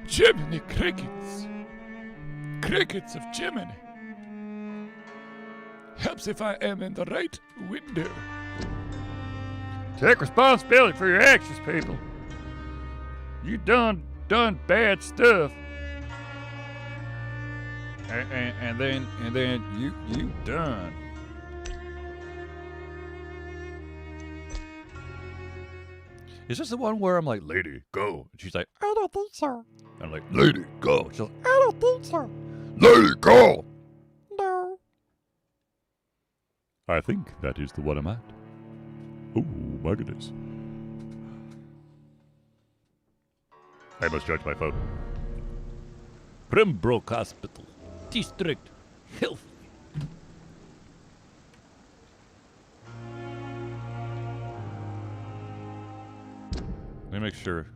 Jiminy crickets. Crickets of Jiminy. Helps if I am in the right window. Take responsibility for your actions, people. You done bad stuff. And then you done. Is this the one where I'm like, lady, go? And she's like, I don't think so. And I'm like, lady, go. She's like, I don't think so. Lady, go. No. I think that is the one I'm at. Oh, my goodness. I must judge my phone. Pembroke Hospital. District. Health. Let me make sure.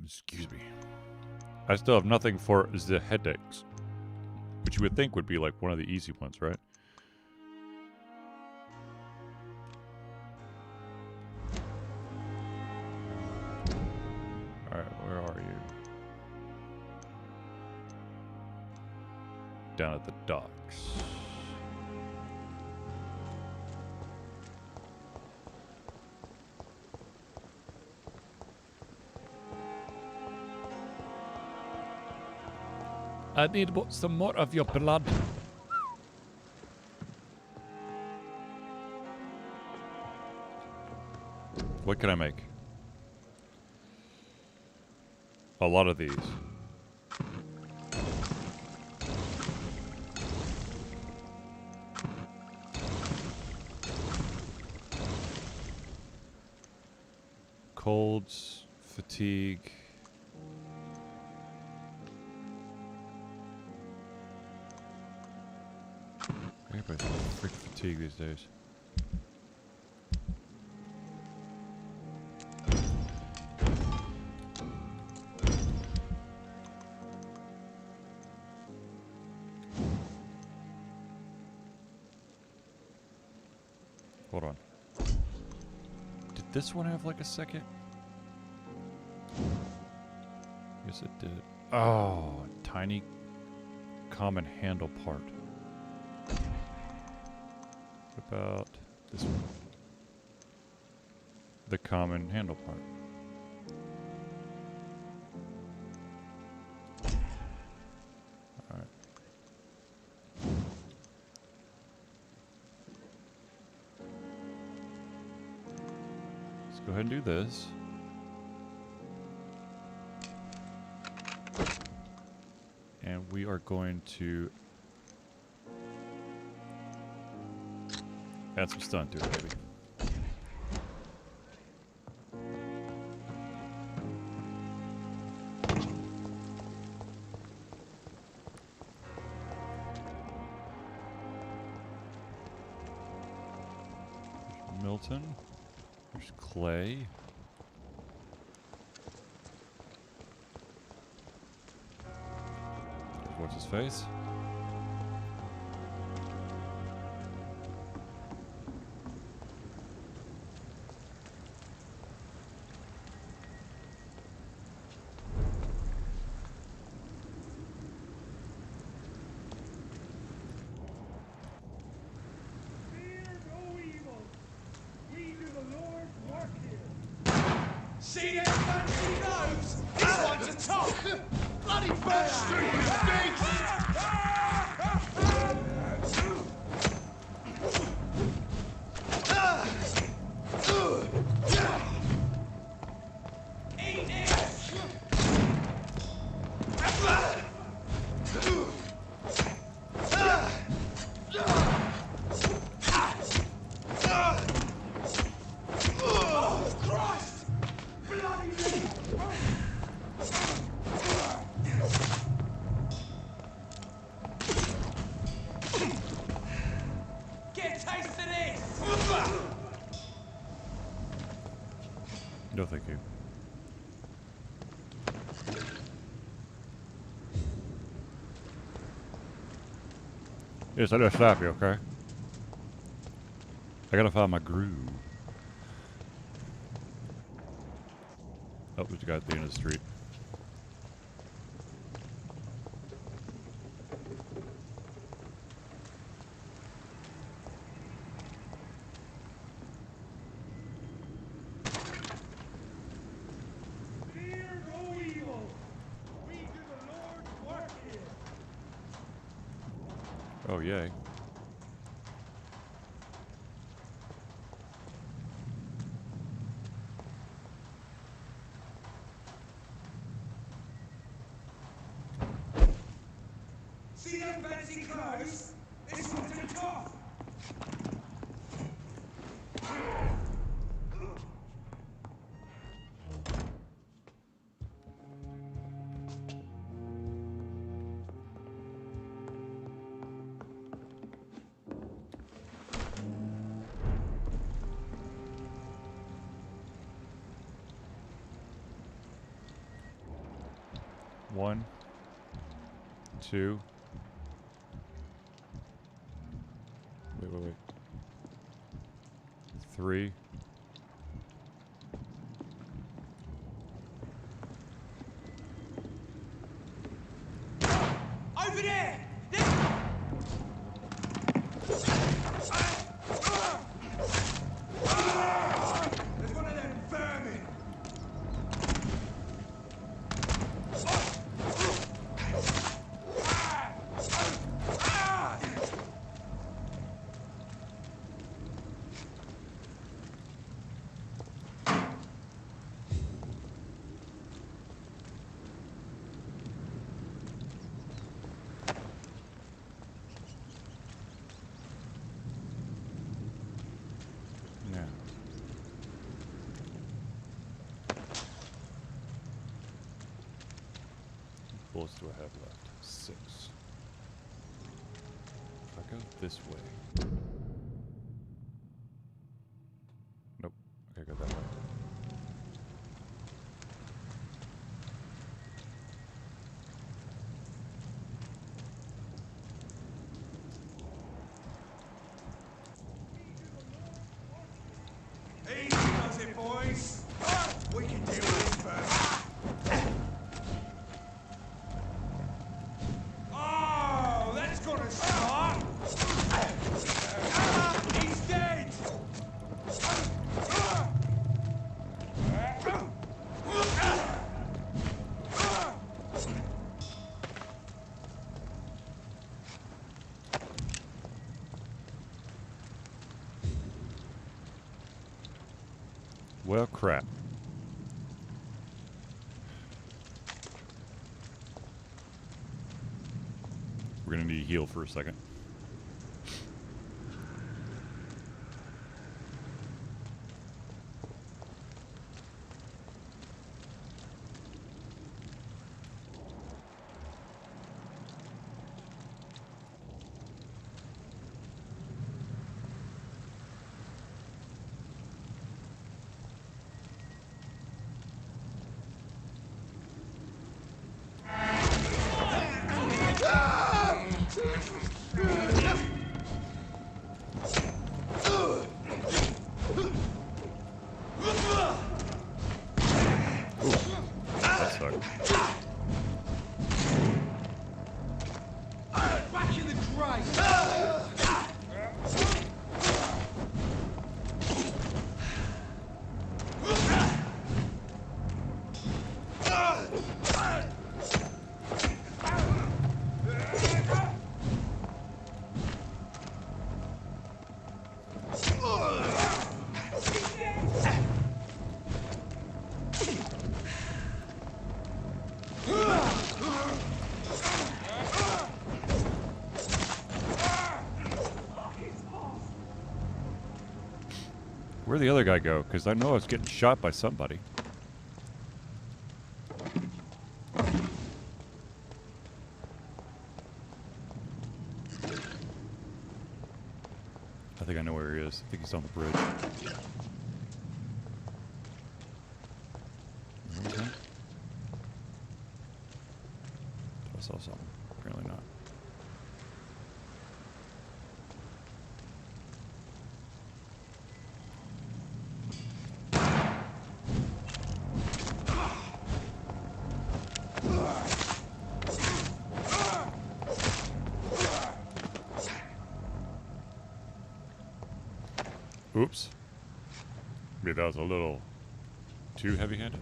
Excuse me. I still have nothing for the headaches. Which you would think would be like one of the easy ones, right? Alright, where are you? Down at the docks. I need some more of your blood. What can I make? A lot of these. Colds, fatigue. Everybody's freaking fatigue these days. Hold on. Did this one have like a second? Yes, it did. Oh, tiny common handle part. What about this one? The common handle part. Alright. Let's go ahead and do this. And we are going to add some stun to it, baby. There's Milton. There's Clay. There's what's his face? See that fancy nose? This one's a top! Bloody bastard! Eat this! Oh, Christ! Bloody get a taste of this! No, thank you. Yes, I just stop you, okay? I gotta find my groove. Oh, there's a guy at the end of the street. Fear no evil. We do the Lord's work here. Oh, yay. See them fancy clothes? This one's a tough. One, two. Wait. 3. Over there! There's one of them vermin! Yeah. Bullets do I have left? 6. If I go this way. Nope. Okay, go that way. Easy does it, boys. We can deal with this first. Oh, that's gonna start. He's dead. Well, crap. We're gonna need to heal for a second. That sucked. Back in the grave. Where'd the other guy go? Because I know I was getting shot by somebody. I think I know where he is. I think he's on the bridge. Okay. I saw something. Apparently not. Oops. Maybe that was a little too heavy-handed.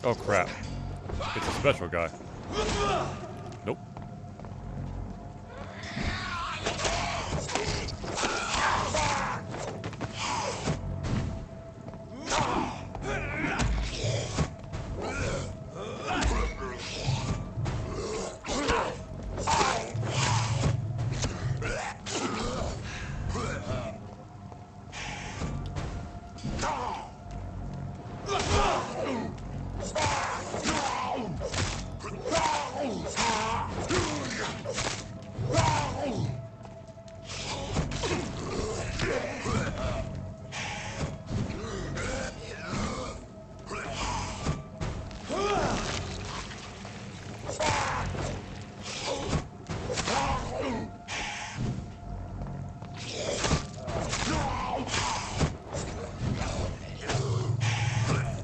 Oh crap. It's a special guy. Nope.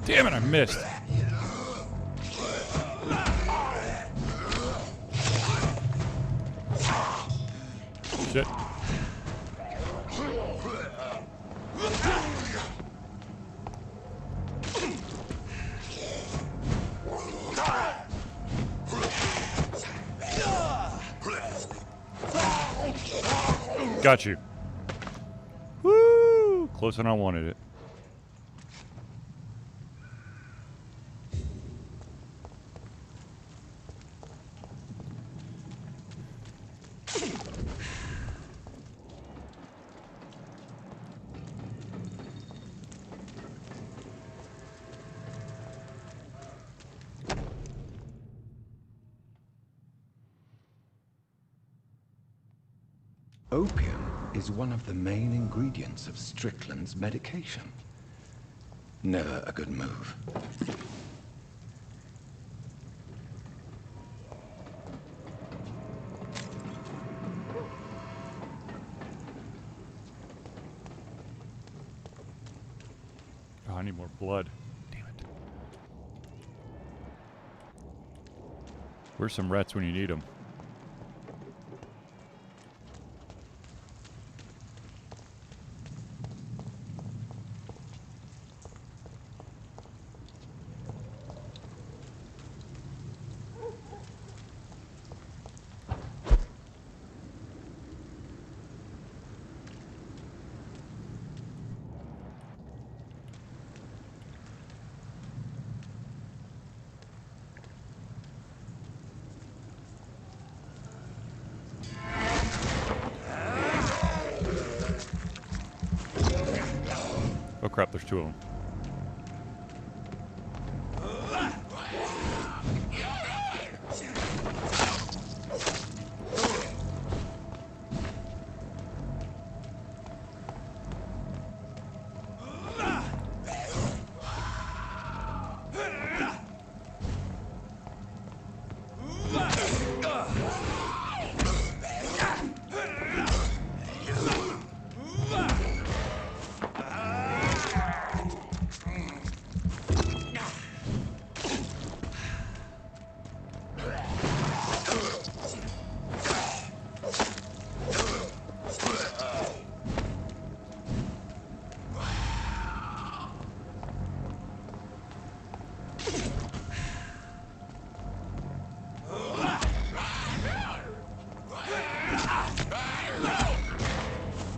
Damn it, I missed. Shit. Got you. Woo! Closer than I wanted it. Opium is one of the main ingredients of Strickland's medication. Never a good move. Oh, I need more blood. Damn it. Where's some rats when you need them? Oh crap, there's two of them.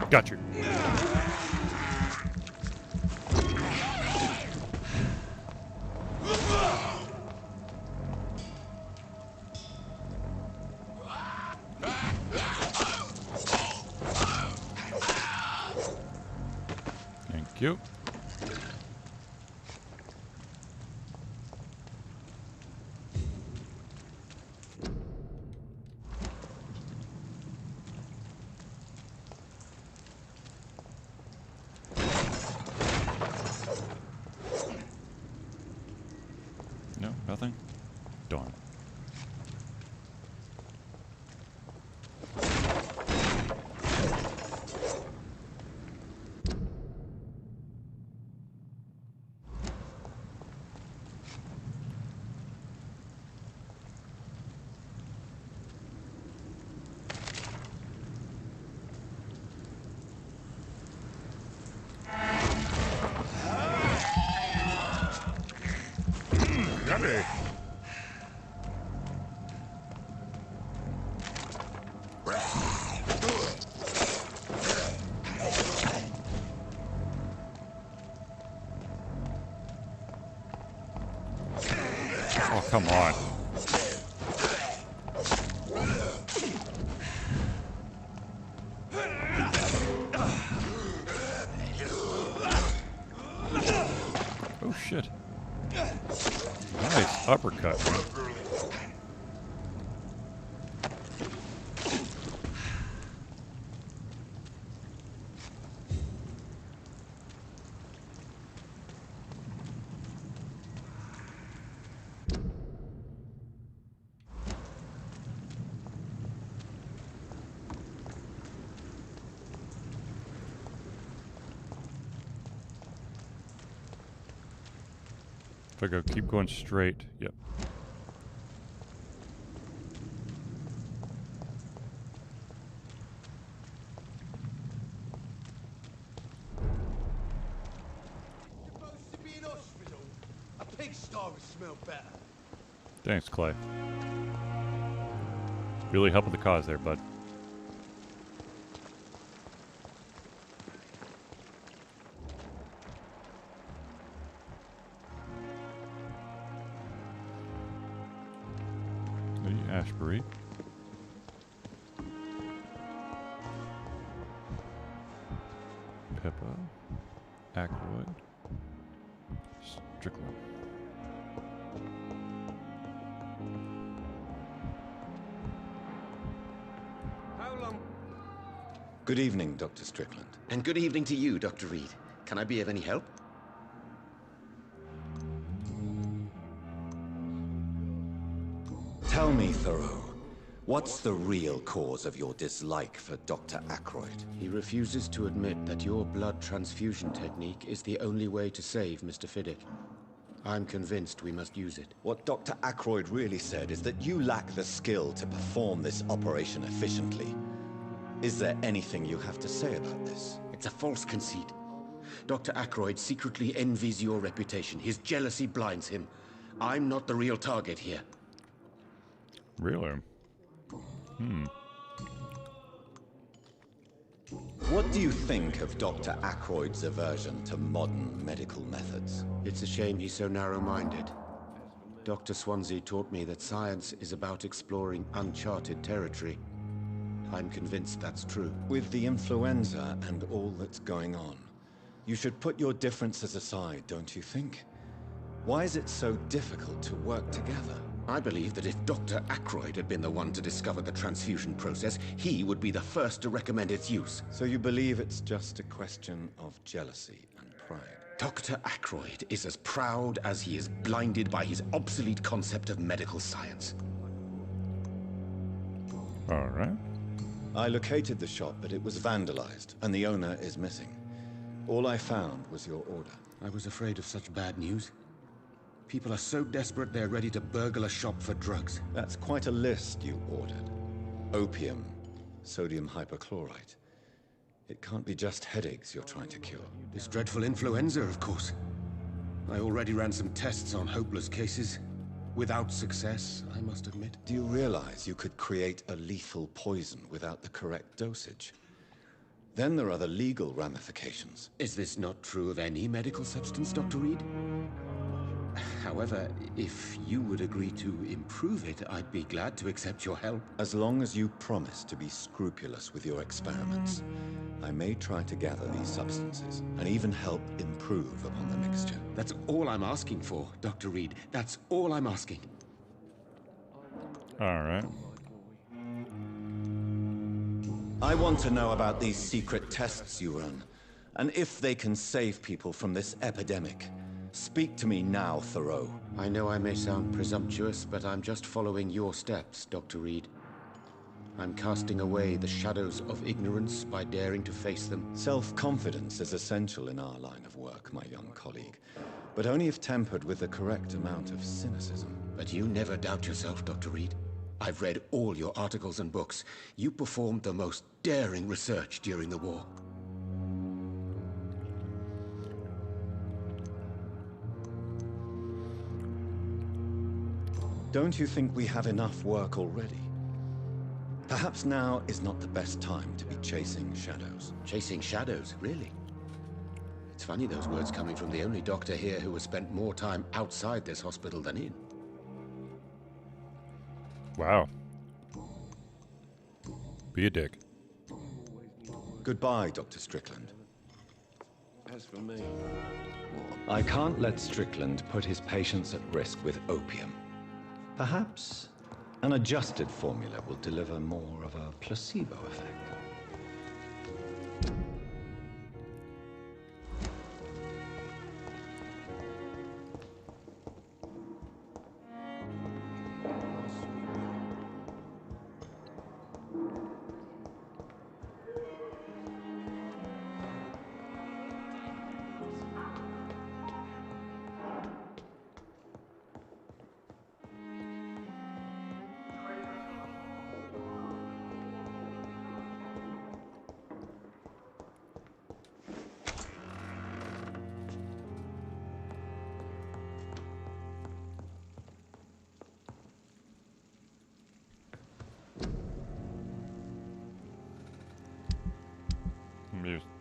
Got you. Thank you. No, nothing? Darn. Yummy. Oh, come on. Oh, shit. Nice uppercut. If I go, keep going straight. Yep. Supposed to be an hospital. A pigsty would smell better. Thanks, Clay. Really helping the cause there, bud. The Ashbury. Pippa. Ackroyd. Strickland. How long? Good evening, Dr. Strickland. And good evening to you, Dr. Reed. Can I be of any help? Tell me, Thoreau, what's the real cause of your dislike for Dr. Ackroyd? He refuses to admit that your blood transfusion technique is the only way to save Mr. Fiddick. I'm convinced we must use it. What Dr. Ackroyd really said is that you lack the skill to perform this operation efficiently. Is there anything you have to say about this? It's a false conceit. Dr. Ackroyd secretly envies your reputation. His jealousy blinds him. I'm not the real target here. Really? What do you think of Dr. Ackroyd's aversion to modern medical methods? It's a shame he's so narrow-minded. Dr. Swansea taught me that science is about exploring uncharted territory. I'm convinced that's true. With the influenza and all that's going on, you should put your differences aside, don't you think? Why is it so difficult to work together? I believe that if Dr. Ackroyd had been the one to discover the transfusion process, he would be the first to recommend its use. So you believe it's just a question of jealousy and pride? Dr. Ackroyd is as proud as he is blinded by his obsolete concept of medical science. All right. I located the shop, but it was vandalized, and the owner is missing. All I found was your order. I was afraid of such bad news. People are so desperate they're ready to burgle a shop for drugs. That's quite a list you ordered. Opium, sodium hypochlorite. It can't be just headaches you're trying to cure. This dreadful influenza, of course. I already ran some tests on hopeless cases. Without success, I must admit. Do you realize you could create a lethal poison without the correct dosage? Then there are the legal ramifications. Is this not true of any medical substance, Dr. Reed? However, if you would agree to improve it, I'd be glad to accept your help. As long as you promise to be scrupulous with your experiments, I may try to gather these substances and even help improve upon the mixture. That's all I'm asking for, Dr. Reed. That's all I'm asking. All right. I want to know about these secret tests you run, and if they can save people from this epidemic. Speak to me now, Thoreau. I know I may sound presumptuous, but I'm just following your steps, Dr. Reed. I'm casting away the shadows of ignorance by daring to face them. Self-confidence is essential in our line of work, my young colleague, but only if tempered with the correct amount of cynicism. But you never doubt yourself, Dr. Reed. I've read all your articles and books. You performed the most daring research during the war. Don't you think we have enough work already? Perhaps now is not the best time to be chasing shadows. Chasing shadows, really? It's funny those words coming from the only doctor here who has spent more time outside this hospital than in. Wow. Be a dick. Goodbye, Dr. Strickland. As for me, I can't let Strickland put his patients at risk with opium. Perhaps an adjusted formula will deliver more of a placebo effect.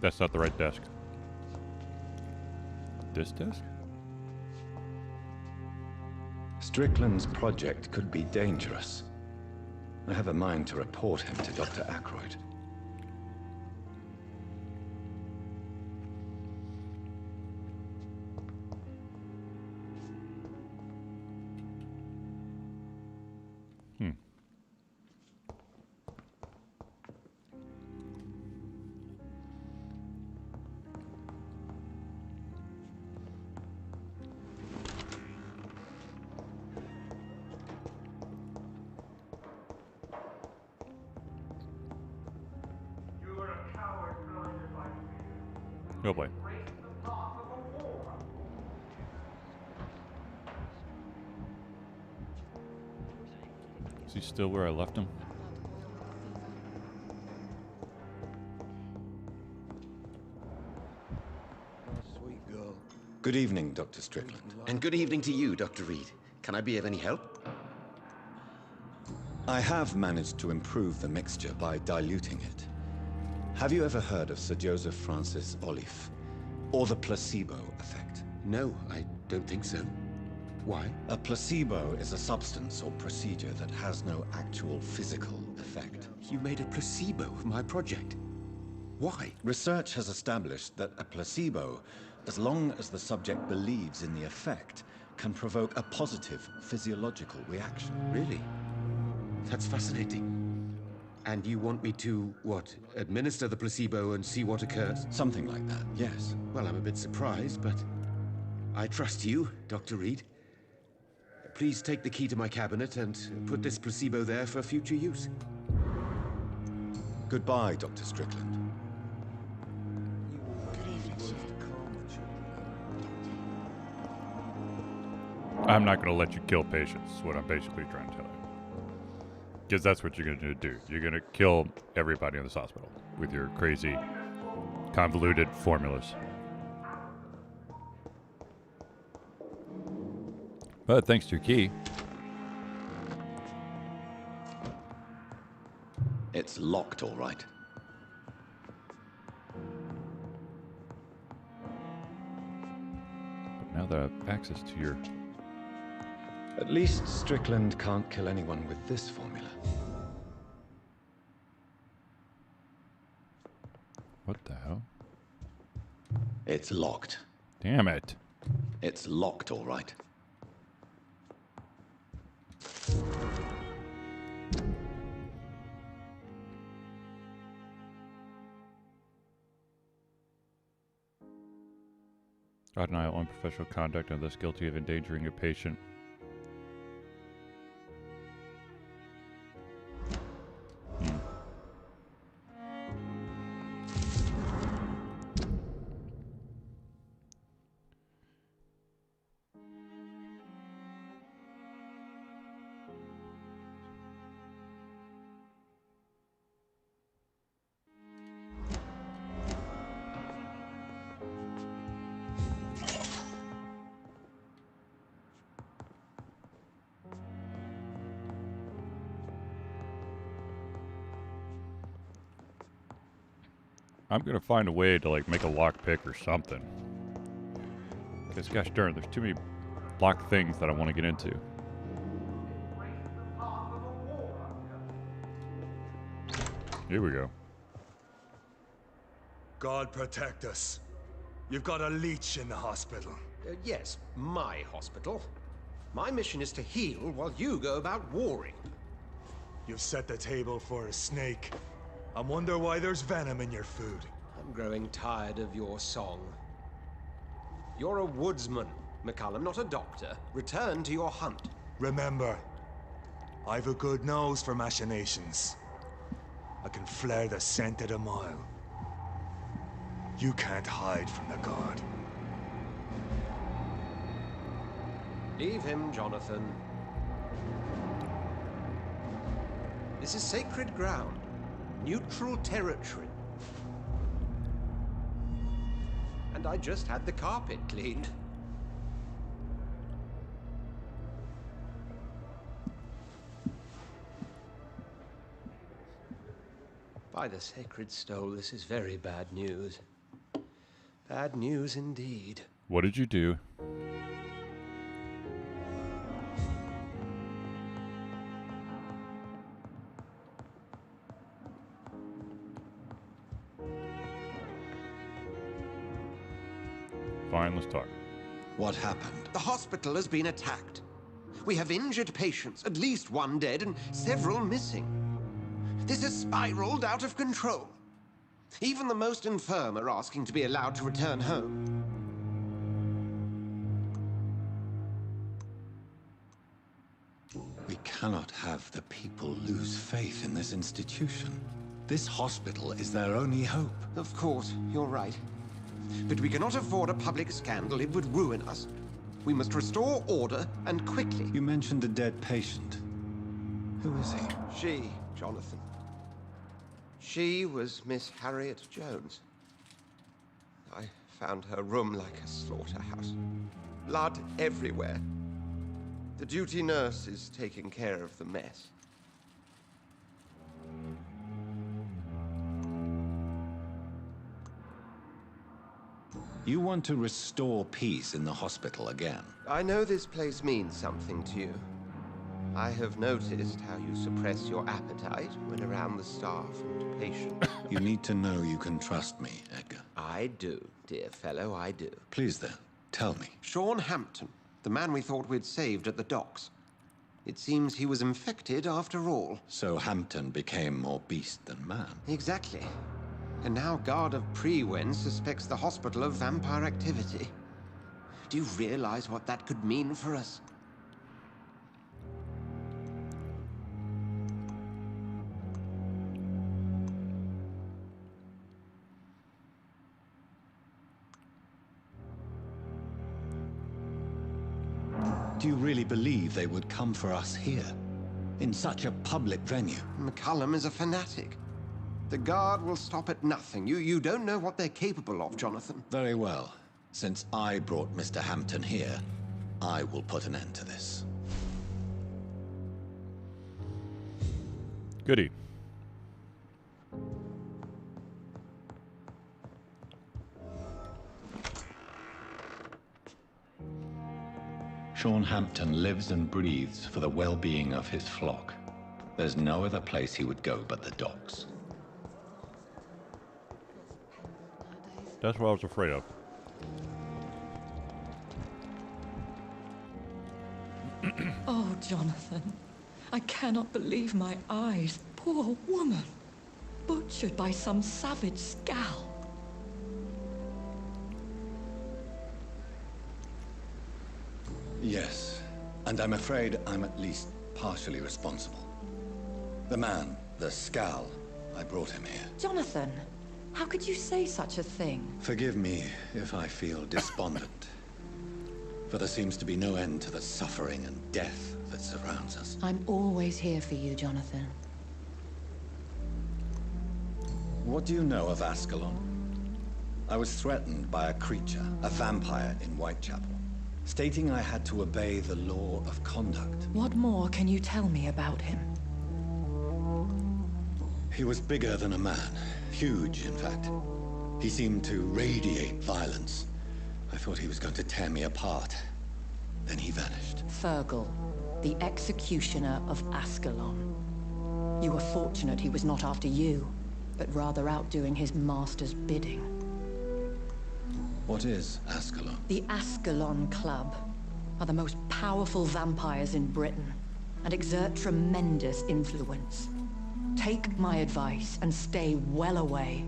That's not the right desk. This desk? Strickland's project could be dangerous. I have a mind to report him to Dr. Aykroyd. Oh boy. Is he still where I left him? sweet girl. Good evening, Dr. Strickland. And good evening to you, Dr. Reed. Can I be of any help? I have managed to improve the mixture by diluting it. Have you ever heard of Sir Joseph Francis Olive, or the placebo effect? No, I don't think so. Why? A placebo is a substance or procedure that has no actual physical effect. You made a placebo of my project. Why? Research has established that a placebo, as long as the subject believes in the effect, can provoke a positive physiological reaction. Really? That's fascinating. And you want me to, what, administer the placebo and see what occurs? Something like that, yes. Well, I'm a bit surprised, but I trust you, Dr. Reed. Please take the key to my cabinet and put this placebo there for future use. Goodbye, Dr. Strickland. I'm not going to let you kill patients, is what I'm basically trying to tell you. Because that's what you're going to do. You're going to kill everybody in this hospital with your crazy, convoluted formulas. But thanks to your key. It's locked, all right. But now that I have access to your At least Strickland can't kill anyone with this formula. What the hell? It's locked. Damn it. It's locked, all right. I deny unprofessional conduct and thus guilty of endangering a patient. I'm gonna find a way to like make a lockpick or something. Because gosh darn, there's too many locked things that I want to get into. Here we go. God protect us. You've got a leech in the hospital. Yes, my hospital. My mission is to heal while you go about warring. You've set the table for a snake. I wonder why there's venom in your food. I'm growing tired of your song. You're a woodsman, McCallum, not a doctor. Return to your hunt. Remember, I've a good nose for machinations. I can flare the scent at a mile. You can't hide from the god. Leave him, Jonathan. This is sacred ground. Neutral territory. And I just had the carpet cleaned. By the sacred stole, this is very bad news. Bad news indeed. What did you do? Fine, let's talk. What happened? The hospital has been attacked. We have injured patients, at least one dead and several missing. This has spiraled out of control. Even the most infirm are asking to be allowed to return home. We cannot have the people lose faith in this institution. This hospital is their only hope. Of course, you're right. But we cannot afford a public scandal. It would ruin us. We must restore order, and quickly. You mentioned a dead patient. Who is he? She, Jonathan. She was Miss Harriet Jones. I found her room like a slaughterhouse. Blood everywhere. The duty nurse is taking care of the mess. You want to restore peace in the hospital again. I know this place means something to you. I have noticed how you suppress your appetite when around the staff and patients. You need to know you can trust me, Edgar. I do, dear fellow, I do. Please then, tell me. Sean Hampton, the man we thought we'd saved at the docks. It seems he was infected after all. So Hampton became more beast than man. Exactly. And now Guard of Prewen suspects the hospital of vampire activity. Do you realize what that could mean for us? Do you really believe they would come for us here? In such a public venue? McCallum is a fanatic. The Guard will stop at nothing. You don't know what they're capable of, Jonathan. Very well. Since I brought Mr. Hampton here, I will put an end to this. Goody. Sean Hampton lives and breathes for the well-being of his flock. There's no other place he would go but the docks. That's what I was afraid of. Oh, Jonathan, I cannot believe my eyes. Poor woman, butchered by some savage scowl. Yes, and I'm afraid I'm at least partially responsible. The man, the scowl, I brought him here. Jonathan, how could you say such a thing? Forgive me if I feel despondent, for there seems to be no end to the suffering and death that surrounds us. I'm always here for you, Jonathan. What do you know of Ascalon? I was threatened by a creature, a vampire in Whitechapel, stating I had to obey the law of conduct. What more can you tell me about him? He was bigger than a man. Huge, in fact. He seemed to radiate violence. I thought he was going to tear me apart. Then he vanished. Fergal, the executioner of Ascalon. You were fortunate he was not after you, but rather out doing his master's bidding. What is Ascalon? The Ascalon Club are the most powerful vampires in Britain and exert tremendous influence. Take my advice and stay well away.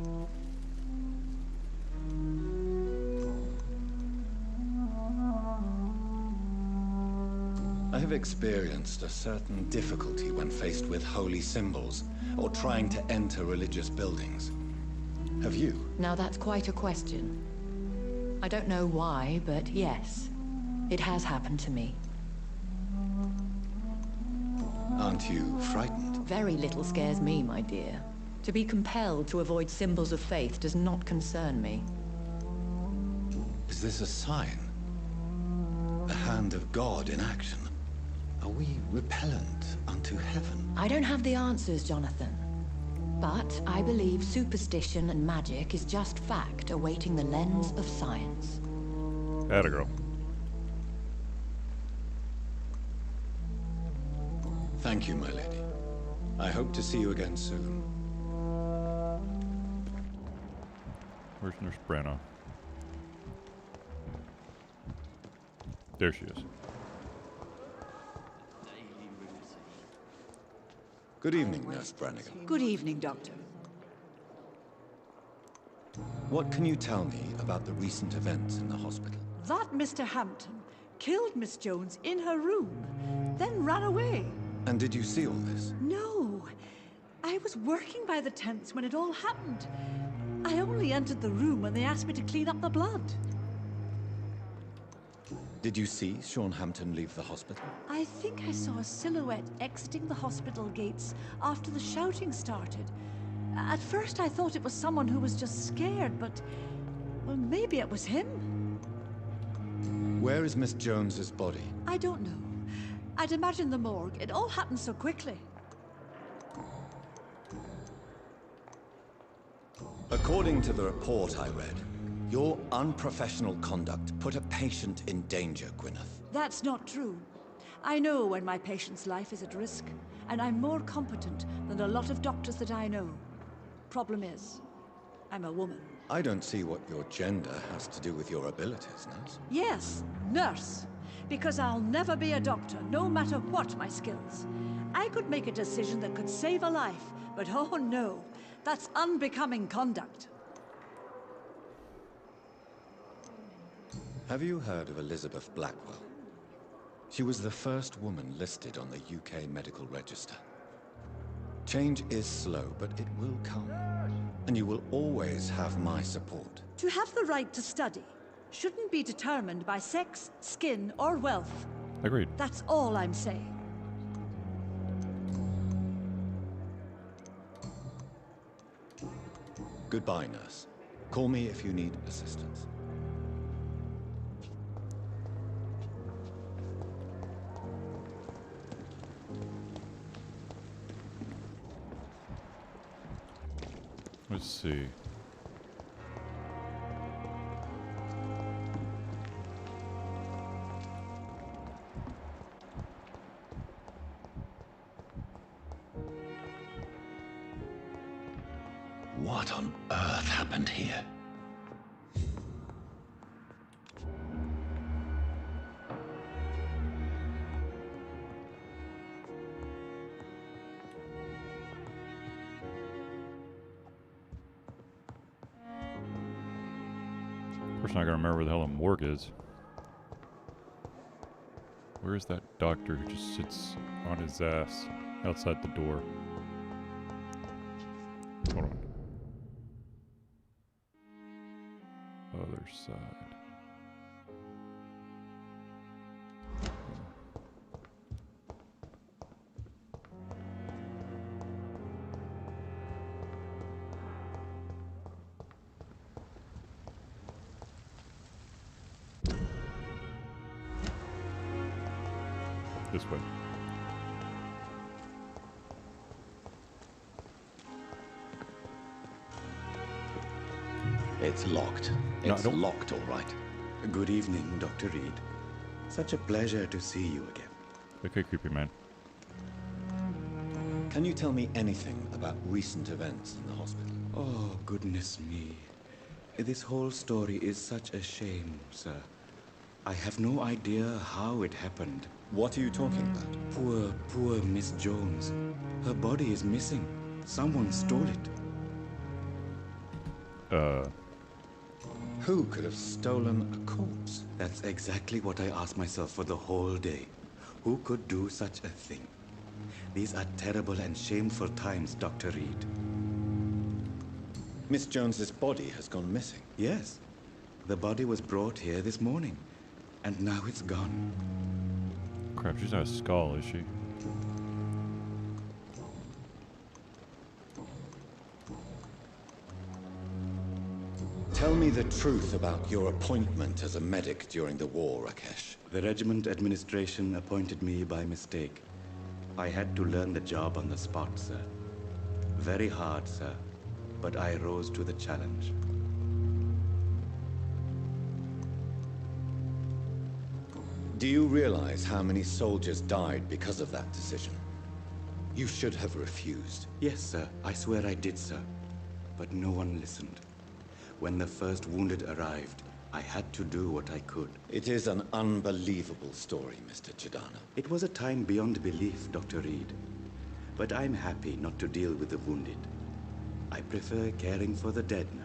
I have experienced a certain difficulty when faced with holy symbols or trying to enter religious buildings. Have you? Now that's quite a question. I don't know why, but yes, it has happened to me. Aren't you frightened? Very little scares me, my dear. To be compelled to avoid symbols of faith does not concern me. Is this a sign? The hand of God in action? Are we repellent unto heaven? I don't have the answers, Jonathan. But I believe superstition and magic is just fact awaiting the lens of science. Atta girl. Thank you, my lady. I hope to see you again soon. Where's Nurse Brenna? There she is. Good evening, Nurse Brannigan. Good evening, Doctor. What can you tell me about the recent events in the hospital? That Mr. Hampton killed Miss Jones in her room, then ran away. And did you see all this? No. I was working by the tents when it all happened. I only entered the room when they asked me to clean up the blood. Did you see Sean Hampton leave the hospital? I think I saw a silhouette exiting the hospital gates after the shouting started. At first I thought it was someone who was just scared, but... well, maybe it was him. Where is Miss Jones's body? I don't know. I'd imagine the morgue. It all happened so quickly. According to the report I read, your unprofessional conduct put a patient in danger, Gwyneth. That's not true. I know when my patient's life is at risk, and I'm more competent than a lot of doctors that I know. Problem is, I'm a woman. I don't see what your gender has to do with your abilities, nurse. Yes, nurse. Because I'll never be a doctor, no matter what my skills. I could make a decision that could save a life, but oh no, that's unbecoming conduct. Have you heard of Elizabeth Blackwell? She was the first woman listed on the UK Medical Register. Change is slow, but it will come. And you will always have my support. To have the right to study shouldn't be determined by sex, skin, or wealth. Agreed. That's all I'm saying. Goodbye, nurse. Call me if you need assistance. Let's see. What on earth happened here? Of course, I'm not gonna remember where the hell a morgue is. Where is that doctor who just sits on his ass outside the door? Hold on. Other side. This way. It's locked. No, It's don't- locked, all right. Good evening, Dr. Reed. Such a pleasure to see you again. Okay, creepy man. Can you tell me anything about recent events in the hospital? Oh, goodness me. This whole story is such a shame, sir. I have no idea how it happened. What are you talking about? Poor Miss Jones. Her body is missing. Someone stole it. Who could have stolen a corpse? That's exactly what I asked myself for the whole day. Who could do such a thing? These are terrible and shameful times, Dr. Reed. Miss Jones's body has gone missing. Yes. The body was brought here this morning, and now it's gone. Crap, she's not a skull, is she? Tell me the truth about your appointment as a medic during the war, Rakesh. The regiment administration appointed me by mistake. I had to learn the job on the spot, sir. Very hard, sir, but I rose to the challenge. Do you realize how many soldiers died because of that decision? You should have refused. Yes, sir. I swear I did, sir. But no one listened. When the first wounded arrived, I had to do what I could. It is an unbelievable story, Mr. Chidana. It was a time beyond belief, Dr. Reed. But I'm happy not to deal with the wounded. I prefer caring for the dead now.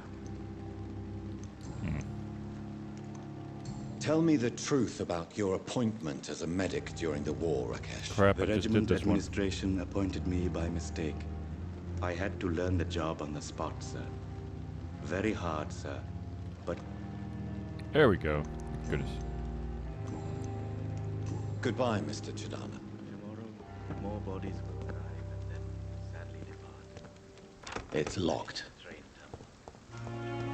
Tell me the truth about your appointment as a medic during the war, Rakesh. Crap, The I just did regiment this one. administration appointed me by mistake. I had to learn the job on the spot, sir. Very hard, sir. But There we go. Goodness. Goodbye, Mr. Chidana. Tomorrow, more bodies will arrive and then sadly depart. It's locked. Train tunnel.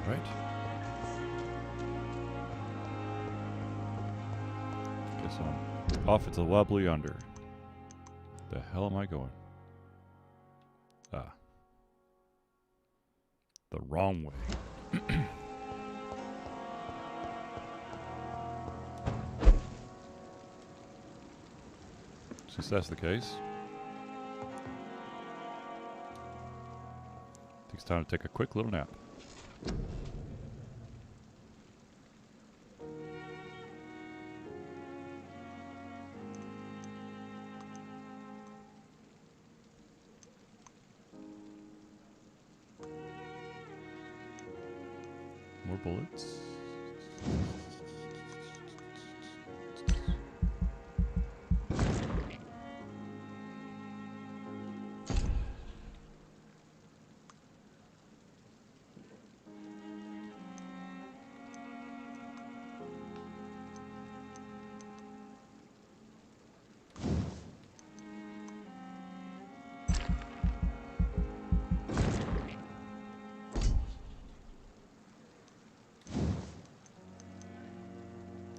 Right. Guess I'm off at the wobbly under. The hell am I going? Ah. The wrong way. Since that's the case, I think it's time to take a quick little nap. More bullets.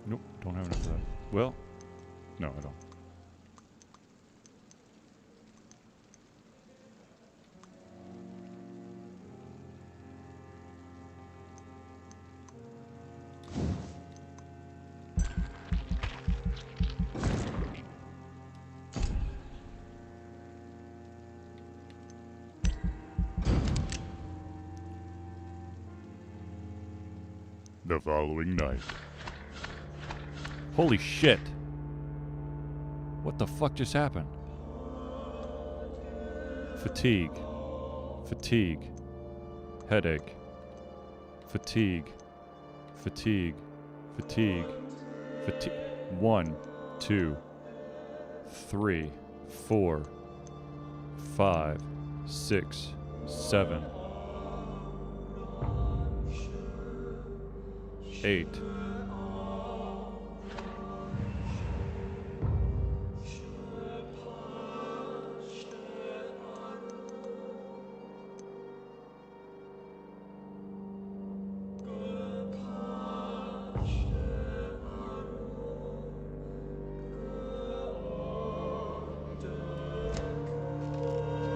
Nope, don't have enough of that. Well, no, I don't. The following night. Holy shit. What the fuck just happened? Fatigue. Fatigue. Headache. Fatigue. Fatigue. Fatigue. Fatigue. 1, 2, 3, 4, 5, 6, 7, 8.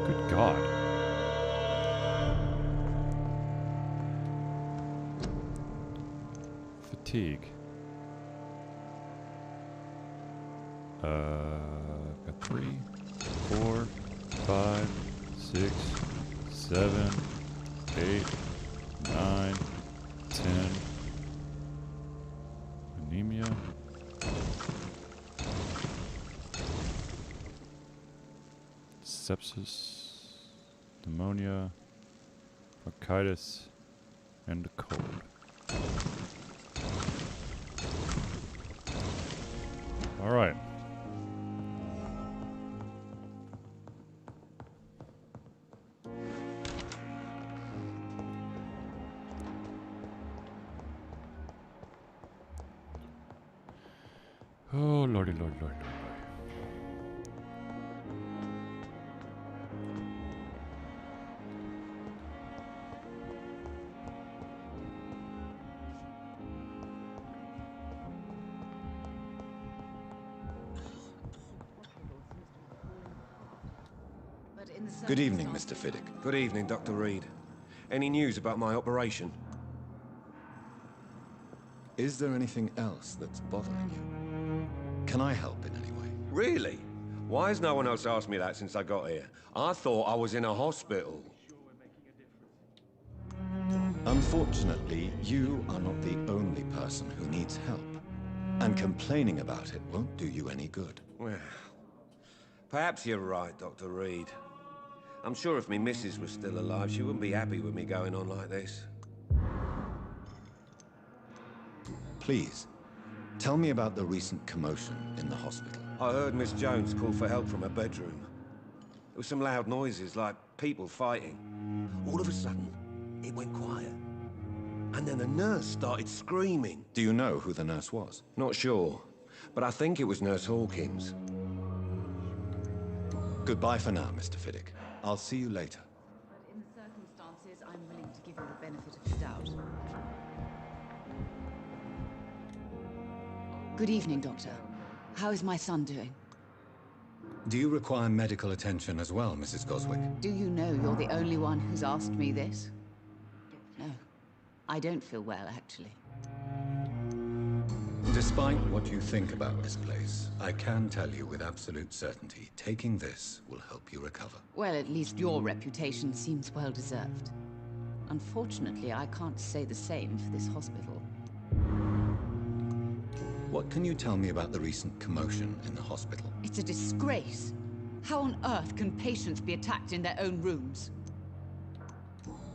Good God. Fatigue. Got 3, 4, 5, 6, 7, 8, 9, 10. Anemia. Sepsis. Pneumonia. Bronchitis. And a cold. All right. Oh, lordy, lord, lord, lord, lord. Good evening, Mr. Fiddick. Good evening, Dr. Reed. Any news about my operation? Is there anything else that's bothering you? Can I help in any way? Really? Why has no one else asked me that since I got here? I thought I was in a hospital. Unfortunately, you are not the only person who needs help. And complaining about it won't do you any good. Well, perhaps you're right, Dr. Reed. I'm sure if me missus was still alive, she wouldn't be happy with me going on like this. Please, tell me about the recent commotion in the hospital. I heard Miss Jones call for help from her bedroom. There were some loud noises, like people fighting. All of a sudden, it went quiet. And then the nurse started screaming. Do you know who the nurse was? Not sure, but I think it was Nurse Hawkins. Goodbye for now, Mr. Fiddick. I'll see you later. But in the circumstances, I'm willing to give you the benefit of the doubt. Good evening, Doctor. How is my son doing? Do you require medical attention as well, Mrs. Goswick? Do you know you're the only one who's asked me this? No. I don't feel well, actually. Despite what you think about this place, I can tell you with absolute certainty, taking this will help you recover. Well, at least your reputation seems well deserved. Unfortunately, I can't say the same for this hospital. What can you tell me about the recent commotion in the hospital? It's a disgrace. How on earth can patients be attacked in their own rooms?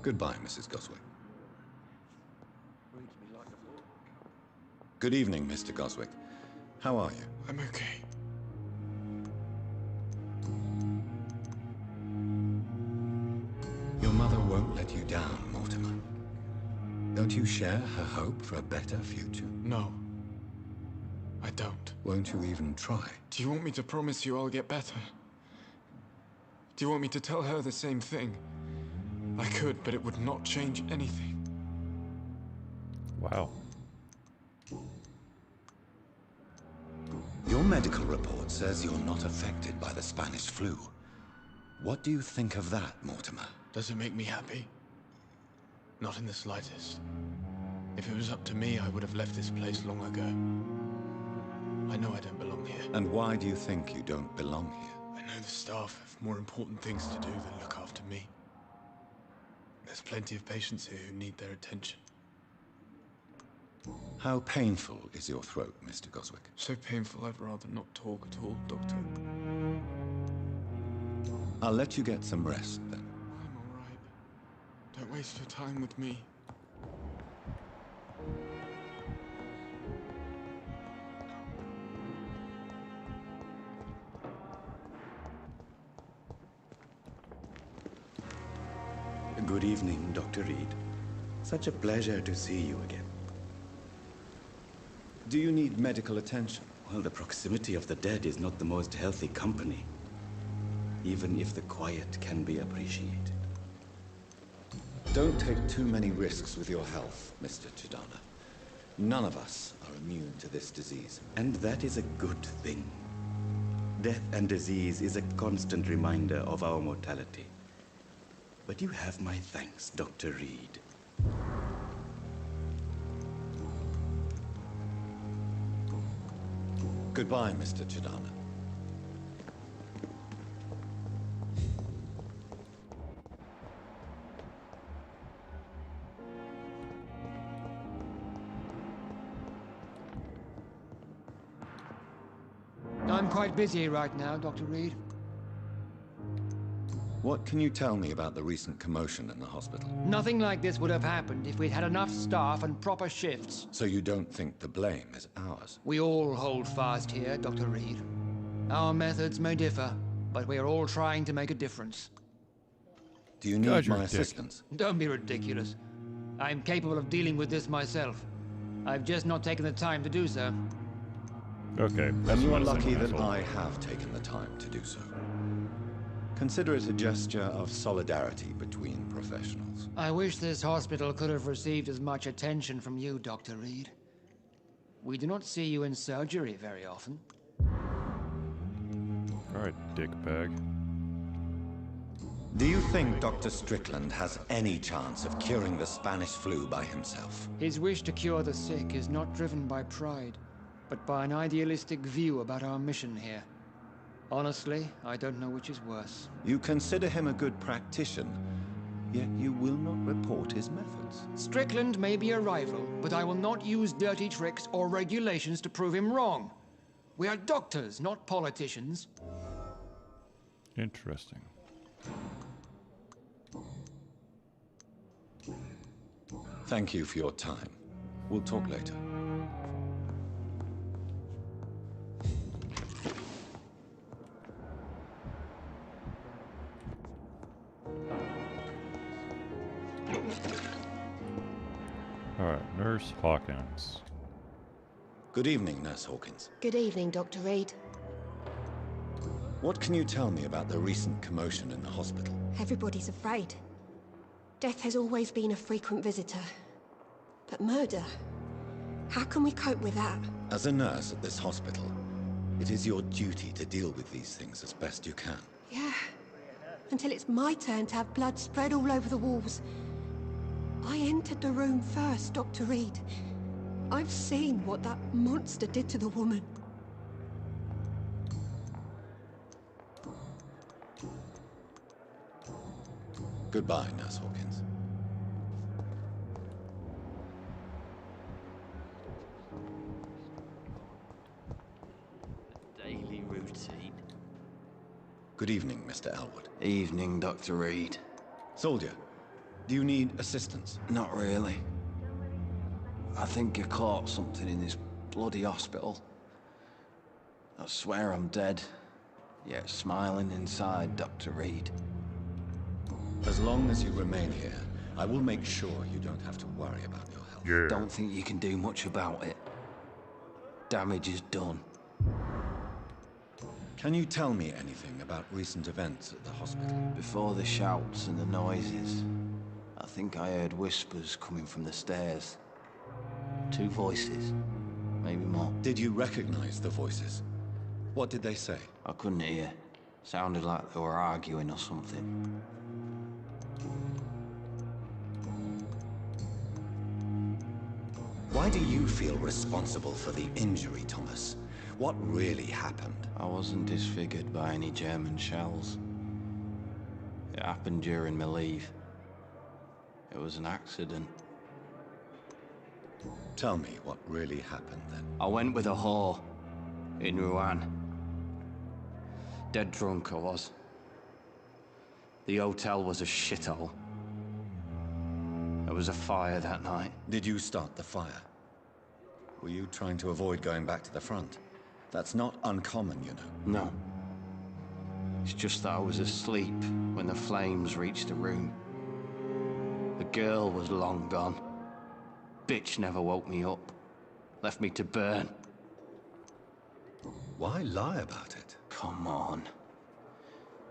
Goodbye, Mrs. Goswick. Good evening, Mr. Goswick. How are you? I'm okay. Your mother won't let you down, Mortimer. Don't you share her hope for a better future? No. I don't. Won't you even try? Do you want me to promise you I'll get better? Do you want me to tell her the same thing? I could, but it would not change anything. Wow. medical report says you're not affected by the Spanish flu. What do you think of that, Mortimer? Does it make me happy? Not in the slightest. If it was up to me, I would have left this place long ago. I know I don't belong here. And why do you think you don't belong here? I know the staff have more important things to do than look after me. There's plenty of patients here who need their attention. How painful is your throat, Mr. Goswick? So painful I'd rather not talk at all, Doctor. I'll let you get some rest, then. I'm all right. Don't waste your time with me. Good evening, Dr. Reed. Such a pleasure to see you again. Do you need medical attention? Well, the proximity of the dead is not the most healthy company, even if the quiet can be appreciated. Don't take too many risks with your health, Mr. Chidana. None of us are immune to this disease. And that is a good thing. Death and disease is a constant reminder of our mortality. But you have my thanks, Dr. Reed. Goodbye, Mr. Chidana. I'm quite busy right now, Dr. Reed. What can you tell me about the recent commotion in the hospital? Nothing like this would have happened if we'd had enough staff and proper shifts. So you don't think the blame is ours? We all hold fast here, Dr. Reed. Our methods may differ, but we are all trying to make a difference. Do you need my assistance? Don't be ridiculous. I'm capable of dealing with this myself. I've just not taken the time to do so. Okay. And you are lucky that I have taken the time to do so. Consider it a gesture of solidarity between professionals. I wish this hospital could have received as much attention from you, Dr. Reed. We do not see you in surgery very often. Alright, dickbag. Do you think Dr. Strickland has any chance of curing the Spanish flu by himself? His wish to cure the sick is not driven by pride, but by an idealistic view about our mission here. Honestly, I don't know which is worse. You consider him a good practitioner, yet you will not report his methods. Strickland may be a rival, but I will not use dirty tricks or regulations to prove him wrong. We are doctors, not politicians. Interesting. Thank you for your time. We'll talk later. Alright, Nurse Hawkins. Good evening, Nurse Hawkins. Good evening, Dr. Reed. What can you tell me about the recent commotion in the hospital? Everybody's afraid. Death has always been a frequent visitor. But murder? How can we cope with that? As a nurse at this hospital, it is your duty to deal with these things as best you can. Yeah. Until it's my turn to have blood spread all over the walls. I entered the room first, Dr. Reed. I've seen what that monster did to the woman. Goodbye, Nurse Hawkins. Daily routine. Good evening, Mr. Elwood. Evening, Dr. Reed. Soldier, do you need assistance? Not really. I think I caught something in this bloody hospital. I swear I'm dead, yet smiling inside, Dr. Reed. As long as you remain here, I will make sure you don't have to worry about your health. Yeah. Don't think you can do much about it. Damage is done. Can you tell me anything about recent events at the hospital? Before the shouts and the noises, I think I heard whispers coming from the stairs. 2 voices, maybe more. Did you recognize the voices? What did they say? I couldn't hear. Sounded like they were arguing or something. Why do you feel responsible for the injury, Thomas? What really happened? I wasn't disfigured by any German shells. It happened during my leave. It was an accident. Tell me what really happened then. I went with a whore in Rouen. Dead drunk I was. The hotel was a shithole. There was a fire that night. Did you start the fire? Were you trying to avoid going back to the front? That's not uncommon, you know. No. It's just that I was asleep when the flames reached the room. The girl was long gone. Bitch never woke me up. Left me to burn. Why lie about it? Come on.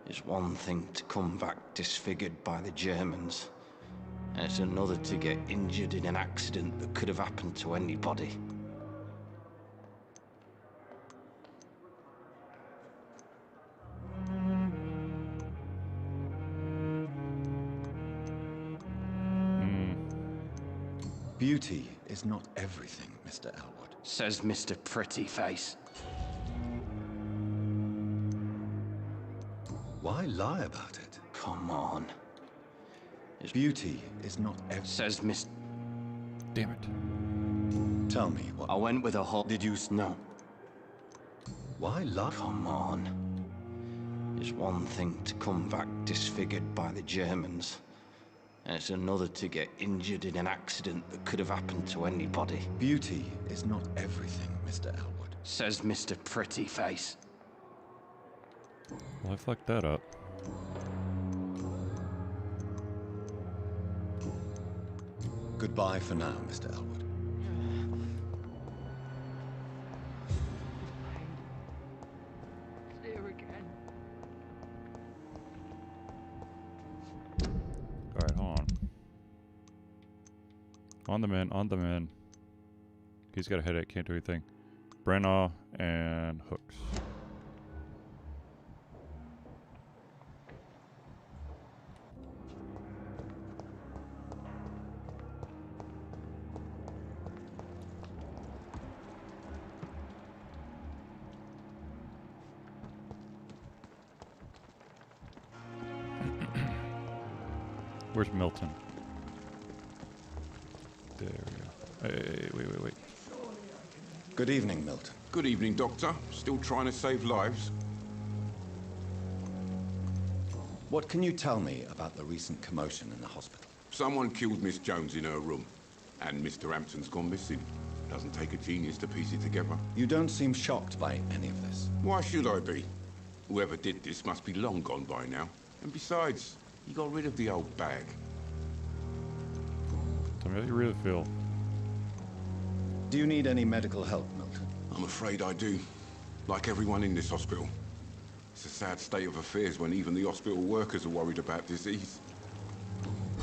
It's one thing to come back disfigured by the Germans, and it's another to get injured in an accident that could have happened to anybody. Beauty is not everything, Mr. Elwood. Says Mr. Pretty Face. Why lie about it? Come on. Beauty is not everything. Says Miss... Damn it. Tell me what... I went with a whole... Did you... No. Why lie? Come on. It's one thing to come back disfigured by the Germans, and it's another to get injured in an accident that could have happened to anybody. Beauty is not everything, Mr. Elwood. Says Mr. Pretty Face. Well, I fucked that up. Goodbye for now, Mr. Elwood. Clear again. Alright, hold on. On the men. He's got a headache, can't do anything. Brenna and Hooks. Where's Milton? There we go. Hey, wait. Good evening, Milton. Good evening, Doctor. Still trying to save lives? What can you tell me about the recent commotion in the hospital? Someone killed Miss Jones in her room, and Mr. Hampton's gone missing. Doesn't take a genius to piece it together. You don't seem shocked by any of this. Why should I be? Whoever did this must be long gone by now. And besides, he got rid of the old bag. Tell me how you really feel. Do you need any medical help, Milton? I'm afraid I do. Like everyone in this hospital. It's a sad state of affairs when even the hospital workers are worried about disease.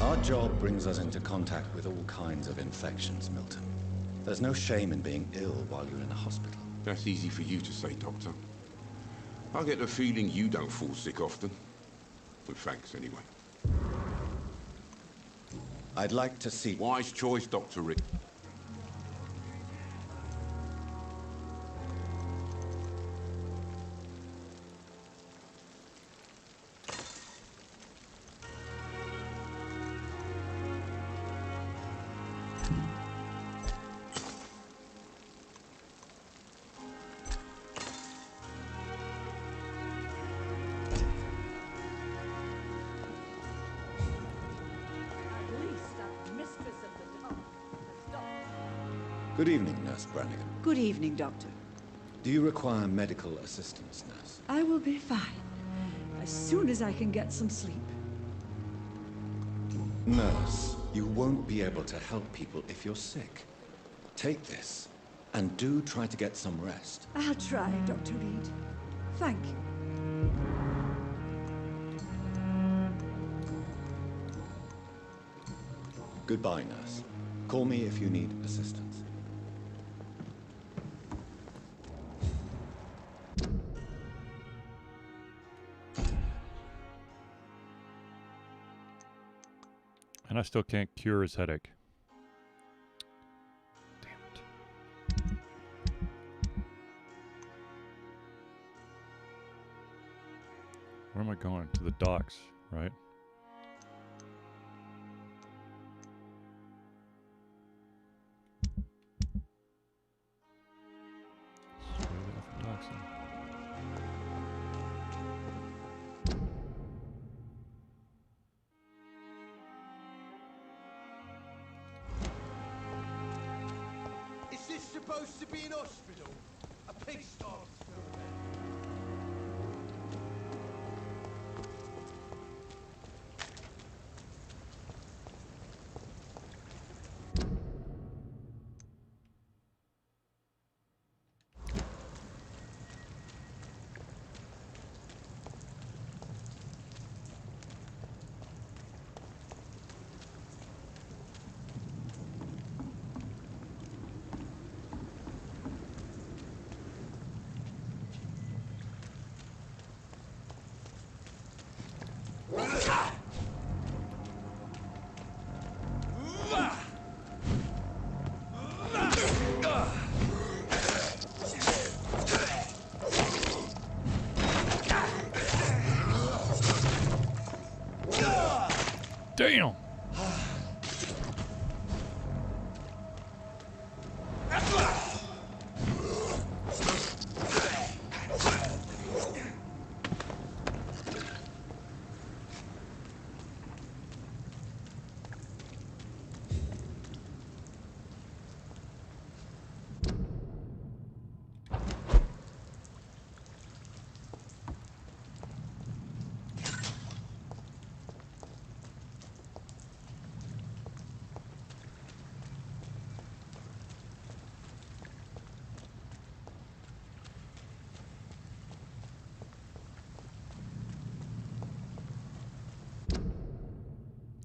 Our job brings us into contact with all kinds of infections, Milton. There's no shame in being ill while you're in a hospital. That's easy for you to say, Doctor. I get the feeling you don't fall sick often. Well, thanks anyway. I'd like to see... Wise choice, Dr. Rick. Good evening, Nurse Brannigan. Good evening, Doctor. Do you require medical assistance, Nurse? I will be fine. As soon as I can get some sleep. Nurse, you won't be able to help people if you're sick. Take this, and do try to get some rest. I'll try, Dr. Reed. Thank you. Goodbye, Nurse. Call me if you need assistance. And I still can't cure his headache. Damn it. Where am I going? To the docks, right? Straight off the docks then. Is this supposed to be an hospital? A pigsty? Damn!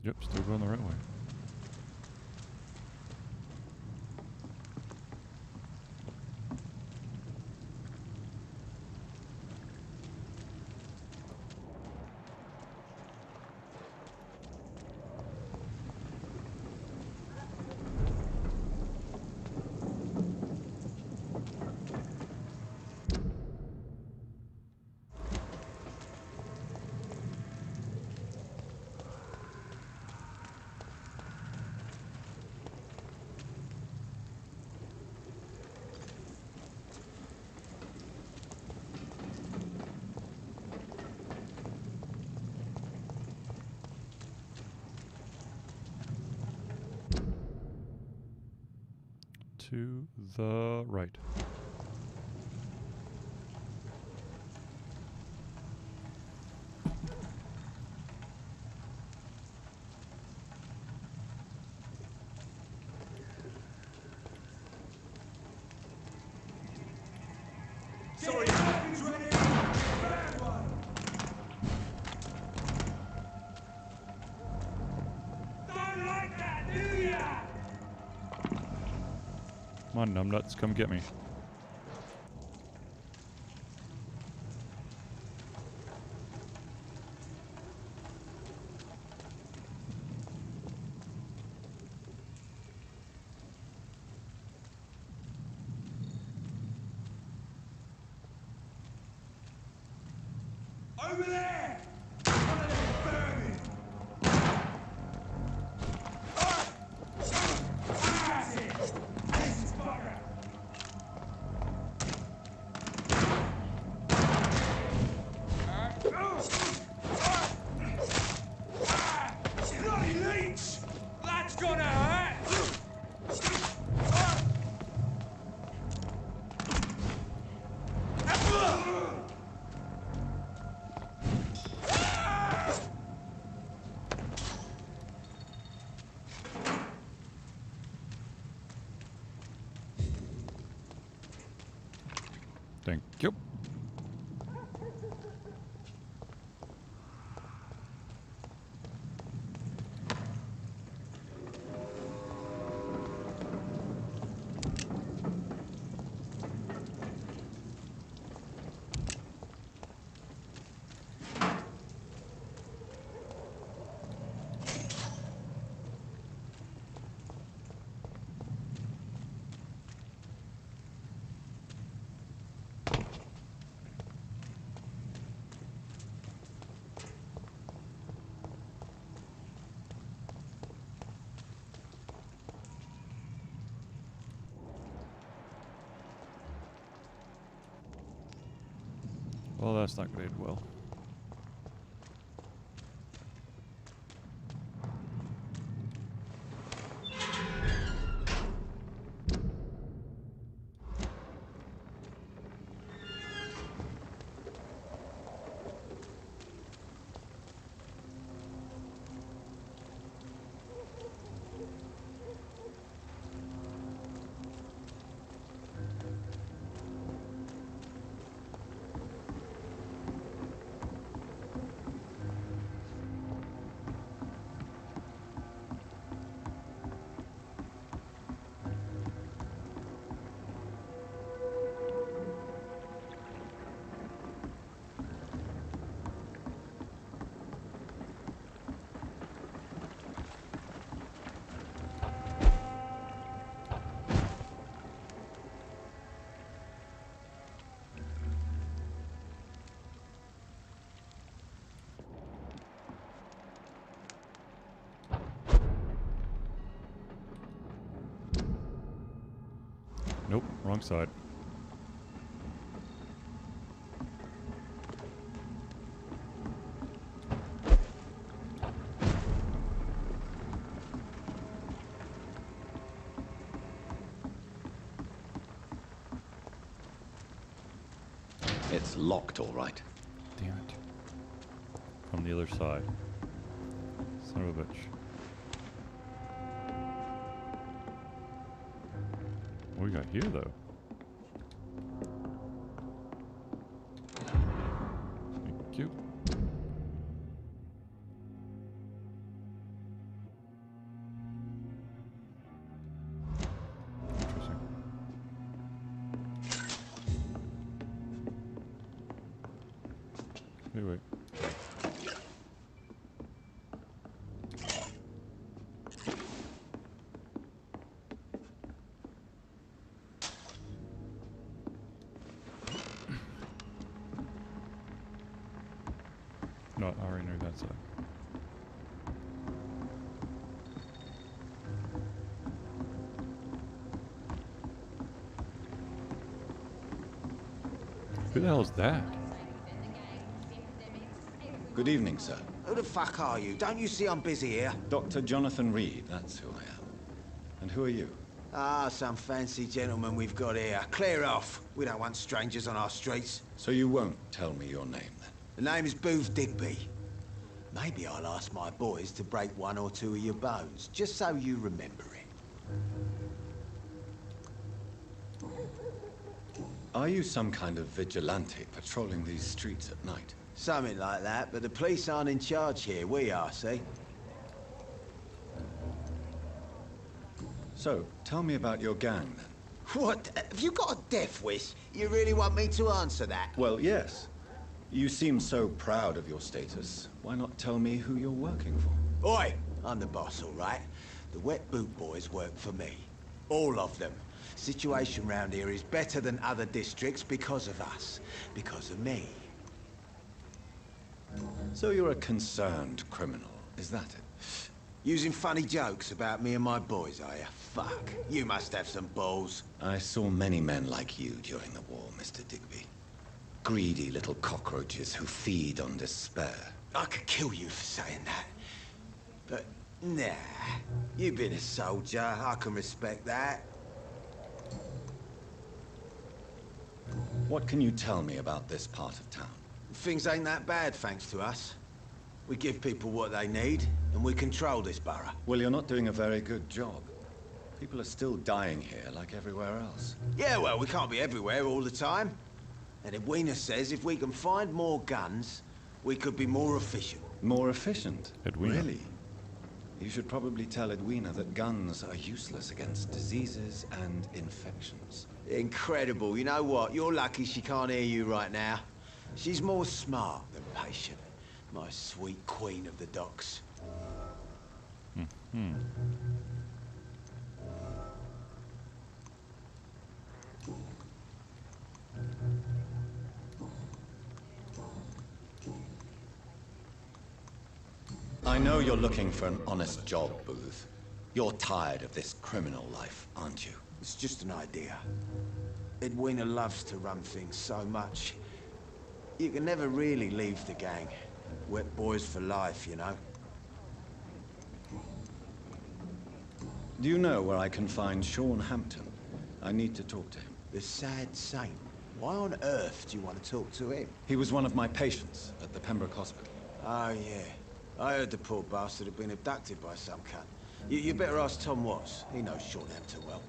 Yep, still going the right way. To the right. Sorry, nothing's ready. Bad one. Don't like that, do ya? Come on, numbnuts, come get me. Over there! One of them vermin! That's it! This bugger! Bloody leech! That's gonna hurt! Thank you. Well, that's not going to end well. Nope, wrong side. It's locked, all right. Damn it. From the other side. Son of a bitch. What we got here, though? Thank you. Interesting. Anyway. No, I already know that side. Who the hell is that? Good evening, sir. Who the fuck are you? Don't you see I'm busy here? Dr. Jonathan Reed, that's who I am. And who are you? Ah, some fancy gentleman we've got here. Clear off. We don't want strangers on our streets. So you won't tell me your name, then? The name is Booth Digby. Maybe I'll ask my boys to break one or two of your bones, just so you remember it. Are you some kind of vigilante patrolling these streets at night? Something like that, but the police aren't in charge here. We are, see? So, tell me about your gang, then. What? Have you got a death wish? You really want me to answer that? Well, yes. You seem so proud of your status. Why not tell me who you're working for? Oi! I'm the boss, all right? The Wet Boot Boys work for me. All of them. Situation round here is better than other districts because of us. Because of me. So you're a concerned criminal, is that it? Using funny jokes about me and my boys, are you? Fuck. You must have some balls. I saw many men like you during the war, Mr. Digby. Greedy little cockroaches who feed on despair. I could kill you for saying that. But, nah. You've been a soldier. I can respect that. What can you tell me about this part of town? Things ain't that bad, thanks to us. We give people what they need, and we control this borough. Well, you're not doing a very good job. People are still dying here, like everywhere else. Yeah, well, we can't be everywhere all the time. And Edwina says if we can find more guns, we could be more efficient. More efficient? Edwina. Really? You should probably tell Edwina that guns are useless against diseases and infections. Incredible. You know what? You're lucky she can't hear you right now. She's more smart than patient. My sweet queen of the docks. Mm-hmm. I know you're looking for an honest job, Booth. You're tired of this criminal life, aren't you? It's just an idea. Edwina loves to run things so much. You can never really leave the gang. Wet boys for life, you know. Do you know where I can find Sean Hampton? I need to talk to him. The sad saint. Why on earth do you want to talk to him? He was one of my patients at the Pembroke Hospital. Oh, yeah. I heard the poor bastard had been abducted by some cunt. You better ask Tom Watts. He knows Sean Hampton well.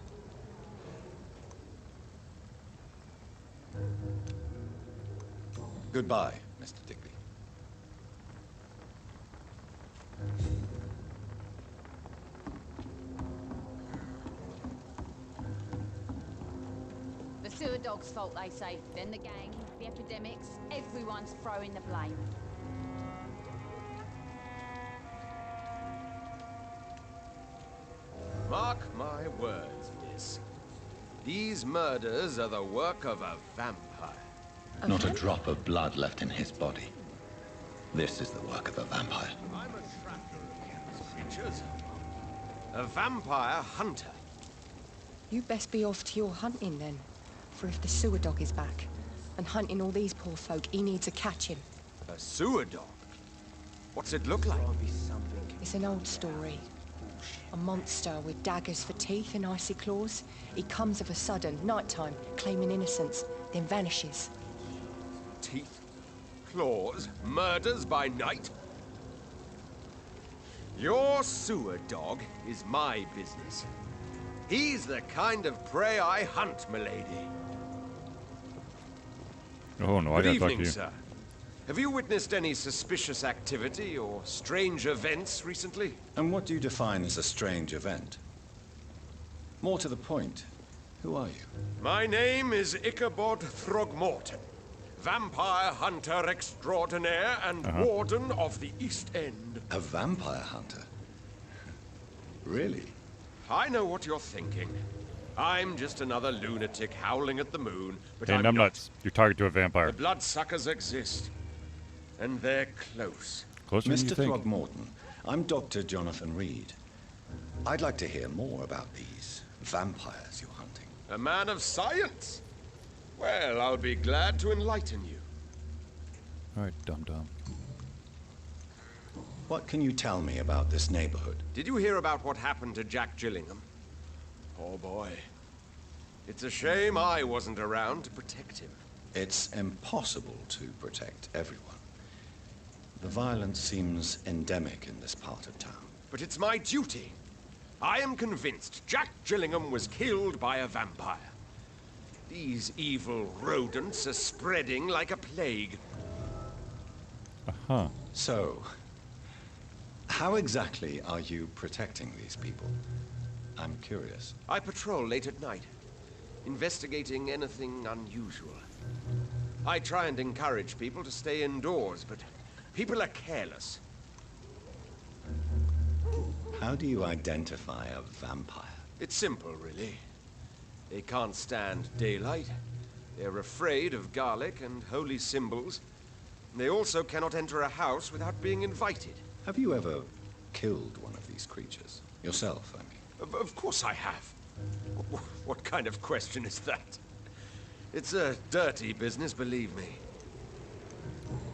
Goodbye, Mr. Digby. The sewer dog's fault, they say. Then the gang, the epidemics, everyone's throwing the blame. Mark my words, miss. These murders are the work of a vampire. Not a drop of blood left in his body. This is the work of a vampire. I'm a tracker of these creatures. A vampire hunter. You best be off to your hunting then. For if the sewer dog is back, and hunting all these poor folk, he needs a catching. A sewer dog? What's it look like? It's an old story. A monster with daggers for teeth and icy claws. He comes of a sudden, nighttime, claiming innocence, then vanishes. Teeth, claws, murders by night? Your sewer dog is my business. He's the kind of prey I hunt, milady. Oh no, Good I got evening, lucky. sir. Have you witnessed any suspicious activity or strange events recently? And what do you define as a strange event? More to the point, who are you? My name is Ichabod Throgmorton, vampire hunter extraordinaire and warden of the East End. A vampire hunter? Really? I know what you're thinking. I'm just another lunatic howling at the moon, but And I'm nuts. You're talking to a vampire. The bloodsuckers exist, and they're close. Closer than you Mr. think. Throgmorton, I'm Dr. Jonathan Reed. I'd like to hear more about these vampires you're hunting. A man of science? Well, I'll be glad to enlighten you. All right, dum-dum. What can you tell me about this neighborhood? Did you hear about what happened to Jack Gillingham? Poor boy. It's a shame I wasn't around to protect him. It's impossible to protect everyone. The violence seems endemic in this part of town. But it's my duty. I am convinced Jack Gillingham was killed by a vampire. These evil rodents are spreading like a plague. Uh-huh. So, how exactly are you protecting these people? I'm curious. I patrol late at night, investigating anything unusual. I try and encourage people to stay indoors, but people are careless. How do you identify a vampire? It's simple, really. They can't stand daylight. They're afraid of garlic and holy symbols. They also cannot enter a house without being invited. Have you ever killed one of these creatures? Yourself, I mean. Of course I have. What kind of question is that? It's a dirty business, believe me.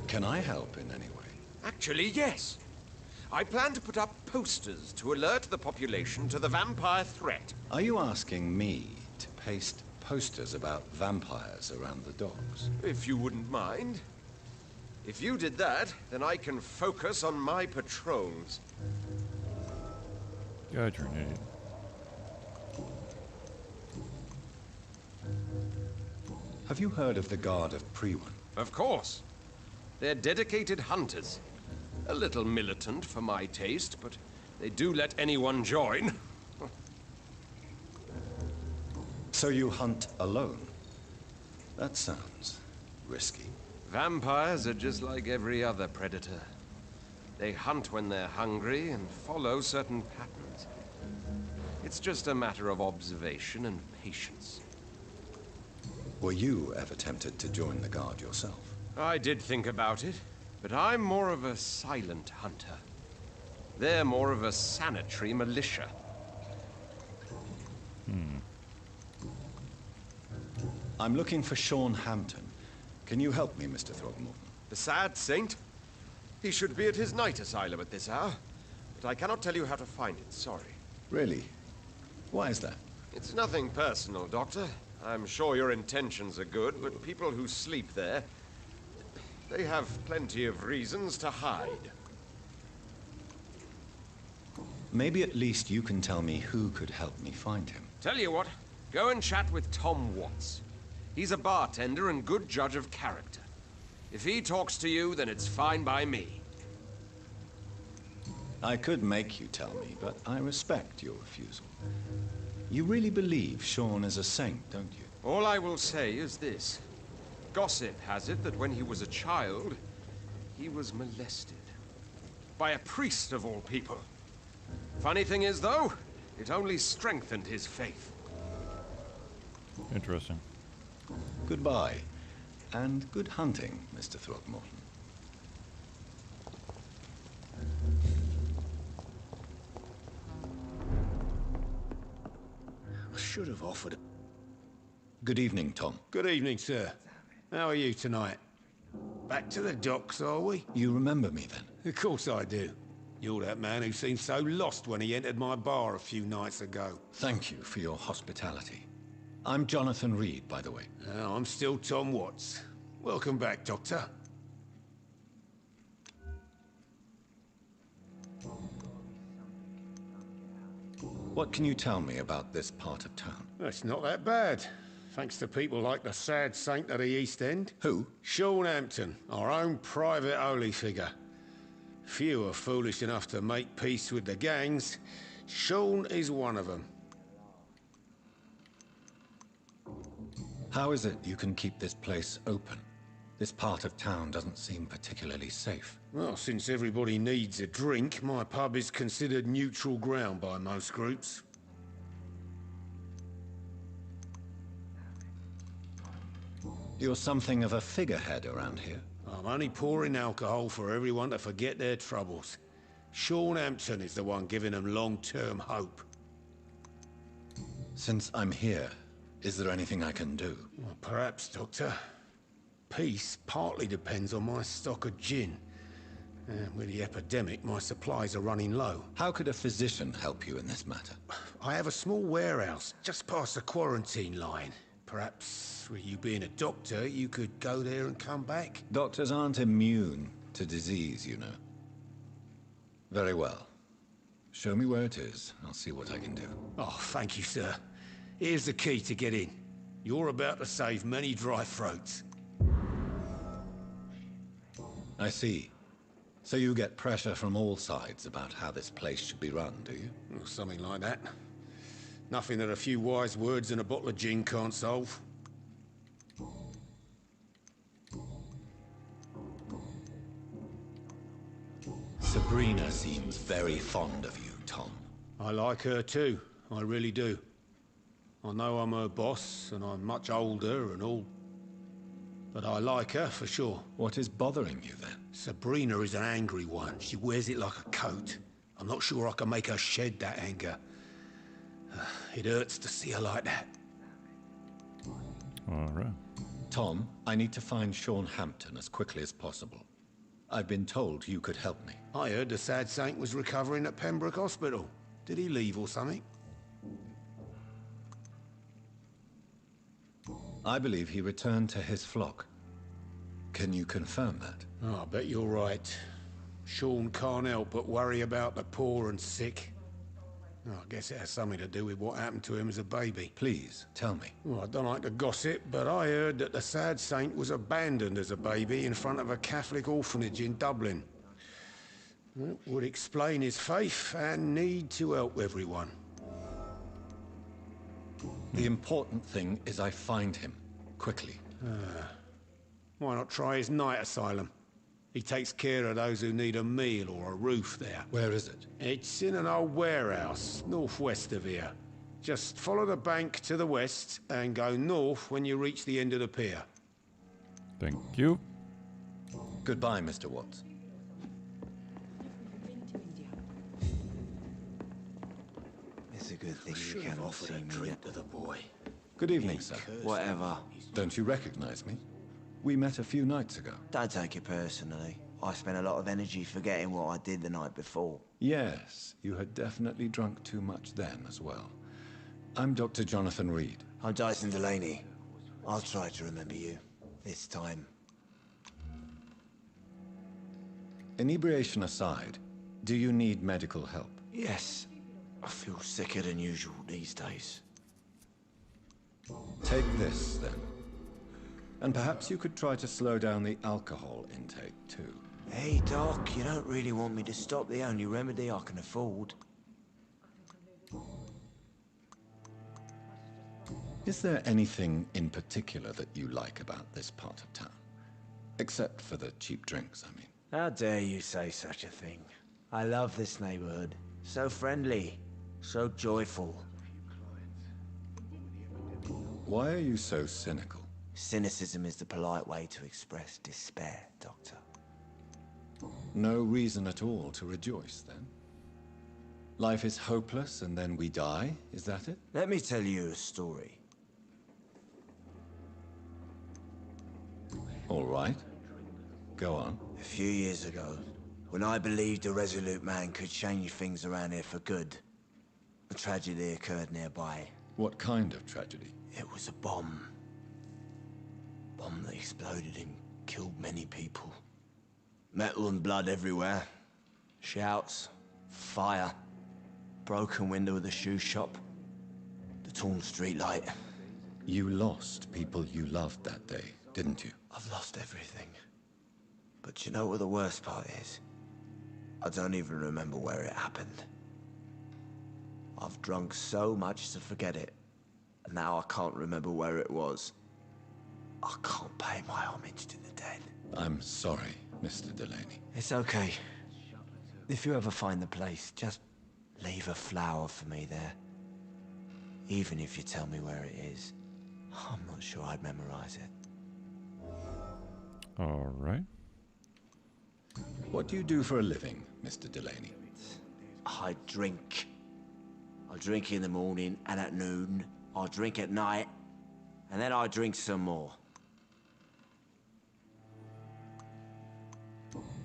Can I help in any way? Actually, yes. I plan to put up posters to alert the population to the vampire threat. Are you asking me to paste posters about vampires around the docks? If you wouldn't mind. If you did that, then I can focus on my patrols. God, you're an idiot. Have you heard of the Guard of Prewan? Of course. They're dedicated hunters. A little militant for my taste, but they do let anyone join. So you hunt alone? That sounds risky. Vampires are just like every other predator. They hunt when they're hungry and follow certain patterns. It's just a matter of observation and patience. Were you ever tempted to join the Guard yourself? I did think about it, but I'm more of a silent hunter. They're more of a sanitary militia. I'm looking for Sean Hampton. Can you help me, Mr. Throgmorton? The sad saint? He should be at his night asylum at this hour. But I cannot tell you how to find it, sorry. Really? Why is that? It's nothing personal, Doctor. I'm sure your intentions are good, but people who sleep there, they have plenty of reasons to hide. Maybe at least you can tell me who could help me find him. Tell you what, go and chat with Tom Watts. He's a bartender and good judge of character. If he talks to you, then it's fine by me. I could make you tell me, but I respect your refusal. You really believe Sean is a saint, don't you? All I will say is this. Gossip has it that when he was a child, he was molested. By a priest of all people. Funny thing is, though, it only strengthened his faith. Interesting. Goodbye. And good hunting, Mr. Throgmorton. I should have offered. Good evening, Tom. Good evening, sir. How are you tonight? Back to the docks, are we? You remember me then? Of course I do. You're that man who seemed so lost when he entered my bar a few nights ago. Thank you for your hospitality. I'm Jonathan Reed, by the way. I'm still Tom Watts. Welcome back, Doctor. What can you tell me about this part of town? It's not that bad. Thanks to people like the sad saint of the East End. Who? Sean Hampton, our own private holy figure. Few are foolish enough to make peace with the gangs. Sean is one of them. How is it you can keep this place open? This part of town doesn't seem particularly safe. Well, since everybody needs a drink, my pub is considered neutral ground by most groups. You're something of a figurehead around here. I'm only pouring alcohol for everyone to forget their troubles. Sean Hampton is the one giving them long-term hope. Since I'm here, is there anything I can do? Well, perhaps, Doctor. Peace partly depends on my stock of gin. And with the epidemic, my supplies are running low. How could a physician help you in this matter? I have a small warehouse just past the quarantine line. Perhaps, with you being a doctor, you could go there and come back? Doctors aren't immune to disease, you know. Very well. Show me where it is. I'll see what I can do. Oh, thank you, sir. Here's the key to get in. You're about to save many dry throats. I see. So you get pressure from all sides about how this place should be run, do you? Well, something like that. Nothing that a few wise words and a bottle of gin can't solve. Sabrina seems very fond of you, Tom. I like her too. I really do. I know I'm her boss, and I'm much older and all. But I like her, for sure. What is bothering you, then? Sabrina is an angry one. She wears it like a coat. I'm not sure I can make her shed that anger. It hurts to see her like that. All right. Tom, I need to find Sean Hampton as quickly as possible. I've been told you could help me. I heard the sad saint was recovering at Pembroke Hospital. Did he leave or something? I believe he returned to his flock. Can you confirm that? Oh, I bet you're right. Sean can't help but worry about the poor and sick. Oh, I guess it has something to do with what happened to him as a baby. Please, tell me. Well, I don't like to gossip, but I heard that the sad saint was abandoned as a baby in front of a Catholic orphanage in Dublin. It would explain his faith and need to help everyone. The important thing is I find him, quickly. Why not try his night asylum? He takes care of those who need a meal or a roof there. Where is it? It's in an old warehouse, northwest of here. Just follow the bank to the west and go north when you reach the end of the pier. Thank you. Goodbye, Mr. Watts. It's a good thing you came offered a drink to the boy. Good evening, sir. Whatever. Don't you recognize me? We met a few nights ago. Don't take it personally. I spent a lot of energy forgetting what I did the night before. Yes, you had definitely drunk too much then as well. I'm Dr. Jonathan Reed. I'm Dyson Delaney. I'll try to remember you. This time. Inebriation aside, do you need medical help? Yes. I feel sicker than usual these days. Take this, then. And perhaps you could try to slow down the alcohol intake, too. Hey, Doc, you don't really want me to stop the only remedy I can afford. Is there anything in particular that you like about this part of town? Except for the cheap drinks, I mean. How dare you say such a thing? I love this neighborhood. So friendly. So joyful. Why are you so cynical? Cynicism is the polite way to express despair, Doctor. No reason at all to rejoice, then? Life is hopeless and then we die, is that it? Let me tell you a story. All right. Go on. A few years ago, when I believed a resolute man could change things around here for good, a tragedy occurred nearby. What kind of tragedy? It was a bomb. Bomb that exploded and killed many people. Metal and blood everywhere. Shouts, fire, broken window of the shoe shop, the torn streetlight. You lost people you loved that day, didn't you? I've lost everything. But you know what the worst part is? I don't even remember where it happened. I've drunk so much to forget it, and now I can't remember where it was. I can't pay my homage to the dead. I'm sorry, Mr. Delaney. It's okay. If you ever find the place, just leave a flower for me there. Even if you tell me where it is, I'm not sure I'd memorize it. All right. What do you do for a living, Mr. Delaney? I drink. I drink in the morning and at noon. I drink at night, and then I drink some more.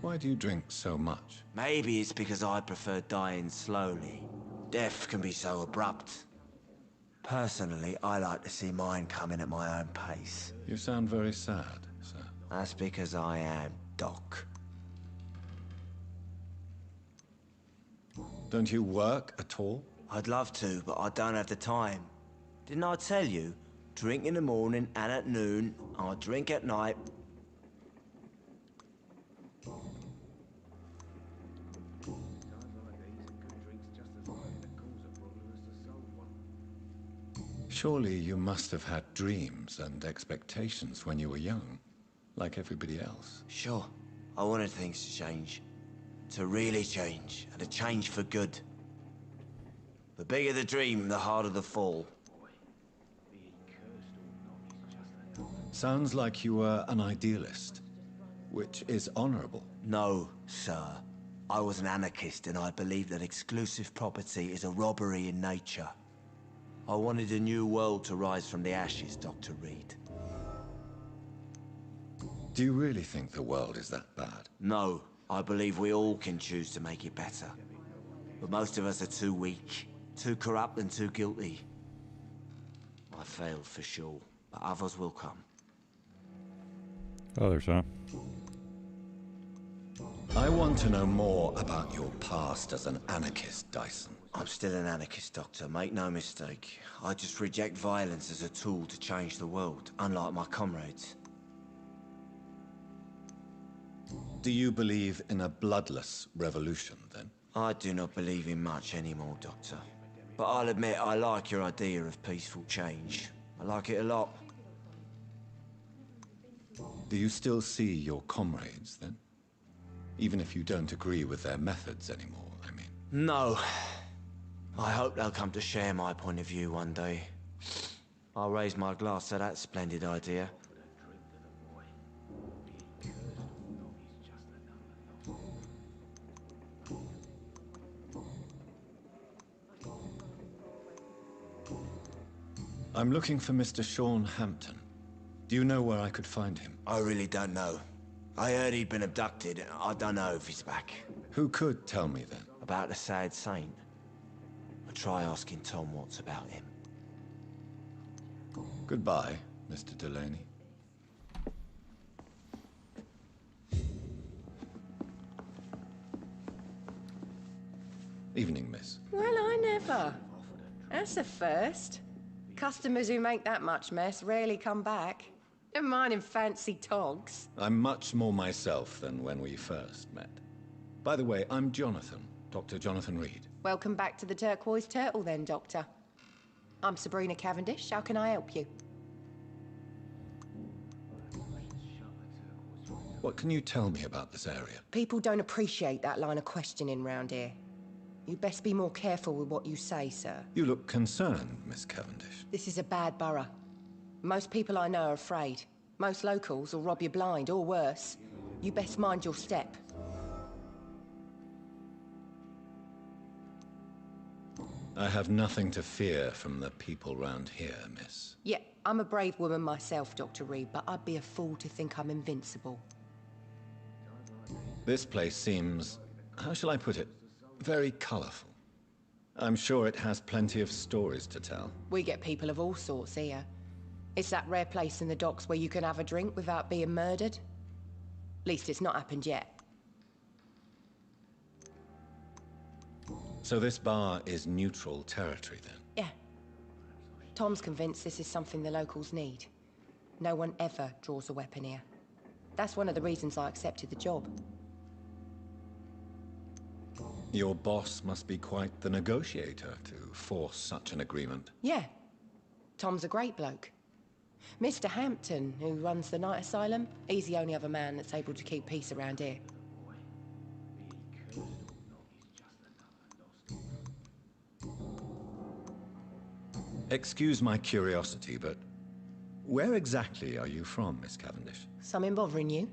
Why do you drink so much? Maybe it's because I prefer dying slowly. Death can be so abrupt. Personally, I like to see mine coming at my own pace. You sound very sad, sir. That's because I am, Doc. Don't you work at all? I'd love to, but I don't have the time. Didn't I tell you? Drink in the morning and at noon. I drink at night. Surely you must have had dreams and expectations when you were young, like everybody else. Sure. I wanted things to change. To really change, and to change for good. The bigger the dream, the harder the fall. Sounds like you were an idealist, which is honorable. No, sir. I was an anarchist, and I believed that exclusive property is a robbery in nature. I wanted a new world to rise from the ashes, Dr. Reed. Do you really think the world is that bad? No. I believe we all can choose to make it better. But most of us are too weak, too corrupt and too guilty. I failed for sure, but others will come. Others, huh? I want to know more about your past as an anarchist, Dyson. I'm still an anarchist, Doctor, make no mistake. I just reject violence as a tool to change the world, unlike my comrades. Do you believe in a bloodless revolution, then? I do not believe in much anymore, Doctor. But I'll admit I like your idea of peaceful change. I like it a lot. Do you still see your comrades, then? Even if you don't agree with their methods anymore, I mean. No. I hope they'll come to share my point of view one day. I'll raise my glass to that splendid idea. I'm looking for Mr. Sean Hampton. Do you know where I could find him? I really don't know. I heard he'd been abducted. I don't know if he's back. Who could tell me then? About the sad saint. I'll try asking Tom Watts about him. Goodbye, Mr. Delaney. Evening, miss. Well, I never. That's a first. Customers who make that much mess rarely come back. Never mind in fancy togs. I'm much more myself than when we first met. By the way, I'm Jonathan, Dr. Jonathan Reed. Welcome back to the Turquoise Turtle then, Doctor. I'm Sabrina Cavendish. How can I help you? What can you tell me about this area? People don't appreciate that line of questioning round here. You'd best be more careful with what you say, sir. You look concerned, Miss Cavendish. This is a bad borough. Most people I know are afraid. Most locals will rob you blind, or worse. You best mind your step. I have nothing to fear from the people round here, miss. Yeah, I'm a brave woman myself, Dr. Reed, but I'd be a fool to think I'm invincible. This place seems, how shall I put it, very colorful. I'm sure it has plenty of stories to tell. We get people of all sorts here. It's that rare place in the docks where you can have a drink without being murdered. At least it's not happened yet. So this bar is neutral territory then? Yeah. Tom's convinced this is something the locals need. No one ever draws a weapon here. That's one of the reasons I accepted the job. Your boss must be quite the negotiator to force such an agreement. Yeah. Tom's a great bloke. Mr. Hampton, who runs the night asylum, he's the only other man that's able to keep peace around here. Excuse my curiosity, but where exactly are you from, Miss Cavendish? Something bothering you?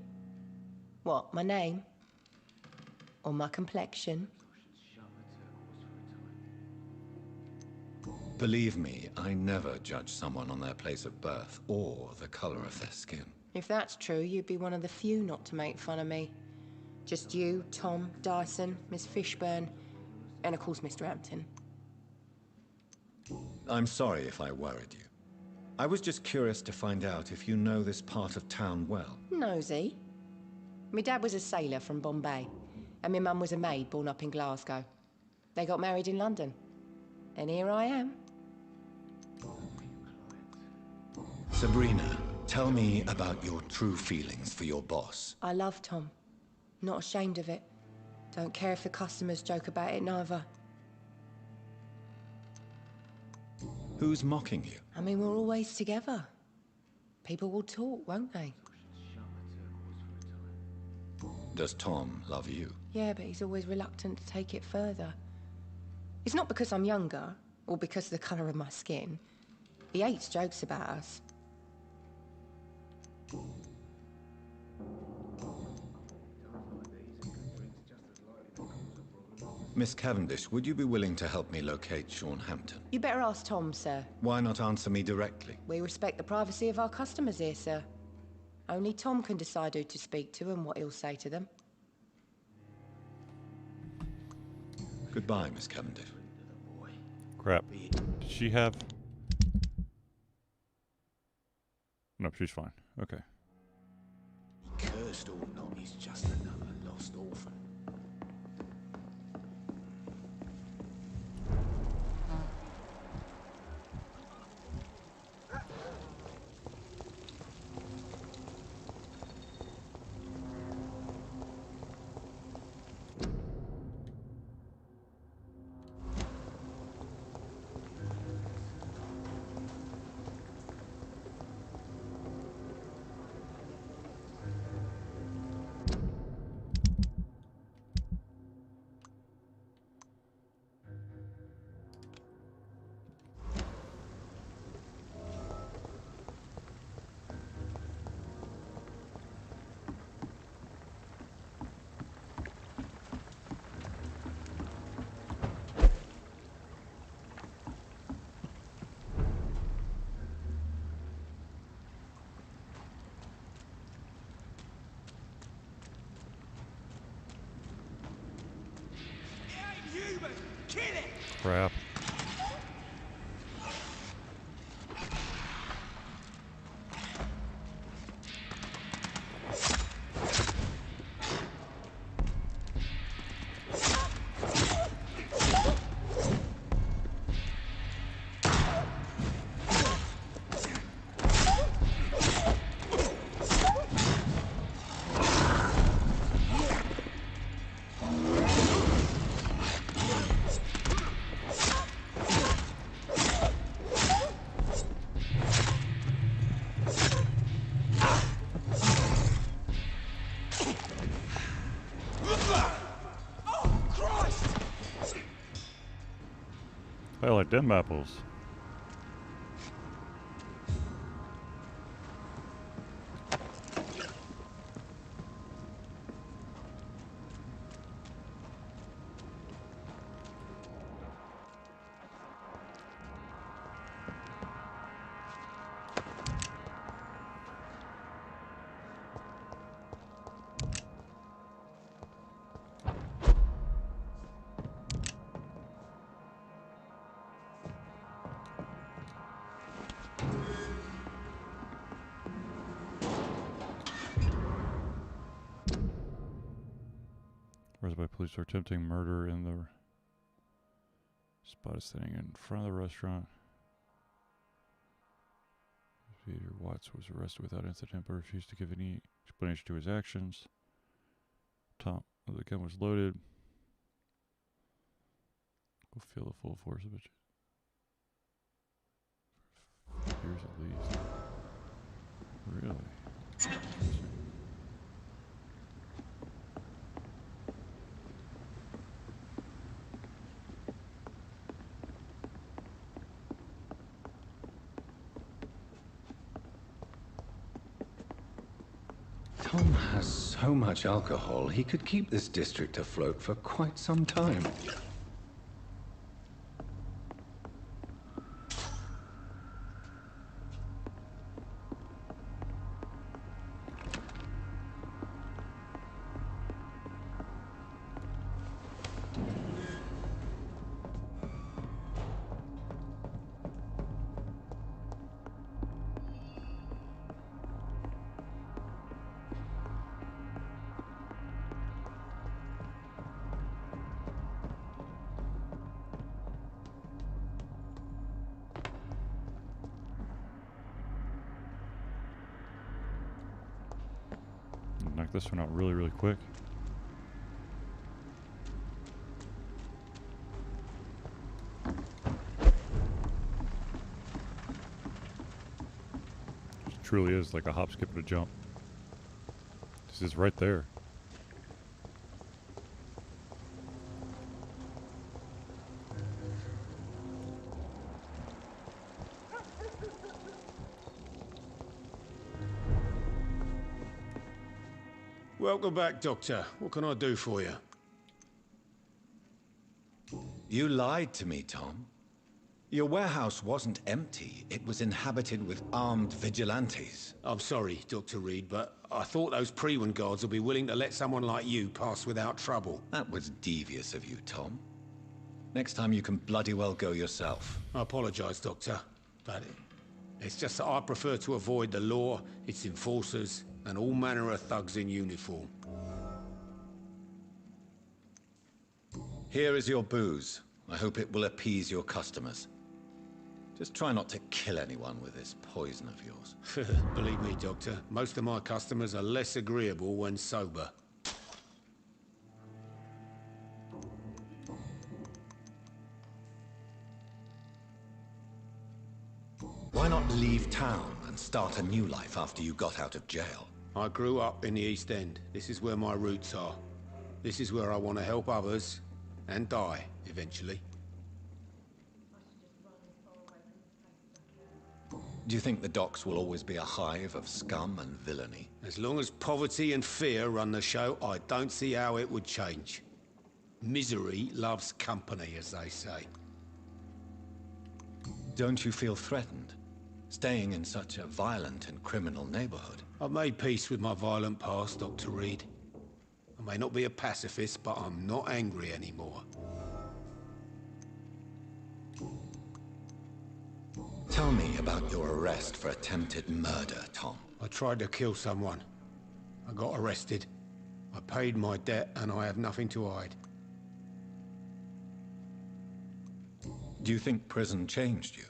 What, my name? Or my complexion? Believe me, I never judge someone on their place of birth or the color of their skin. If that's true, you'd be one of the few not to make fun of me. Just you, Tom, Dyson, Miss Fishburne, and of course Mr. Hampton. I'm sorry if I worried you. I was just curious to find out if you know this part of town well. Nosy. My dad was a sailor from Bombay, and my mum was a maid born up in Glasgow. They got married in London. And here I am. Sabrina, tell me about your true feelings for your boss. I love Tom. Not ashamed of it. Don't care if the customers joke about it, neither. Who's mocking you? I mean, we're always together. People will talk, won't they? Does Tom love you? Yeah, but he's always reluctant to take it further. It's not because I'm younger, or because of the colour of my skin. He hates jokes about us. Miss Cavendish, would you be willing to help me locate Sean Hampton? You better ask Tom, sir. Why not answer me directly? We respect the privacy of our customers here, sir. Only Tom can decide who to speak to and what he'll say to them. Goodbye, Miss Cavendish. Crap. Does she have... Nope, she's fine. Okay. Cursed or not, he's just another lost orphan. Crap. I like them apples. Arrested by police for attempting murder in the spot is standing in front of the restaurant. Peter Watts was arrested without incident but refused to give any explanation to his actions. Tom, the gun was loaded. We'll feel the full force of it. Years at least. Really? Tom has so much alcohol, he could keep this district afloat for quite some time. Knock this one out really, really quick. It truly is like a hop, skip, and a jump. This is right there. Welcome back, Doctor. What can I do for you? You lied to me, Tom. Your warehouse wasn't empty. It was inhabited with armed vigilantes. I'm sorry, Dr. Reed, but I thought those Pre-Wen guards would be willing to let someone like you pass without trouble. That was devious of you, Tom. Next time you can bloody well go yourself. I apologize, Doctor, but it's just that I prefer to avoid the law, its enforcers, and all manner of thugs in uniform. Here is your booze. I hope it will appease your customers. Just try not to kill anyone with this poison of yours. Believe me, Doctor, most of my customers are less agreeable when sober. Why not leave town and start a new life after you got out of jail? I grew up in the East End. This is where my roots are. This is where I want to help others and die, eventually. Do you think the docks will always be a hive of scum and villainy? As long as poverty and fear run the show, I don't see how it would change. Misery loves company, as they say. Don't you feel threatened, staying in such a violent and criminal neighborhood? I've made peace with my violent past, Dr. Reed. I may not be a pacifist, but I'm not angry anymore. Tell me about your arrest for attempted murder, Tom. I tried to kill someone. I got arrested. I paid my debt and I have nothing to hide. Do you think prison changed you?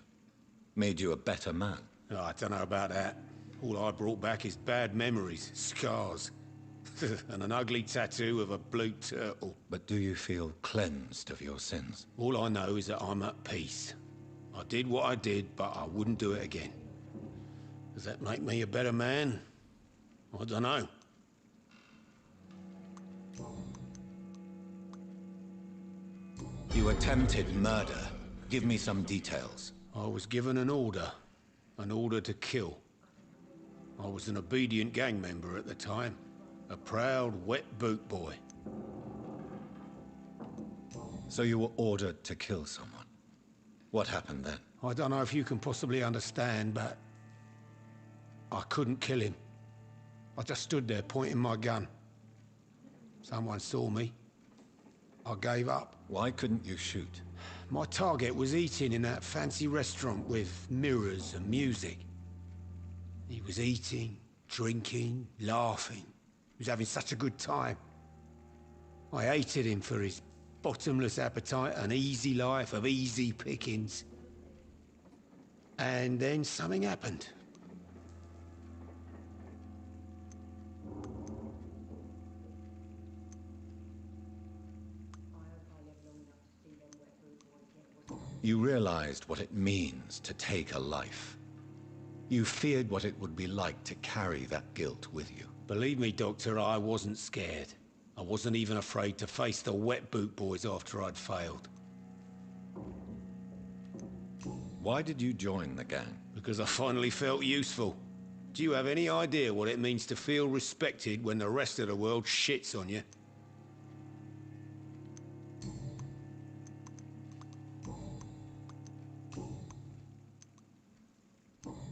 Made you a better man? Oh, I don't know about that. All I brought back is bad memories, scars, and an ugly tattoo of a blue turtle. But do you feel cleansed of your sins? All I know is that I'm at peace. I did what I did, but I wouldn't do it again. Does that make me a better man? I don't know. You attempted murder. Give me some details. I was given an order to kill. I was an obedient gang member at the time. A proud, wet boot boy. So you were ordered to kill someone. What happened then? I don't know if you can possibly understand, but I couldn't kill him. I just stood there pointing my gun. Someone saw me. I gave up. Why couldn't you shoot? My target was eating in that fancy restaurant with mirrors and music. He was eating, drinking, laughing. He was having such a good time. I hated him for his bottomless appetite and easy life of easy pickings. And then something happened. You realized what it means to take a life. You feared what it would be like to carry that guilt with you. Believe me, Doctor, I wasn't scared. I wasn't even afraid to face the wet boot boys after I'd failed. Why did you join the gang? Because I finally felt useful. Do you have any idea what it means to feel respected when the rest of the world shits on you?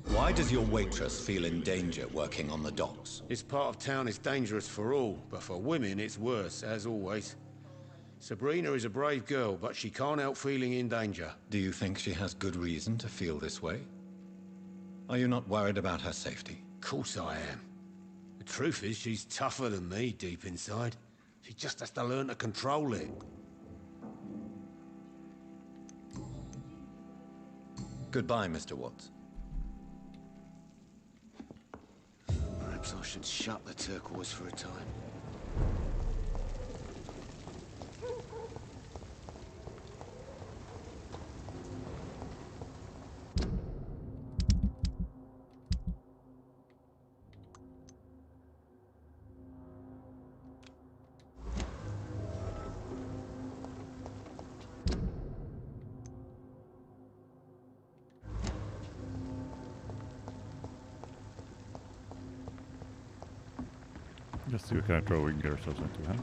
Why does your waitress feel in danger working on the docks? This part of town is dangerous for all, but for women it's worse, as always. Sabrina is a brave girl, but she can't help feeling in danger. Do you think she has good reason to feel this way? Are you not worried about her safety? Of course I am. The truth is, she's tougher than me deep inside. She just has to learn to control it. Goodbye, Mr. Watts. Perhaps I should shut the turquoise for a time. Let's see what kind of trouble we can get ourselves into, huh?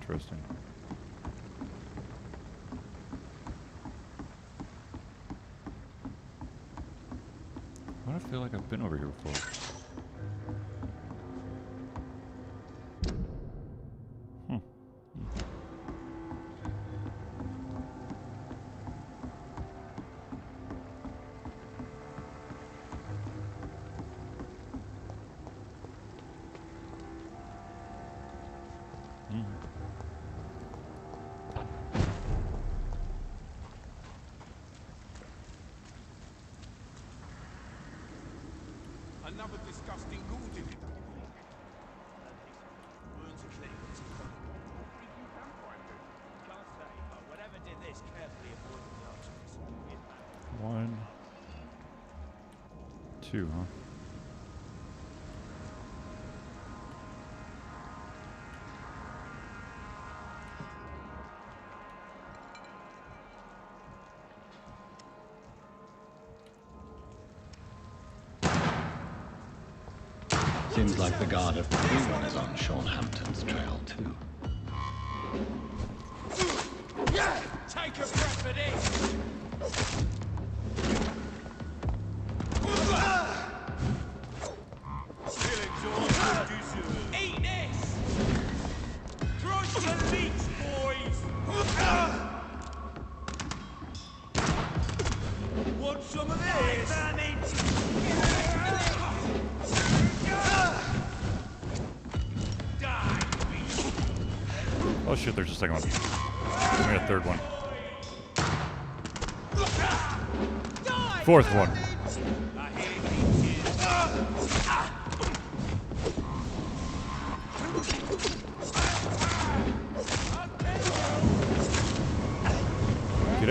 Interesting. Why do I feel like I've been over here before? Another disgusting ghoul did it. Wounds are clean. Can't say, but whatever did this carefully avoided the arteries. 1, 2, huh? Seems like the guard of Prune is on Sean Hampton's trail, too. Take a breath of this! Eat this! Crush the meat, boys! Want some of this? Oh shit, there's a second one. Give me a third one. Fourth one. Get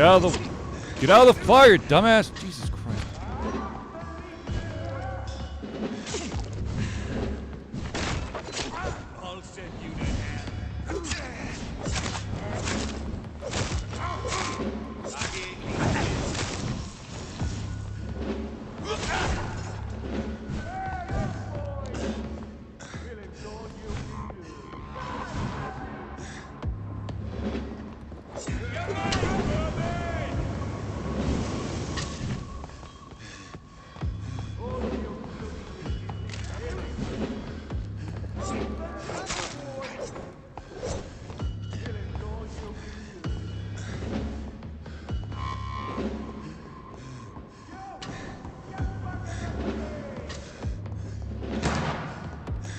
out of the fire, dumbass! Jesus Christ. I'll send you to hell.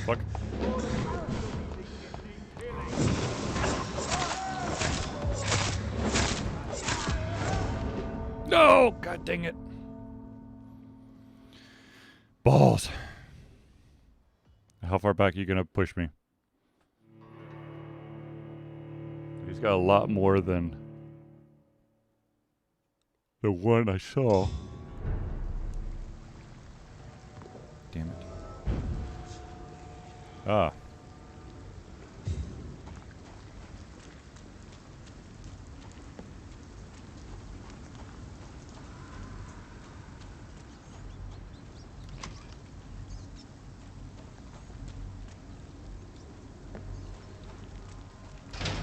Fuck. No! God dang it. Balls. How far back are you gonna push me? He's got a lot more than the one I saw. Damn it. Ah.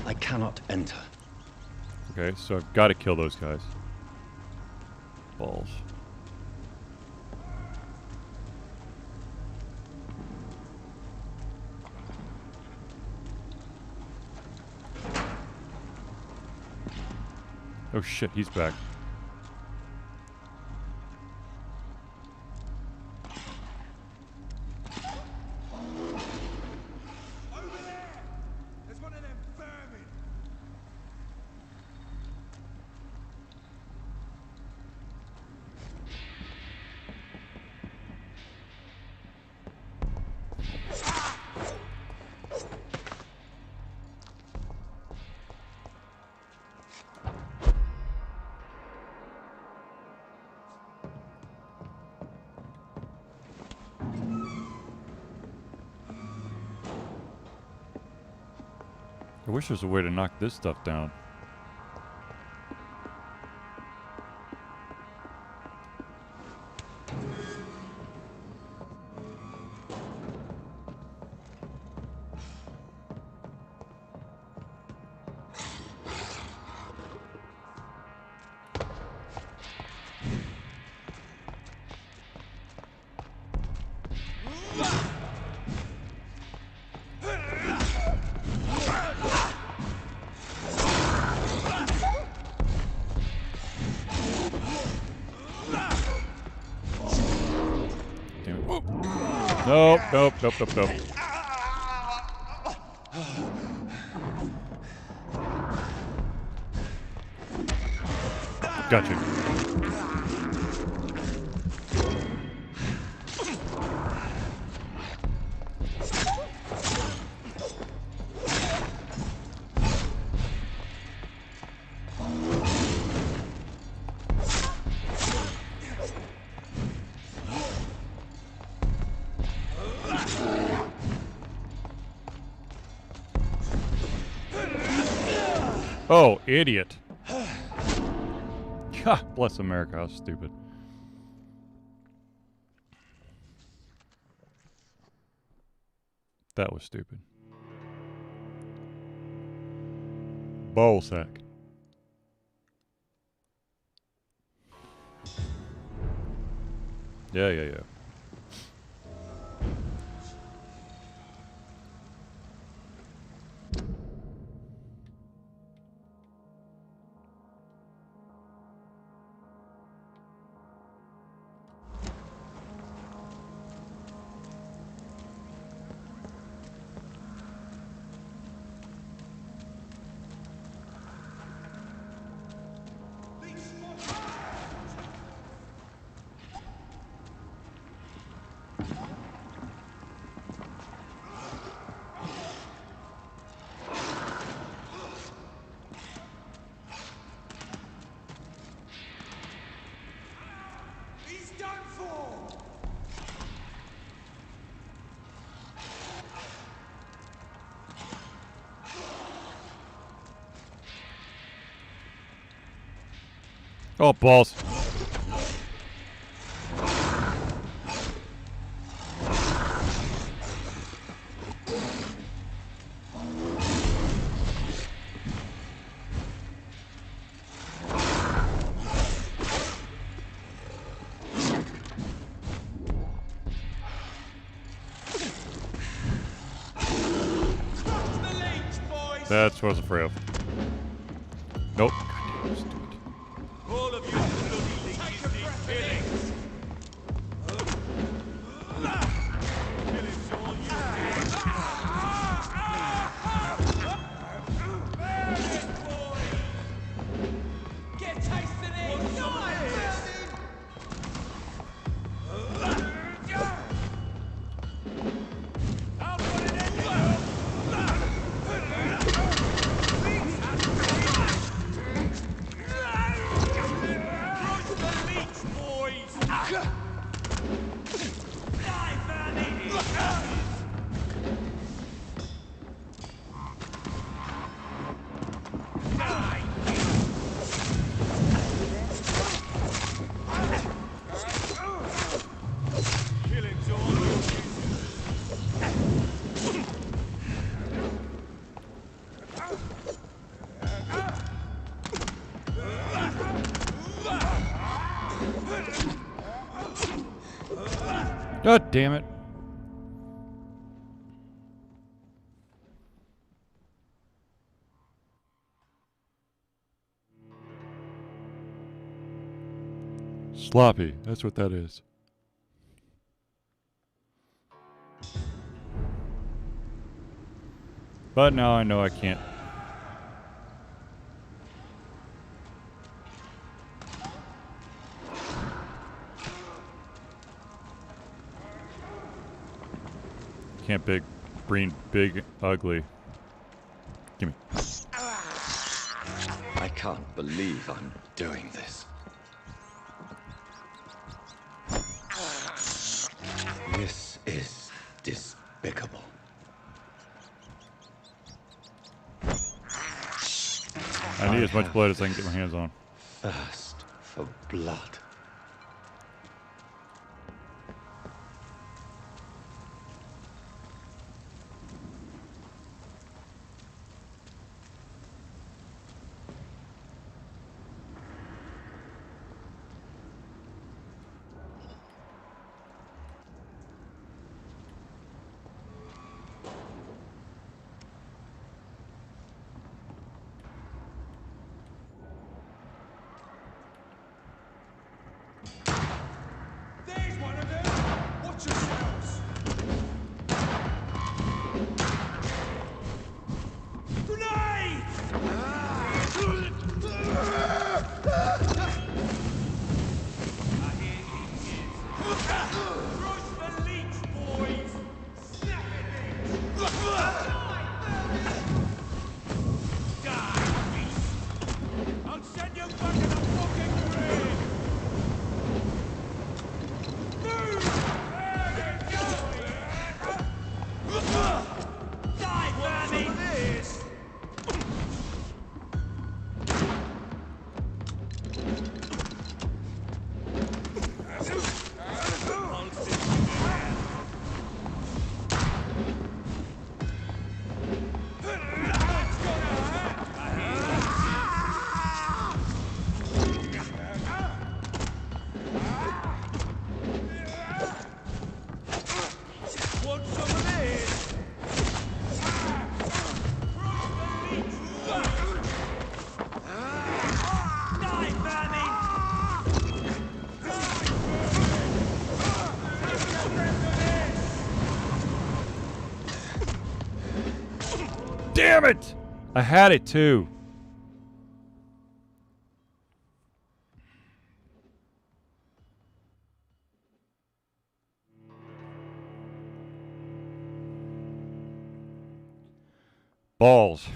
I cannot enter. Okay, so I've got to kill those guys. Balls. Oh shit, he's back. I wish there was a way to knock this stuff down. Nope, nope, nope, nope, nope. Gotcha. Oh, idiot. God bless America, how stupid. That was stupid. Ball sack. Yeah. He's done for! Oh, balls. That's what I was afraid of. Nope. All of you bloody leeches need killing. Killing's all you do. Get a taste of this! I'll put it in there! God damn it. Sloppy. That's what that is. But now I know I can't. Can't big ugly. Gimme. I can't believe I'm doing this. This is despicable. I need as much blood as I can get my hands on. Thirst for blood. Damn it! I had it too. Balls.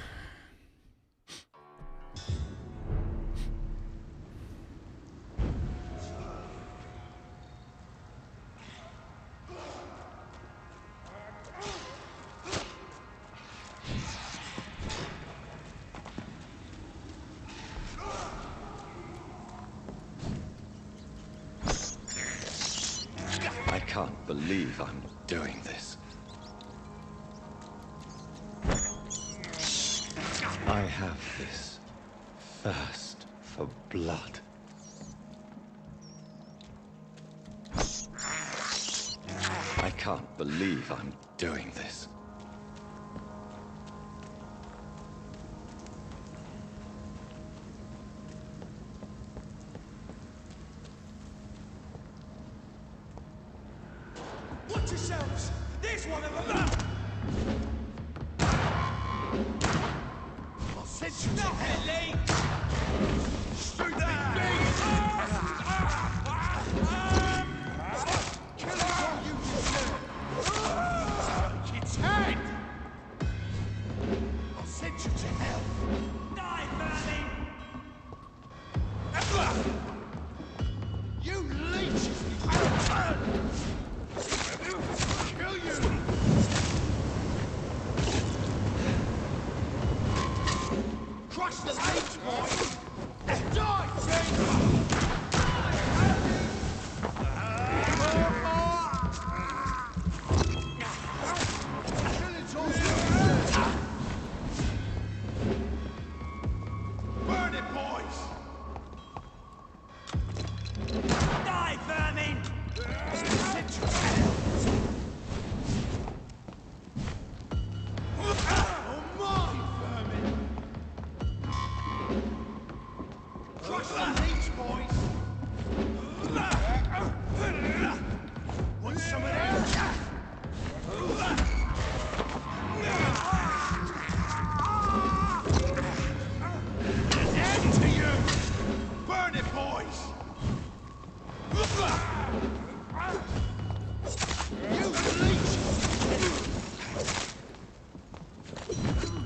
I can't believe I'm doing this. I have this thirst for blood. I can't believe I'm doing this. Watch yourselves! There's one of them! I'll send you to hell, Lee! Stupid beast! Kill it all you deserve! Its head! I'll send you to hell! Die, Bernie! You leeches! Kill you! Crush the leech, boy! Die, Jane! Kill it all! Burn it, boys! Die, vermin! Sit your hell! Oh my, vermin! Crush the leech, boys! Want some of that? An end to you! Burn it, boys! You leech!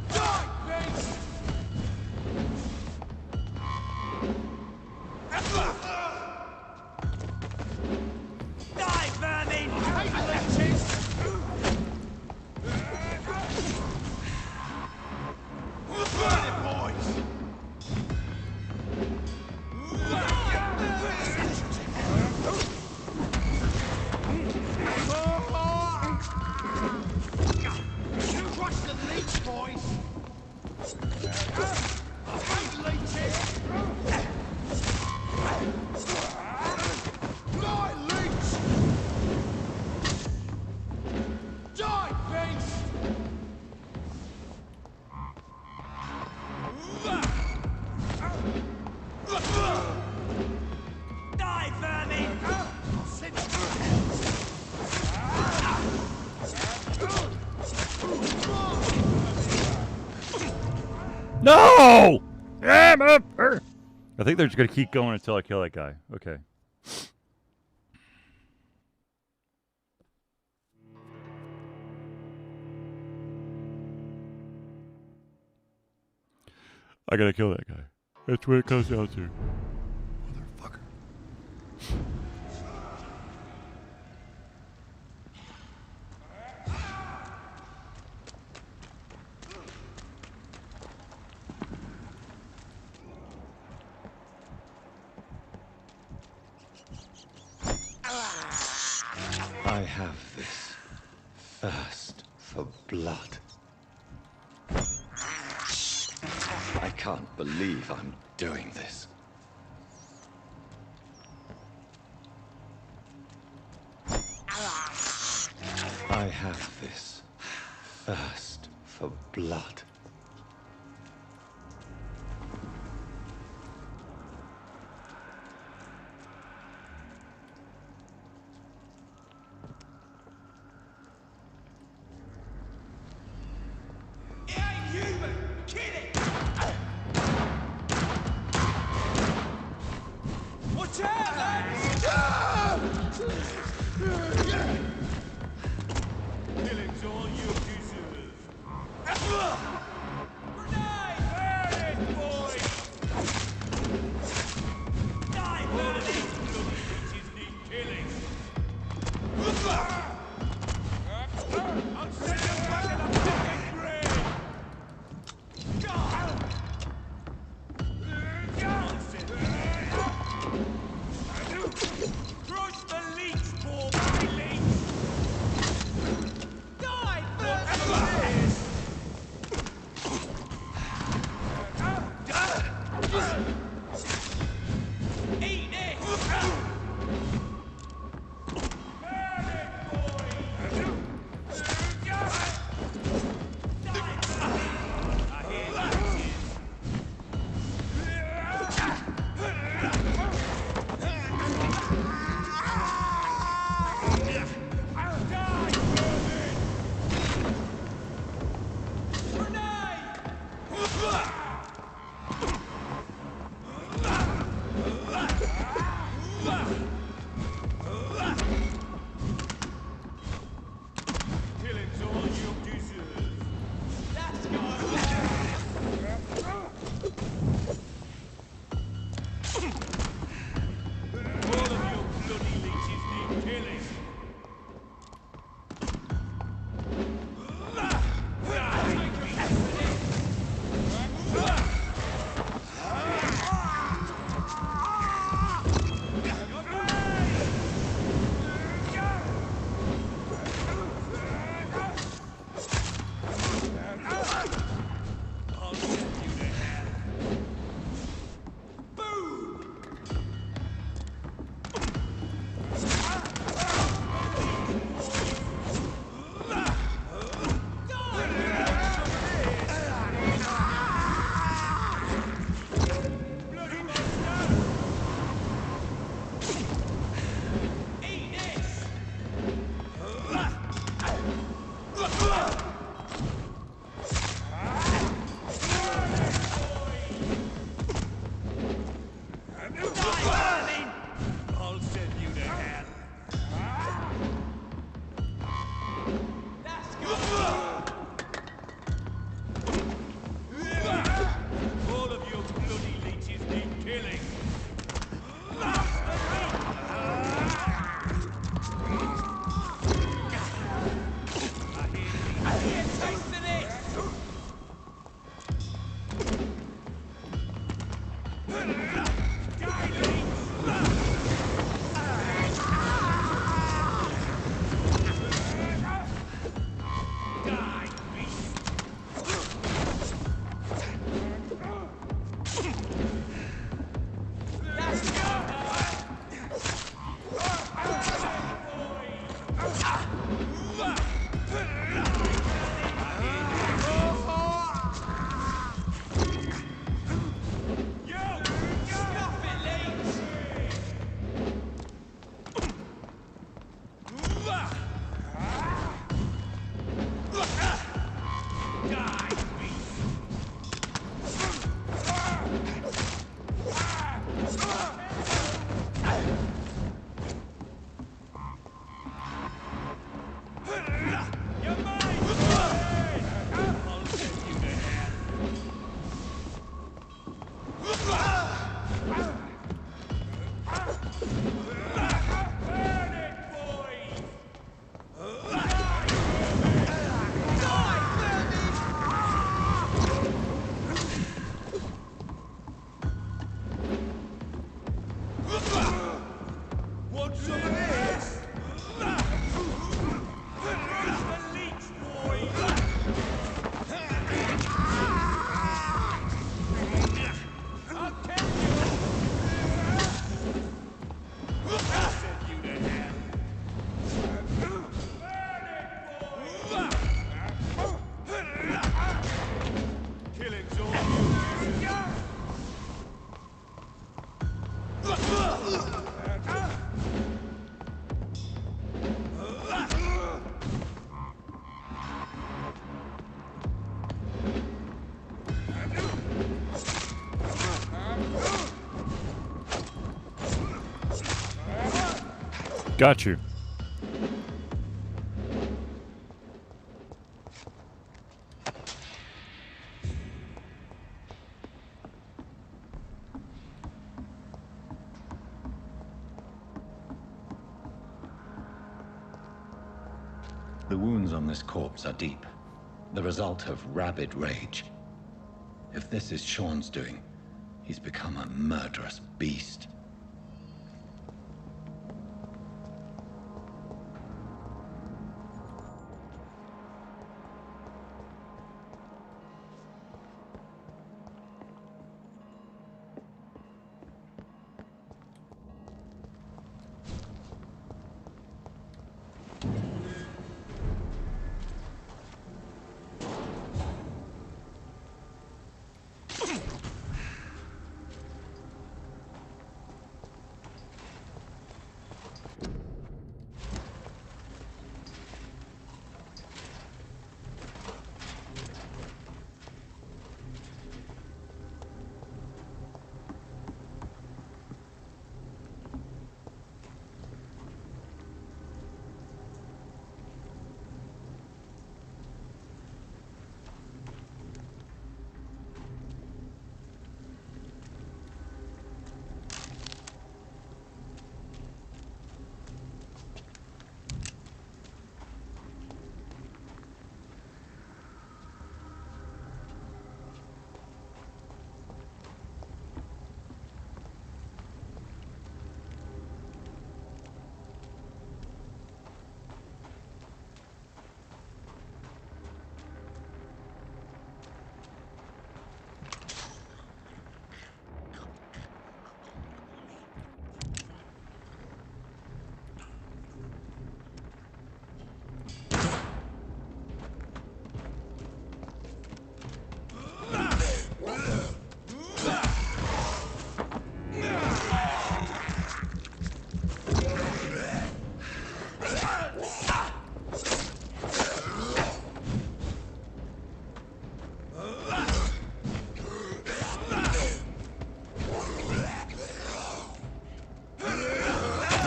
Die, beast! Die, vermin! Hate leeches! Burn it, boys! Crush the leech, boys! I hate leeches! Die, leech! Die, beast! Die, vermin! I'll send you to No! I'm up. I think they're just gonna keep going until I kill that guy. Okay. I gotta kill that guy. That's what it comes down to. Motherfucker. I have this thirst for blood. I can't believe I'm doing this. I have this thirst for blood. you! Got you. The wounds on this corpse are deep, the result of rabid rage. If this is Sean's doing, he's become a murderous beast.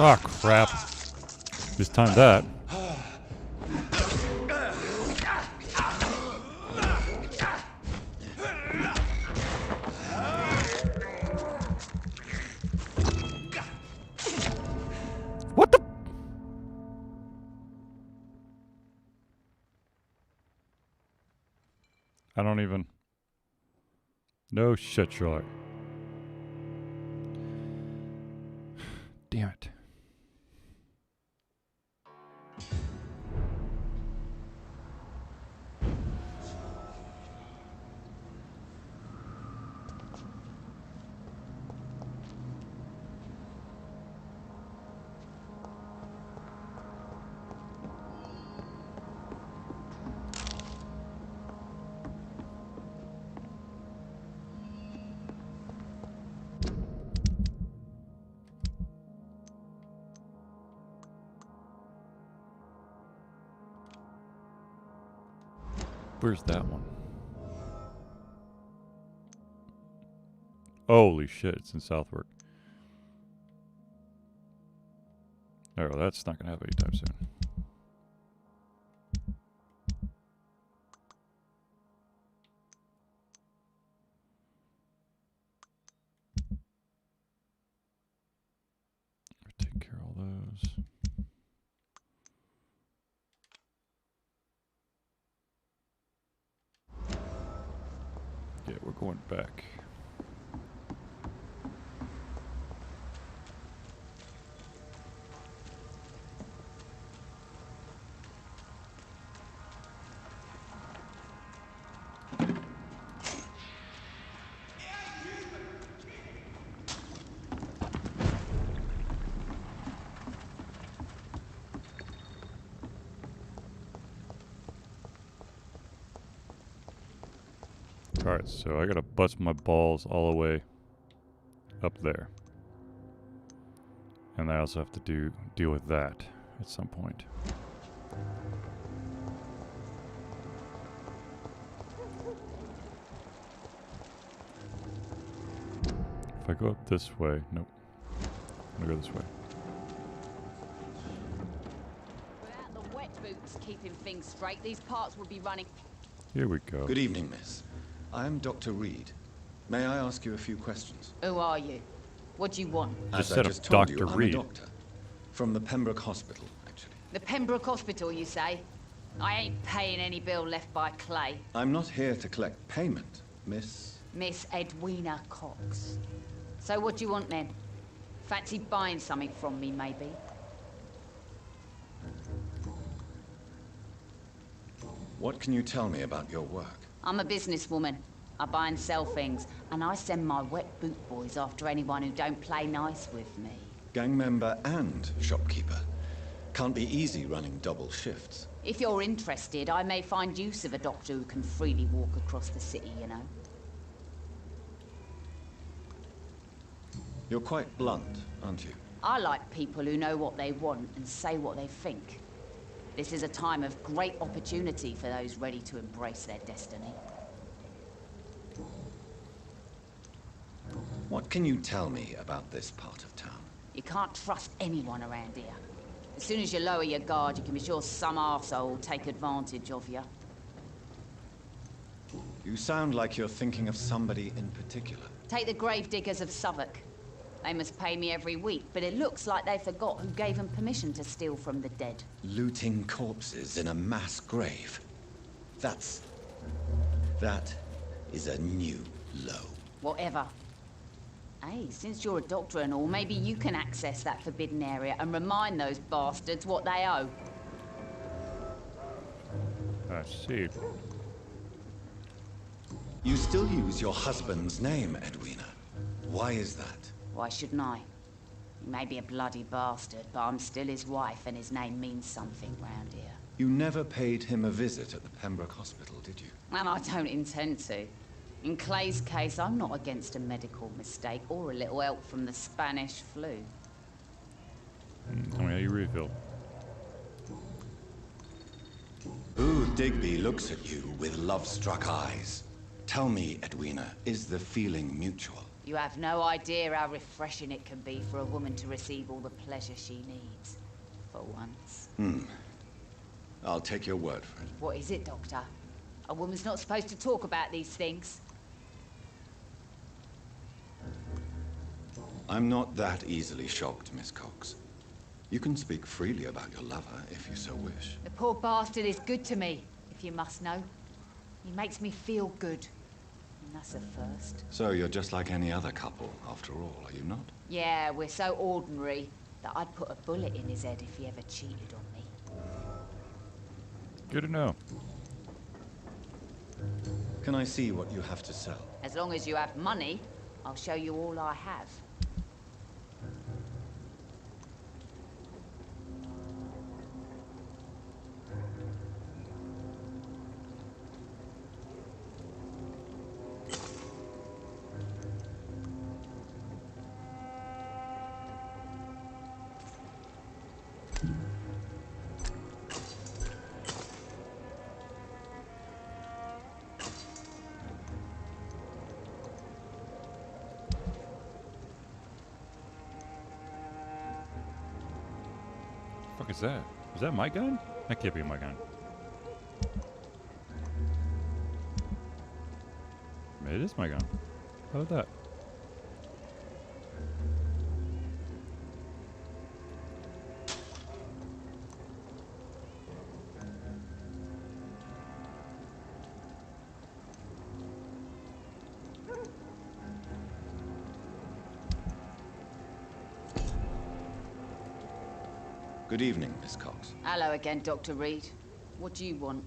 Oh, crap. Just timed that. What the? I don't even... No shit, Sherlock. Damn it. Where's that one? Holy shit, it's in Southwark. Oh, well, that's not going to happen anytime soon. Take care of all those. Yeah, we're going back. Alright, so I gotta bust my balls all the way up there. And I also have to deal with that at some point. If I go up this way, nope. I'm gonna go this way. Without the wet boots keeping things straight, these parts would be running. Here we go. Good evening, miss. I am Dr. Reed. May I ask you a few questions? Who are you? What do you want? As I just told you, I'm a doctor. From the Pembroke Hospital, actually. The Pembroke Hospital, you say? I ain't paying any bill left by Clay. I'm not here to collect payment, Miss... Miss Edwina Cox. So what do you want then? Fancy buying something from me, maybe? What can you tell me about your work? I'm a businesswoman. I buy and sell things, and I send my wet boot boys after anyone who don't play nice with me. Gang member and shopkeeper. Can't be easy running double shifts. If you're interested, I may find use of a doctor who can freely walk across the city, you know. You're quite blunt, aren't you? I like people who know what they want and say what they think. This is a time of great opportunity for those ready to embrace their destiny. What can you tell me about this part of town? You can't trust anyone around here. As soon as you lower your guard, you can be sure some arsehole will take advantage of you. You sound like you're thinking of somebody in particular. Take the gravediggers of Southwark. They must pay me every week, but it looks like they forgot who gave them permission to steal from the dead. Looting corpses in a mass grave. That is a new low. Whatever. Hey, since you're a doctor and all, maybe you can access that forbidden area and remind those bastards what they owe. I see. You still use your husband's name, Edwina. Why is that? Why shouldn't I? He may be a bloody bastard, but I'm still his wife, and his name means something round here. You never paid him a visit at the Pembroke Hospital, did you? And I don't intend to. In Clay's case, I'm not against a medical mistake or a little help from the Spanish flu. Tell me how you really feel. Ooh, Digby looks at you with love-struck eyes. Tell me, Edwina, is the feeling mutual? You have no idea how refreshing it can be for a woman to receive all the pleasure she needs. For once. I'll take your word for it. What is it, Doctor? A woman's not supposed to talk about these things. I'm not that easily shocked, Miss Cox. You can speak freely about your lover, if you so wish. The poor bastard is good to me, if you must know. He makes me feel good. And that's a first. So you're just like any other couple, after all, are you not? Yeah, we're so ordinary that I'd put a bullet in his head if he ever cheated on me. Good to know. Can I see what you have to sell? As long as you have money, I'll show you all I have. fuck is that? Is that my gun? That can't be my gun. It is my gun. How about that? Good evening, Miss Cox. Hello again, Dr. Reed. What do you want?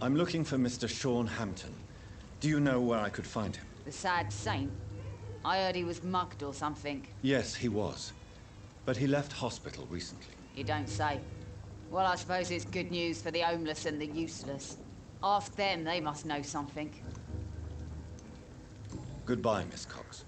I'm looking for Mr. Sean Hampton. Do you know where I could find him? The sad saint? I heard he was mugged or something. Yes, he was. But he left hospital recently. You don't say. Well, I suppose it's good news for the homeless and the useless. Ask them, they must know something. Goodbye, Miss Cox.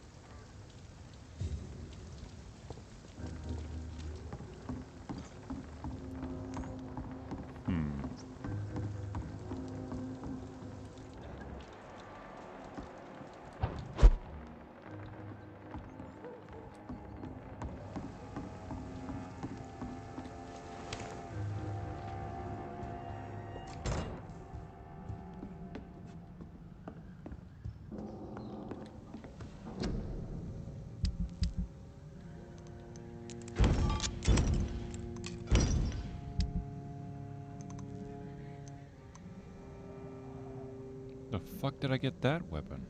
The fuck did I get that weapon?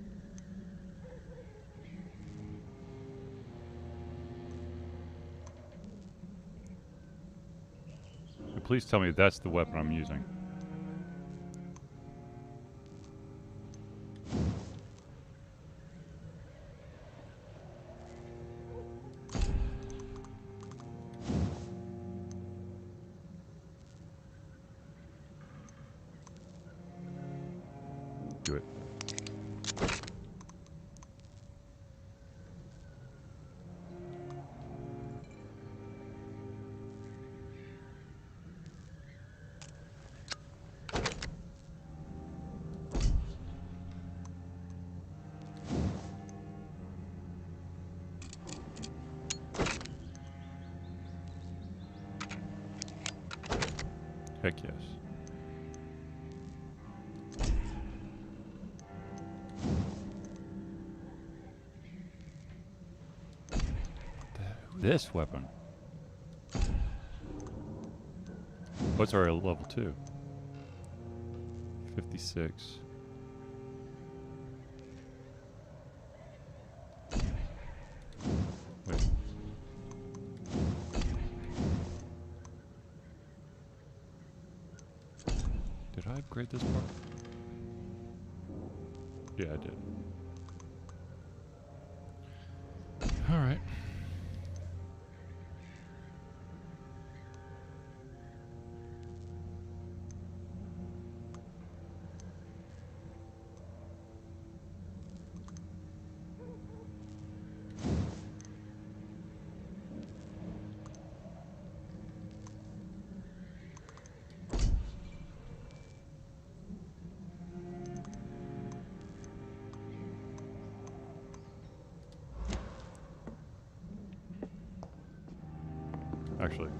Please tell me that's the weapon I'm using. Do it. Heck yes. This weapon. What's our level 2? 56. Wait. Did I upgrade this part? Yeah, I did. All right. Actually.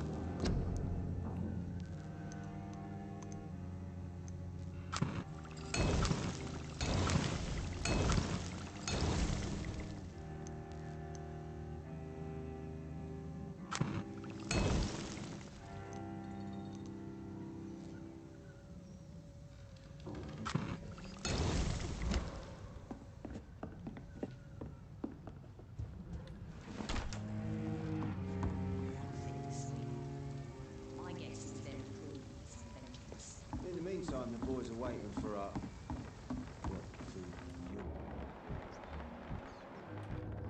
In the meantime, the boys are waiting for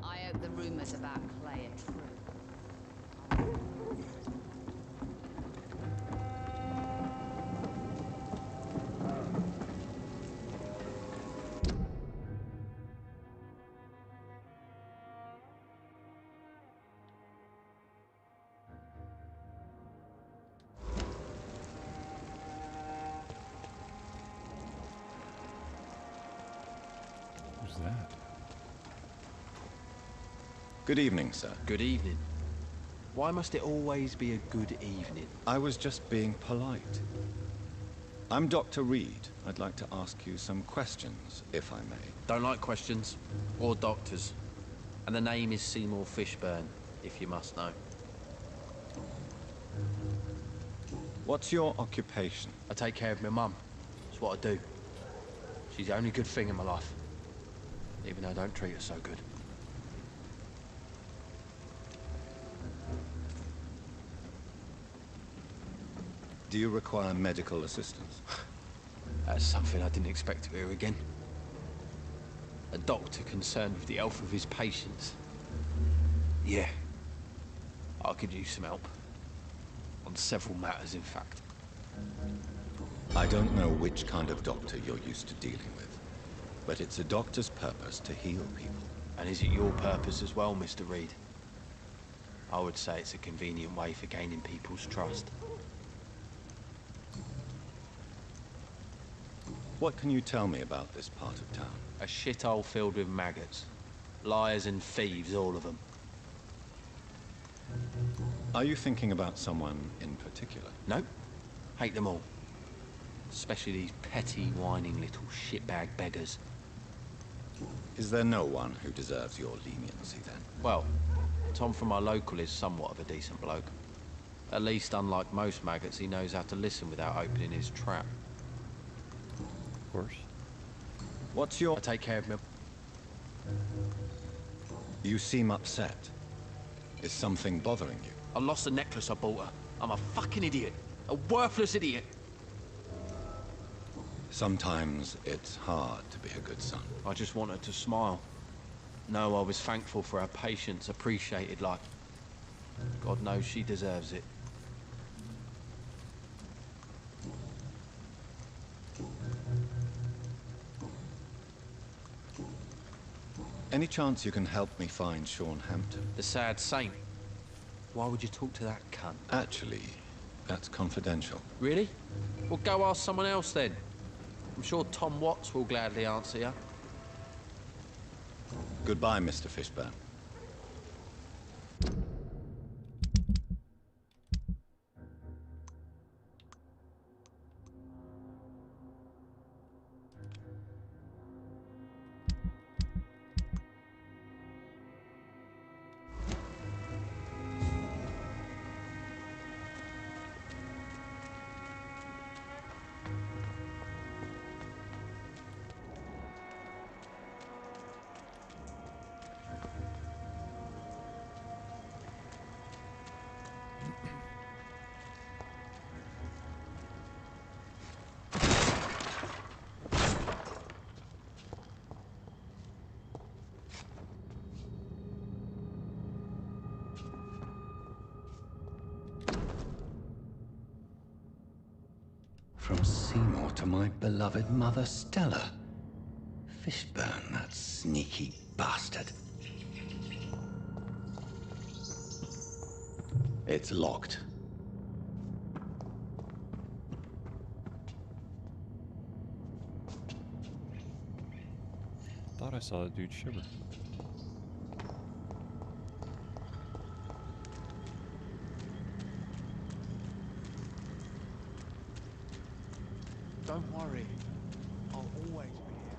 I hope the rumors about Clay are true. Who's that? Good evening, sir. Good evening. Why must it always be a good evening? I was just being polite. I'm Dr. Reed. I'd like to ask you some questions, if I may. Don't like questions. Or doctors. And the name is Seymour Fishburne, if you must know. What's your occupation? I take care of my mum. It's what I do. She's the only good thing in my life. Even though I don't treat her so good. Do you require medical assistance? That's something I didn't expect to hear again. A doctor concerned with the health of his patients. Yeah. I could use some help. On several matters, in fact. I don't know which kind of doctor you're used to dealing with, but it's a doctor's purpose to heal people. And is it your purpose as well, Mr. Reed? I would say it's a convenient way for gaining people's trust. What can you tell me about this part of town? A shithole filled with maggots. Liars and thieves, all of them. Are you thinking about someone in particular? Nope. Hate them all. Especially these petty, whining little shitbag beggars. Is there no one who deserves your leniency, then? Well, Tom from our local is somewhat of a decent bloke. At least, unlike most maggots, he knows how to listen without opening his trap. Of course. What's your... I take care of him. You seem upset. Is something bothering you? I lost the necklace I bought her. I'm a fucking idiot. A worthless idiot. Sometimes it's hard to be a good son. I just want her to smile. No, I was thankful for her patience, appreciated like... God knows she deserves it. Any chance you can help me find Sean Hampton? The sad saint. Why would you talk to that cunt? Actually, that's confidential. Really? Well, go ask someone else then. I'm sure Tom Watts will gladly answer you. Goodbye, Mr. Fishburne. From Seymour to my beloved mother, Stella. Fishburne, that sneaky bastard. It's locked. Thought I saw that dude shiver. Don't worry. I'll always be here.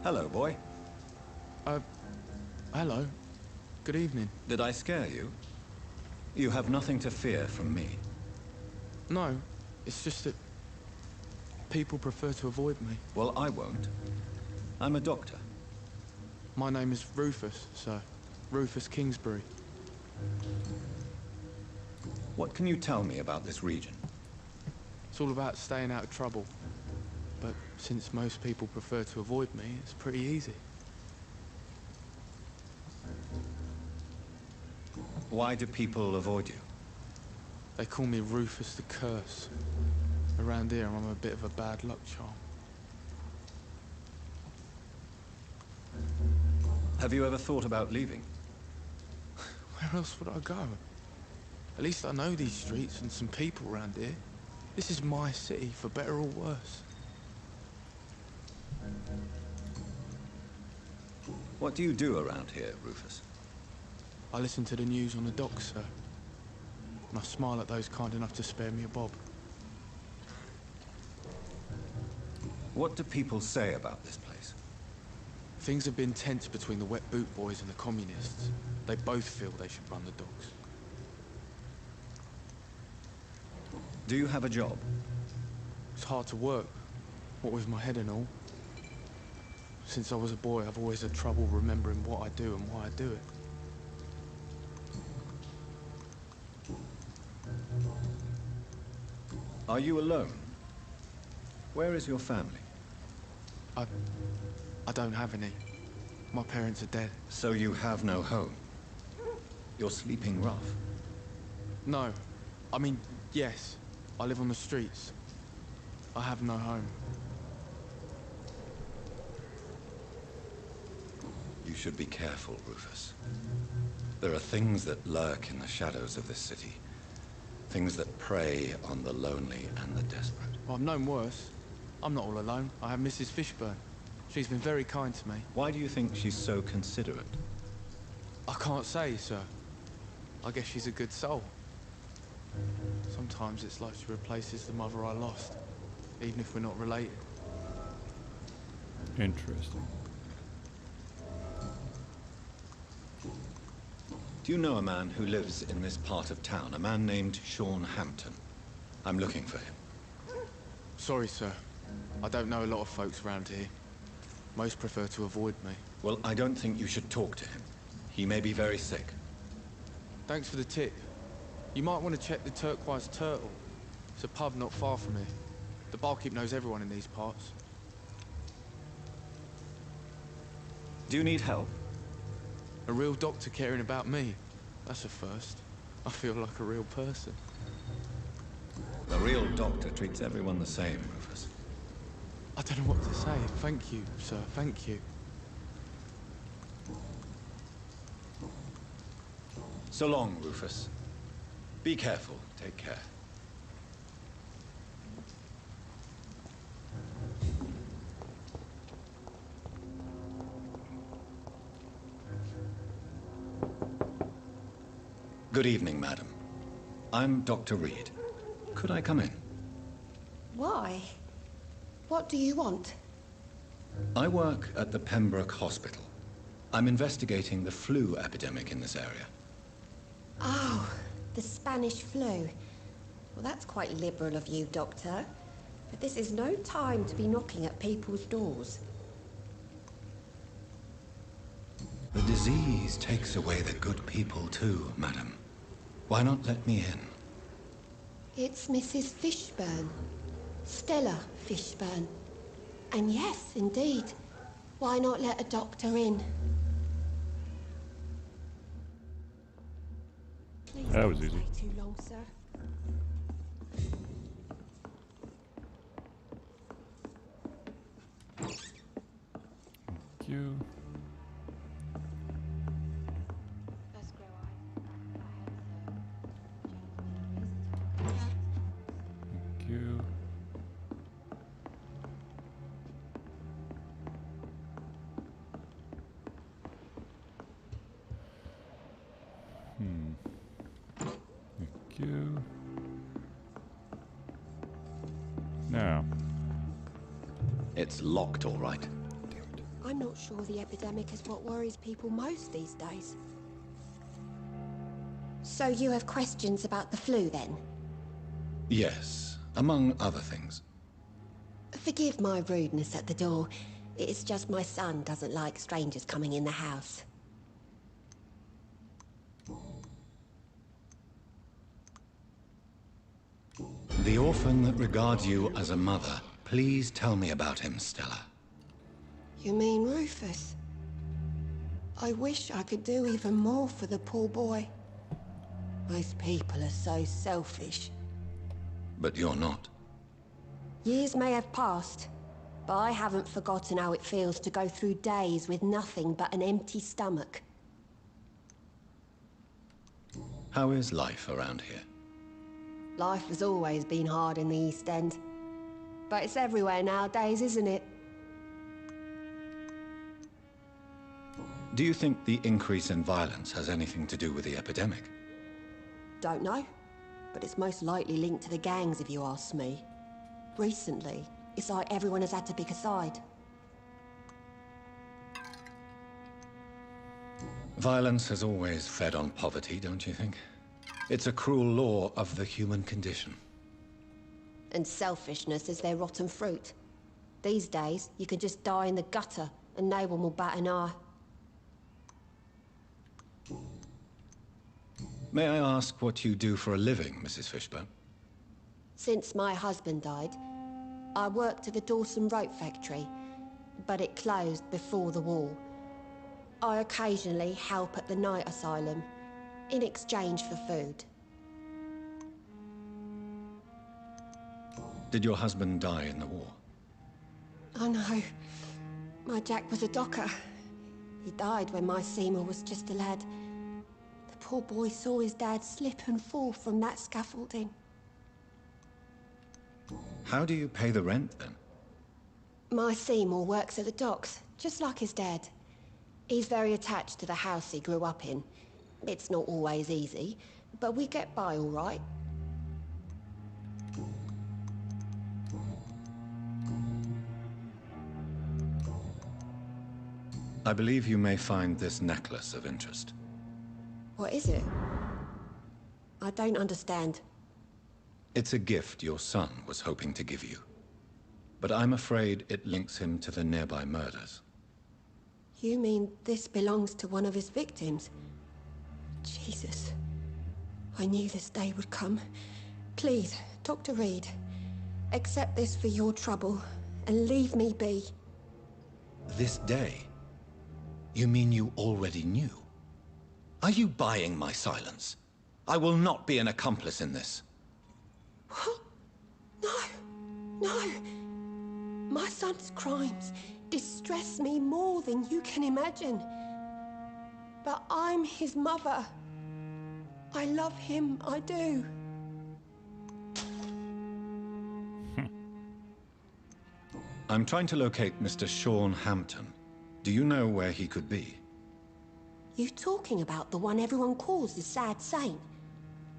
Hello, boy. Hello. Good evening. Did I scare you? You have nothing to fear from me. No, it's just that people prefer to avoid me. Well, I won't. I'm a doctor. My name is Rufus, sir. Rufus Kingsbury. What can you tell me about this region? It's all about staying out of trouble. But since most people prefer to avoid me, it's pretty easy. Why do people avoid you? They call me Rufus the Curse. Around here, I'm a bit of a bad luck charm. Have you ever thought about leaving? Where else would I go? At least I know these streets and some people around here. This is my city, for better or worse. What do you do around here, Rufus? I listen to the news on the docks, sir. And I smile at those kind enough to spare me a bob. What do people say about this place? Things have been tense between the wet boot boys and the communists. They both feel they should run the docks. Do you have a job? It's hard to work, what with my head and all. Since I was a boy, I've always had trouble remembering what I do and why I do it. Are you alone? Where is your family? I don't have any. My parents are dead. So you have no home? You're sleeping rough? No. I mean, yes. I live on the streets. I have no home. You should be careful, Rufus. There are things that lurk in the shadows of this city. Things that prey on the lonely and the desperate. Well, I've known worse. I'm not all alone. I have Mrs. Fishburne. She's been very kind to me. Why do you think she's so considerate? I can't say, sir. I guess she's a good soul. Sometimes it's like she replaces the mother I lost, even if we're not related. Interesting. Do you know a man who lives in this part of town? A man named Sean Hampton. I'm looking for him. Sorry, sir. I don't know a lot of folks around here. Most prefer to avoid me. Well, I don't think you should talk to him. He may be very sick. Thanks for the tip. You might want to check the Turquoise Turtle. It's a pub not far from here. The barkeep knows everyone in these parts. Do you need help? A real doctor caring about me. That's a first. I feel like a real person. A real doctor treats everyone the same, Rufus. I don't know what to say. Thank you, sir. Thank you. So long, Rufus. Be careful. Take care. Good evening, madam. I'm Dr. Reed. Could I come in? Why? What do you want? I work at the Pembroke Hospital. I'm investigating the flu epidemic in this area. Oh, the Spanish flu. Well, that's quite liberal of you, Doctor. But this is no time to be knocking at people's doors. The disease takes away the good people too, madam. Why not let me in? It's Mrs. Fishburne. Stella Fishburne. And yes, indeed. Why not let a doctor in? Please That was don't easy. stay too long, sir. Thank you. Thank you. Thank you. Now. It's locked, all right. I'm I'm not sure the epidemic is what worries people most these days. So you have questions about the flu, then? Yes, among other things. Forgive my rudeness at the door. It's just my son doesn't like strangers coming in the house. The orphan that regards you as a mother. Please tell me about him, Stella. You mean Rufus? I wish I could do even more for the poor boy. Most people are so selfish. But you're not. Years may have passed, but I haven't forgotten how it feels to go through days with nothing but an empty stomach. How is life around here? Life has always been hard in the East End. But it's everywhere nowadays, isn't it? Do you think the increase in violence has anything to do with the epidemic? Don't know. But it's most likely linked to the gangs, if you ask me. Recently, it's like everyone has had to pick a side. Violence has always fed on poverty, don't you think? It's a cruel law of the human condition. And selfishness is their rotten fruit. These days, you can just die in the gutter, and no one will bat an eye. May I ask what you do for a living, Mrs. Fishburne? Since my husband died, I worked at the Dawson Rope Factory, but it closed before the war. I occasionally help at the night asylum, in exchange for food. Did your husband die in the war? Oh no, my Jack was a docker. He died when my Seymour was just a lad. The poor boy saw his dad slip and fall from that scaffolding. How do you pay the rent, then? My Seymour works at the docks, just like his dad. He's very attached to the house he grew up in. It's not always easy, but we get by all right. I believe you may find this necklace of interest. What is it? I don't understand. It's a gift your son was hoping to give you. But I'm afraid it links him to the nearby murders. You mean this belongs to one of his victims? Jesus. I knew this day would come. Please, Dr. Reed, accept this for your trouble and leave me be. This day? You mean you already knew? Are you buying my silence? I will not be an accomplice in this. What? No. No. My son's crimes distress me more than you can imagine. But I'm his mother. I love him, I do. I'm trying to locate Mr. Sean Hampton. Do you know where he could be? You talking about the one everyone calls the Sad Saint?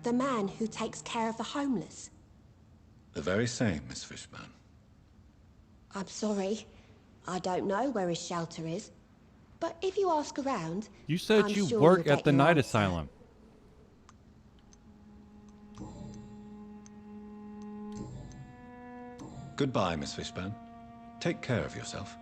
The man who takes care of the homeless? The very same, Miss Fishburne. I'm sorry. I don't know where his shelter is. But if you ask around, You said I'm you sure work you'll at get the your night answer. asylum. Goodbye, Miss Fishburne. Take care of yourself.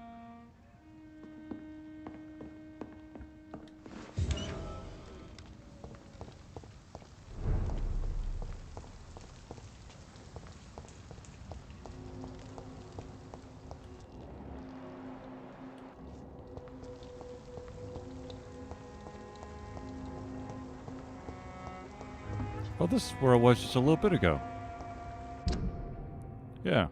Well, this is where I was just a little bit ago. Yeah.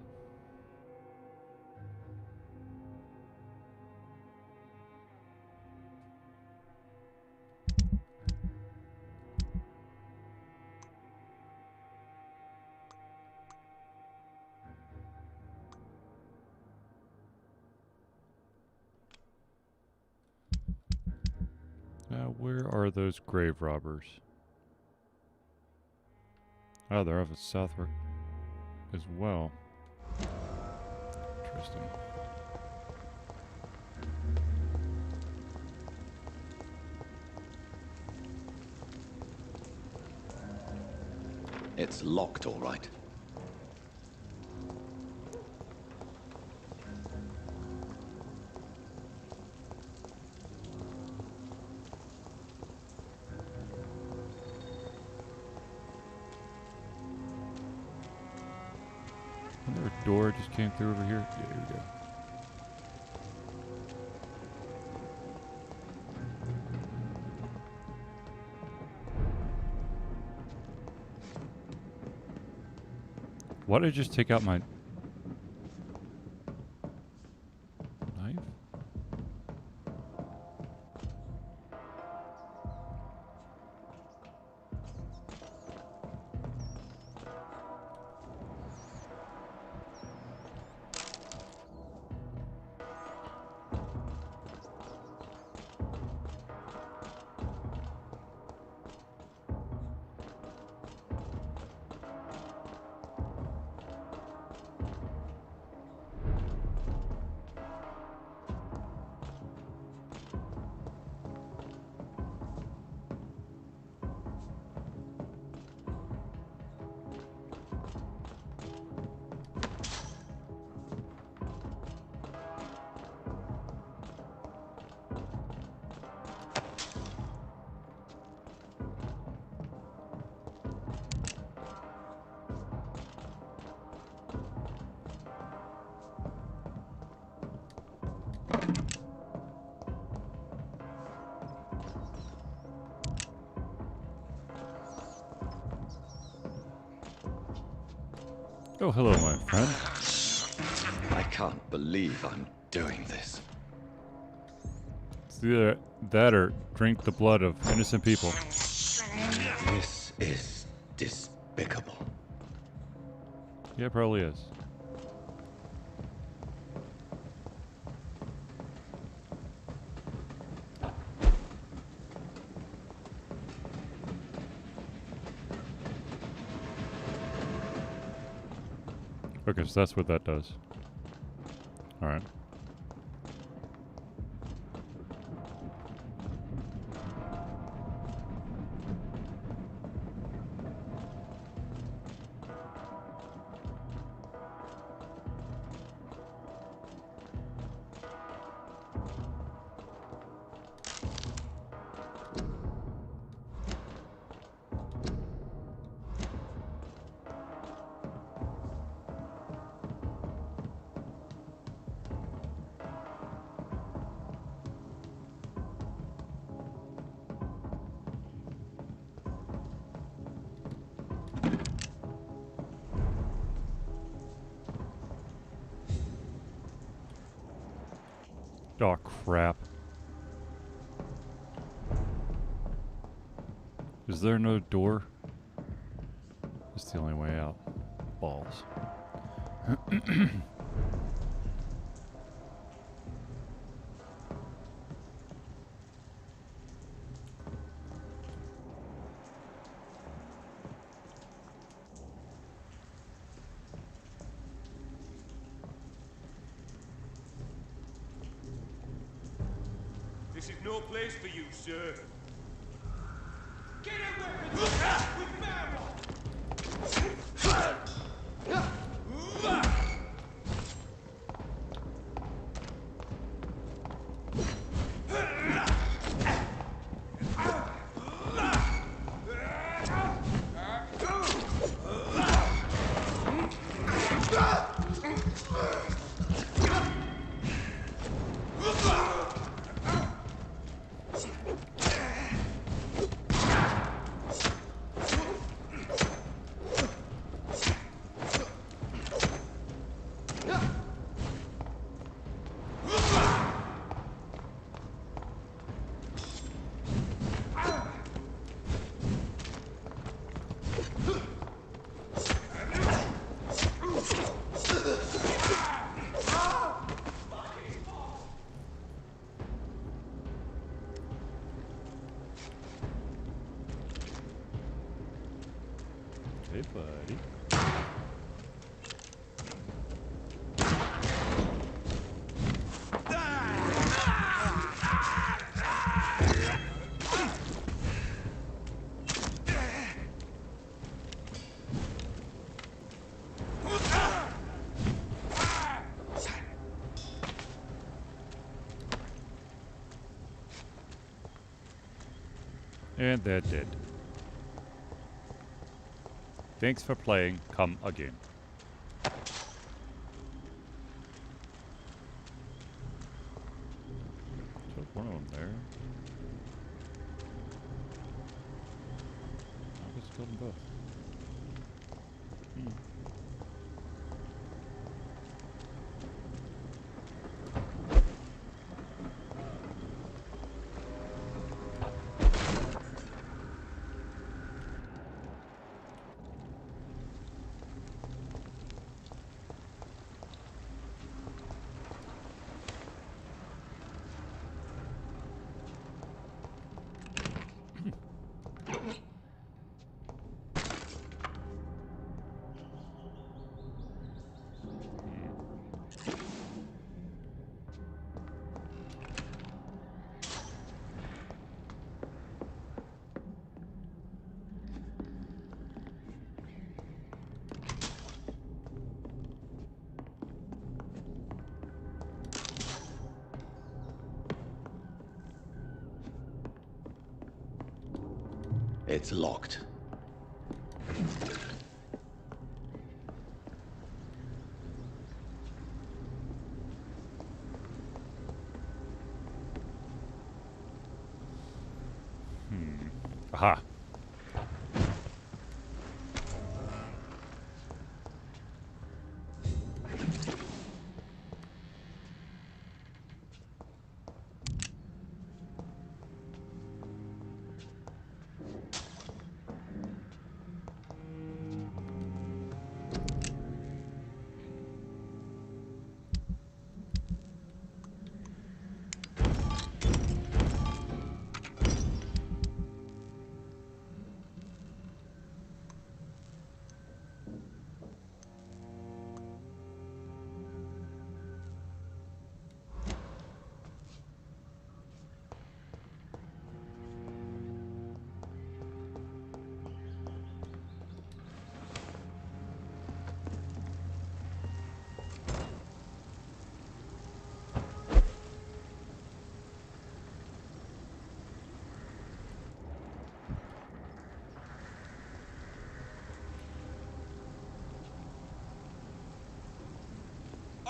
Now, where are those grave robbers? Oh, they're off at Southwark as well. Interesting. It's locked, all right. Isn't there a door just came through over here? Yeah, here we go. Why did I just take out my knife? Oh, hello, my friend. I can't believe I'm doing this. It's either that or drink the blood of innocent people. This is despicable. Yeah, it probably is. Okay, so that's what that does. Alright. Oh, crap. Is there no door? It's the only way out. Balls. This is no place for you, sir. Get a weapon! We found one! Hey, buddy. And they're dead. Thanks for playing. Come again. So one of them there. I just killed them both. It's locked. Aha.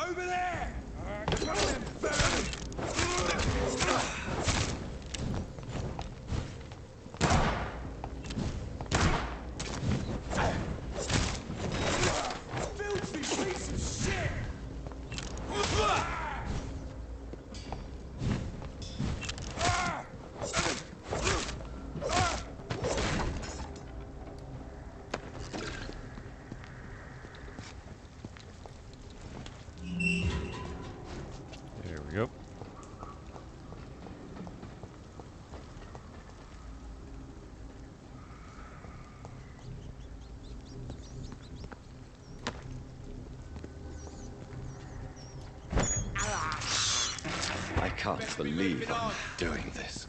Over there! Filthy piece of shit! There we go. I can't believe I'm doing this.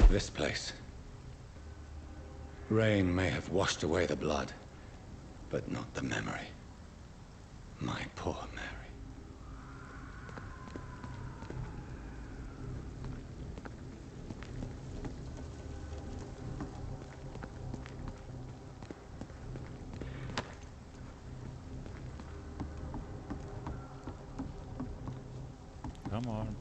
This place. Rain may have washed away the blood, but not the memory. My poor Mary. Come on.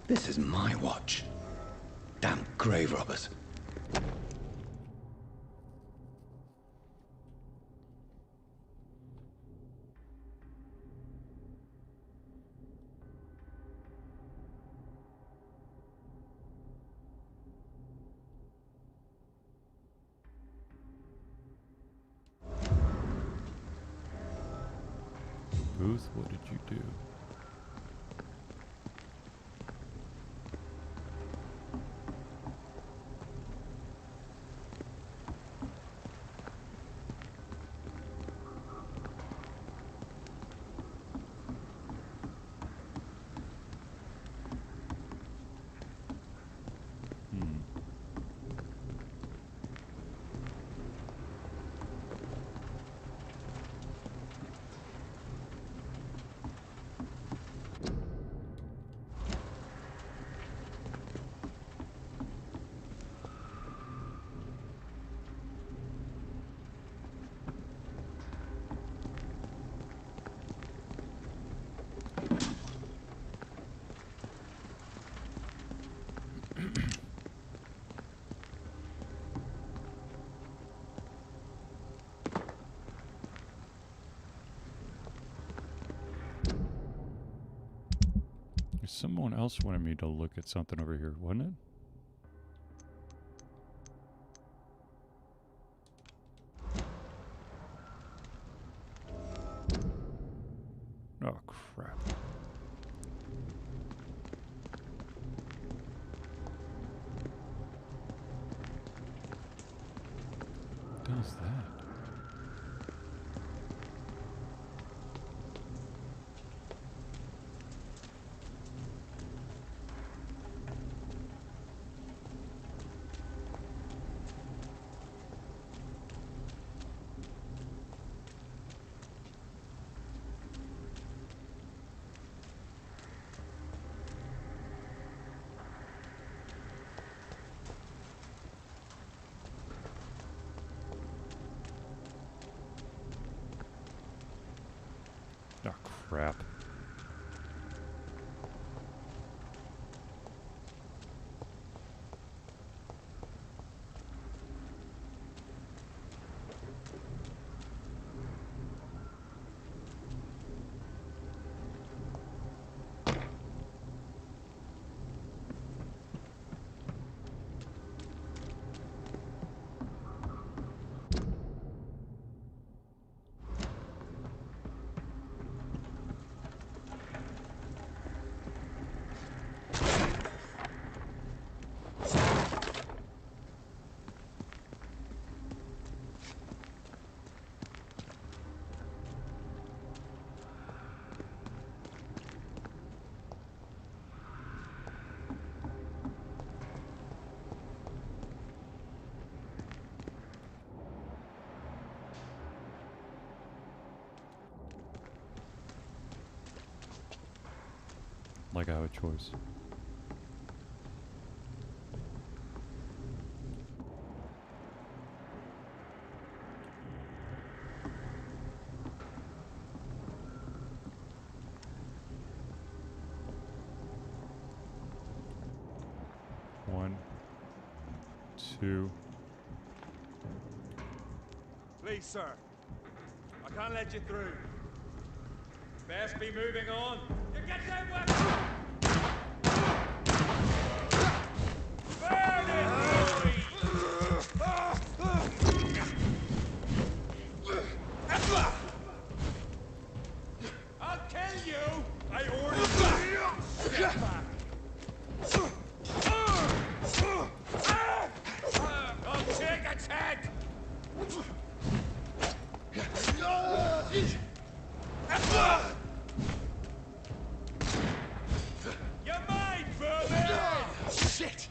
This is my watch. Damn grave robbers. Booth, what did you do? Someone else wanted me to look at something over here, wasn't it? Oh, crap. What does that? Oh, crap. Like I have a choice. 2. Please, sir. I can't let you through. Best be moving on. You get that weapon! Burn it, I'll kill you! I order you! Get back! I'll take its head! You're mine, Vampyr! Shit!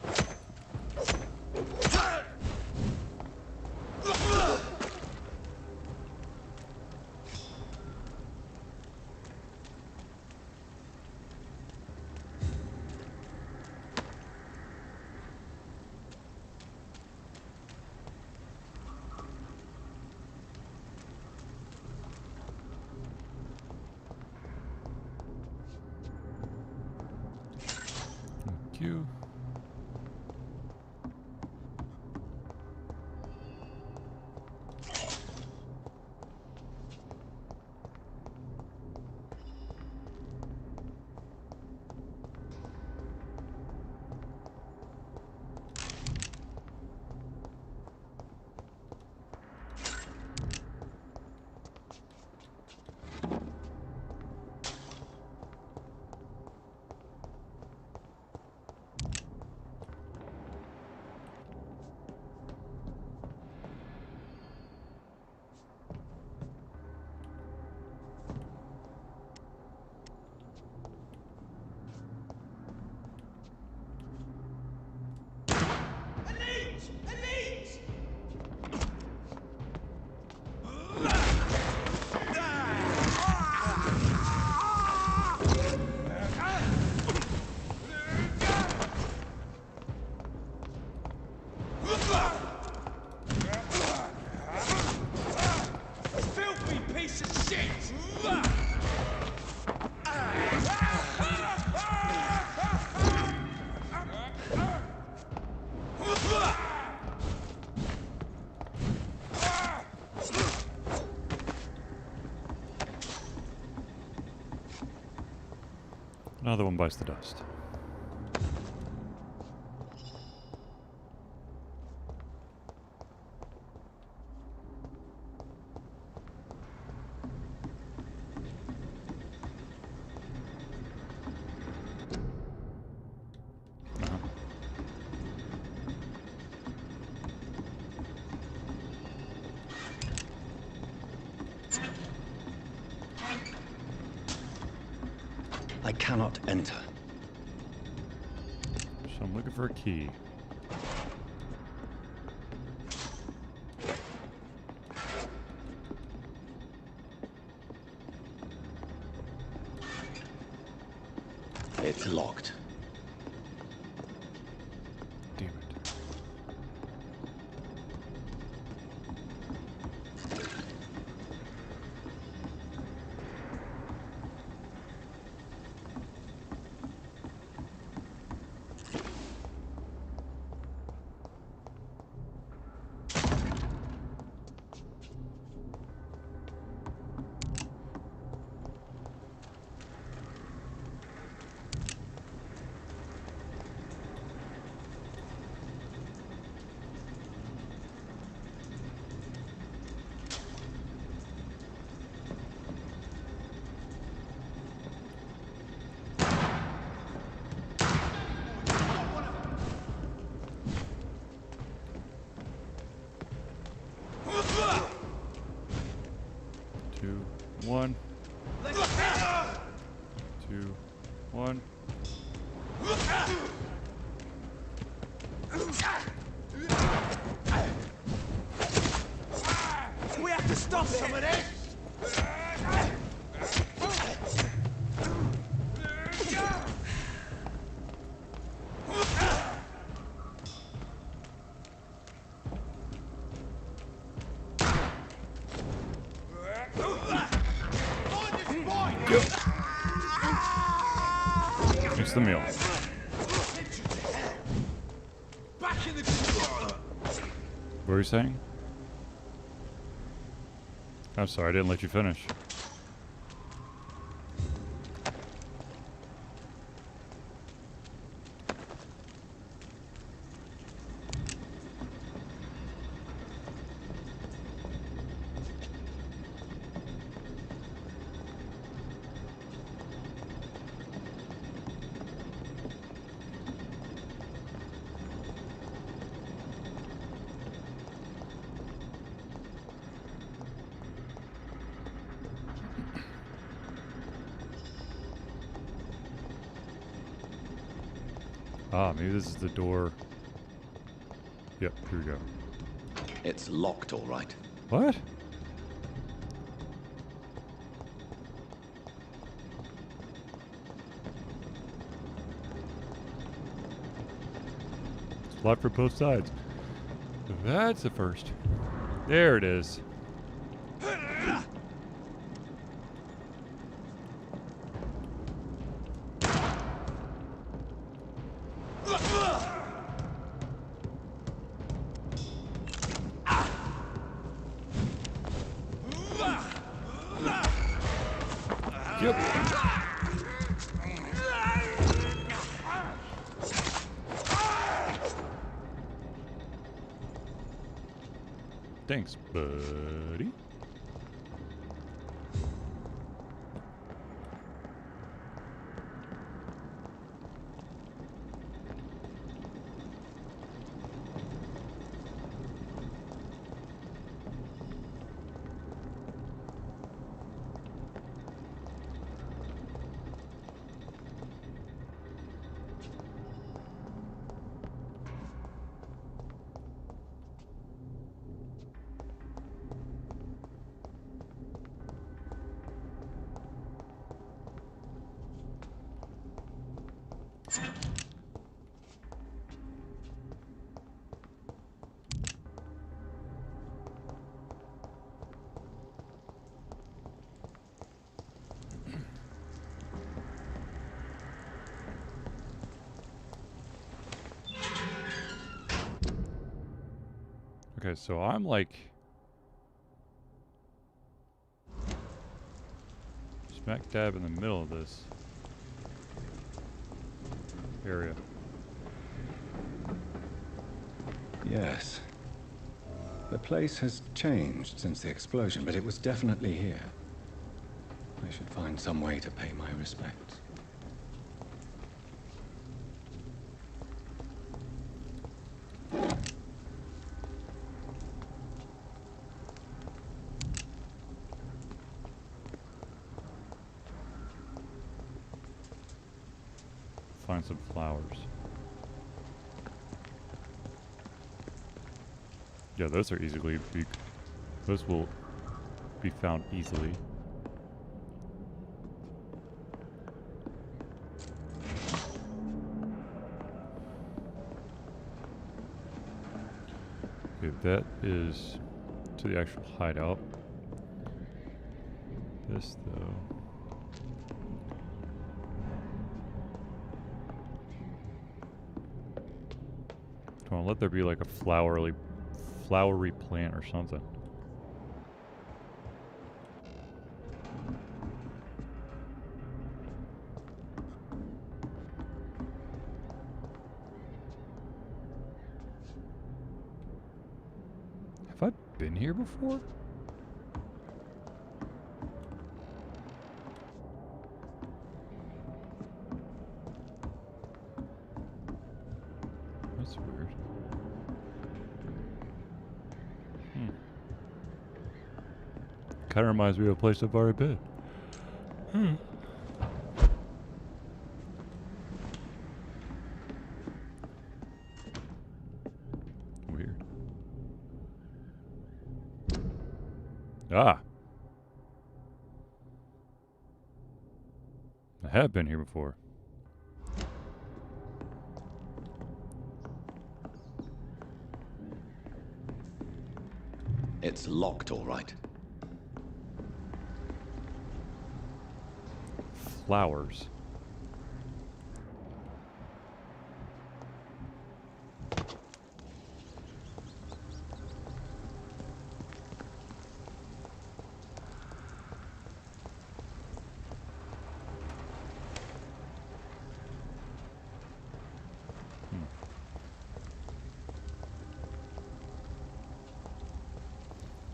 Thank you. Filthy piece of shit! Another one bites the dust. I cannot enter. So I'm looking for a key. It's locked. Damn it. Two, one. 2, 1. We have to stop some of this! It's the meal. Back in the What were you saying? I'm sorry, I didn't let you finish. Ah, maybe this is the door. Yep, here we go. It's locked, all right. What? It's locked for both sides. That's the first. There it is. Thanks, buddy. Okay, so I'm like smack dab in the middle of this area. Yes. The place has changed since the explosion, but it was definitely here. I should find some way to pay my respects. Find some flowers. Yeah, those are those will be found easily. Okay, that is to the actual hideout. This though. Come on, let there be like a flowery plant or something. Have I been here before? That's weird. Kind of reminds me of a place I've already been. Weird. Ah. I have been here before. It's locked, all right. Flowers.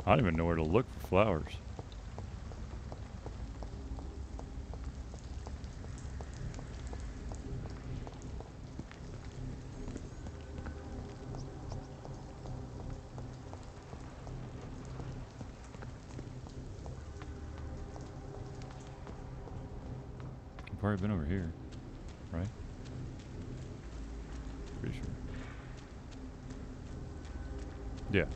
I don't even know where to look for flowers. I've already been over here, right? Pretty sure. Yeah.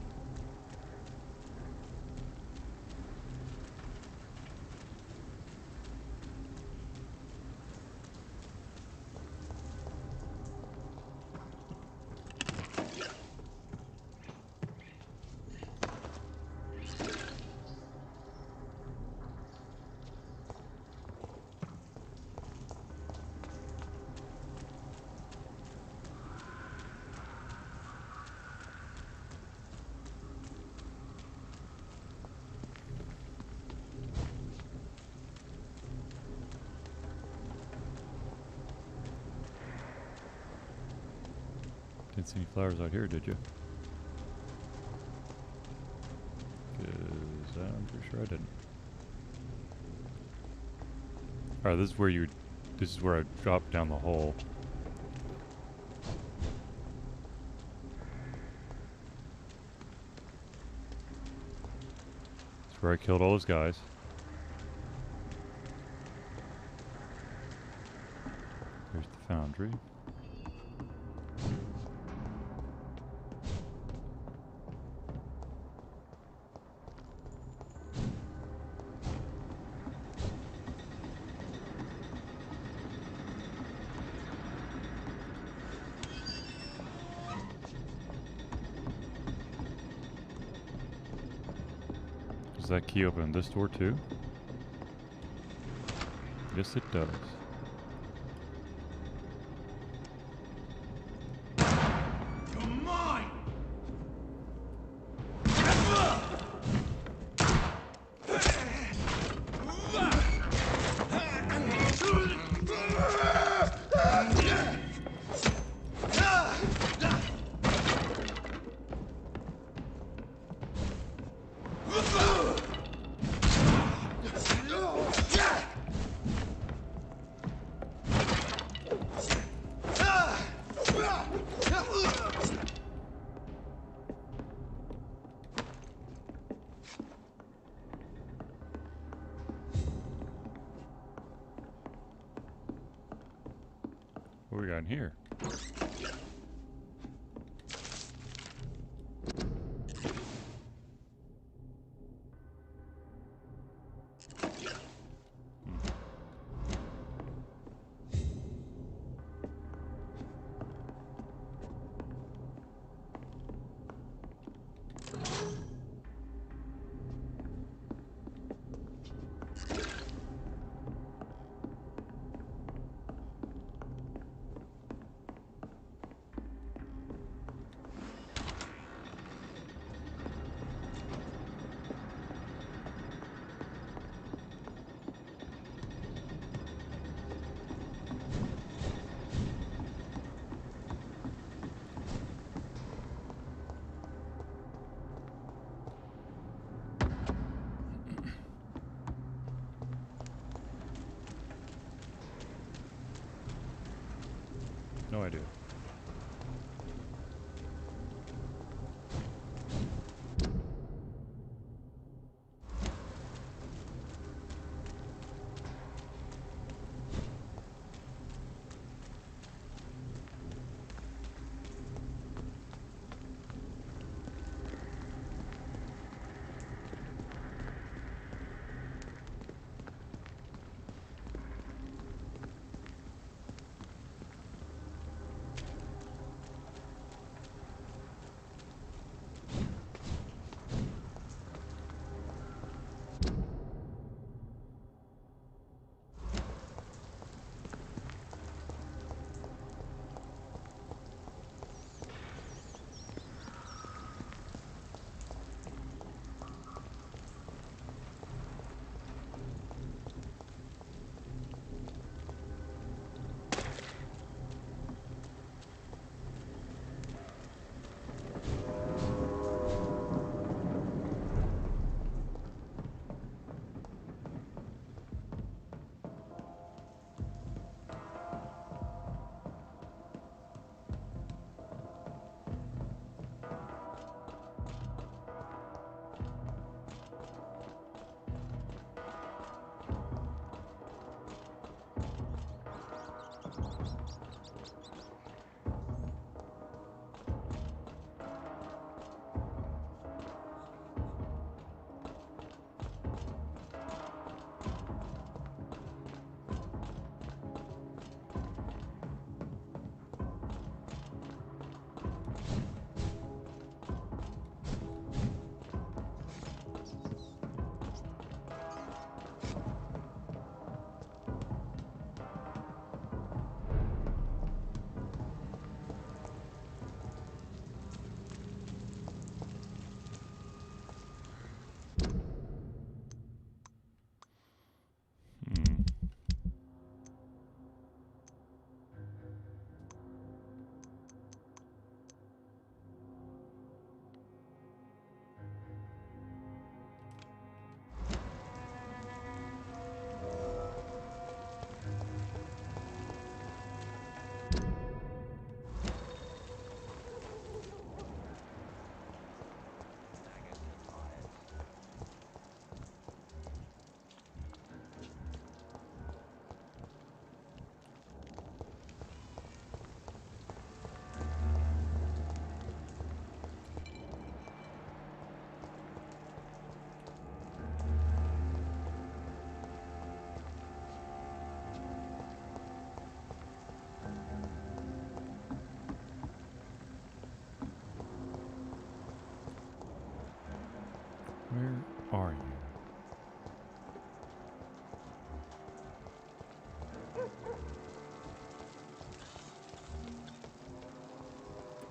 Didn't see any flowers out here, did you? Because I'm pretty sure I didn't. Alright, this is where I dropped down the hole. It's where I killed all those guys. There's the foundry. Does that key open this door too? Yes, it does. Come on! What we got in here? No idea.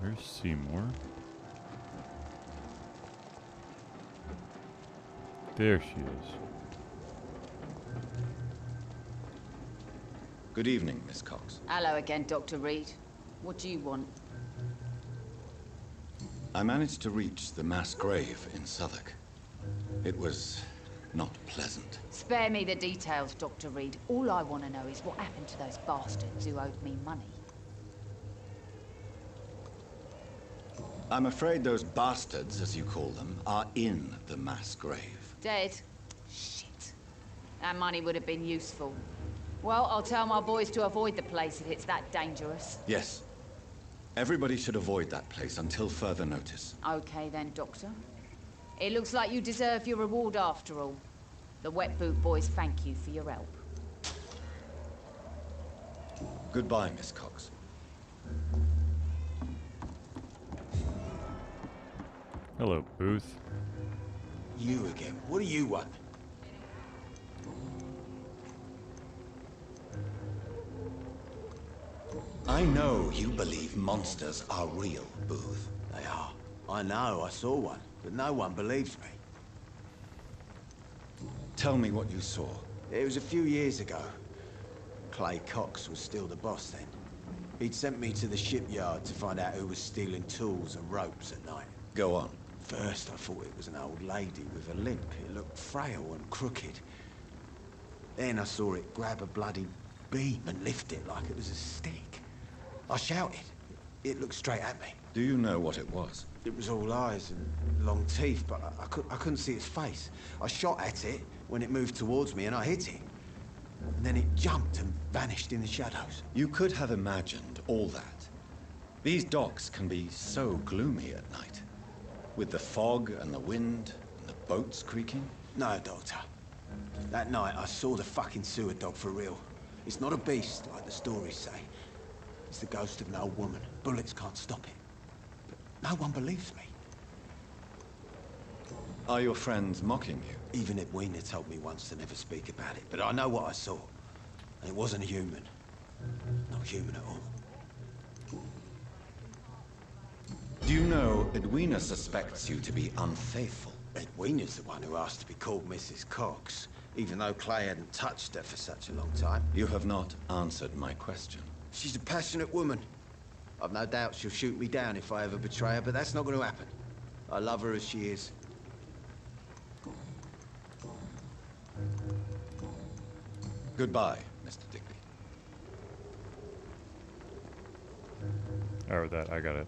There's Seymour. There she is. Good evening, Miss Cox. Hello again, Dr. Reed. What do you want? I managed to reach the mass grave in Southwark. It was not pleasant. Spare me the details, Dr. Reed. All I want to know is what happened to those bastards who owed me money. I'm afraid those bastards, as you call them, are in the mass grave. Dead? Shit. That money would have been useful. Well, I'll tell my boys to avoid the place if it's that dangerous. Yes. Everybody should avoid that place until further notice. Okay then, Doctor. It looks like you deserve your reward after all. The Wet Boot Boys thank you for your help. Goodbye, Miss Cox. Hello, Booth. You again. What do you want? I know you believe monsters are real, Booth. They are. I know, I saw one, but no one believes me. Tell me what you saw. It was a few years ago. Clay Cox was still the boss then. He'd sent me to the shipyard to find out who was stealing tools and ropes at night. Go on. First, I thought it was an old lady with a limp. It looked frail and crooked. Then I saw it grab a bloody beam and lift it like it was a stick. I shouted. It looked straight at me. Do you know what it was? It was all eyes and long teeth, but I couldn't see its face. I shot at it when it moved towards me and I hit it. And then it jumped and vanished in the shadows. You could have imagined all that. These docks can be so gloomy at night. With the fog and the wind and the boats creaking. No, Doctor. That night I saw the fucking sewer dog for real. It's not a beast like the stories say. It's the ghost of an old woman. Bullets can't stop it. But no one believes me. Are your friends mocking you? Even Edwina told me once to never speak about it, but I know what I saw. And it wasn't a human. Not human at all. Do you know Edwina suspects you to be unfaithful? Edwina's the one who asked to be called Mrs. Cox, even though Clay hadn't touched her for such a long time. You have not answered my question. She's a passionate woman. I've no doubt she'll shoot me down if I ever betray her, but that's not going to happen. I love her as she is. Goodbye, Mr. Digby. Or that, I got it.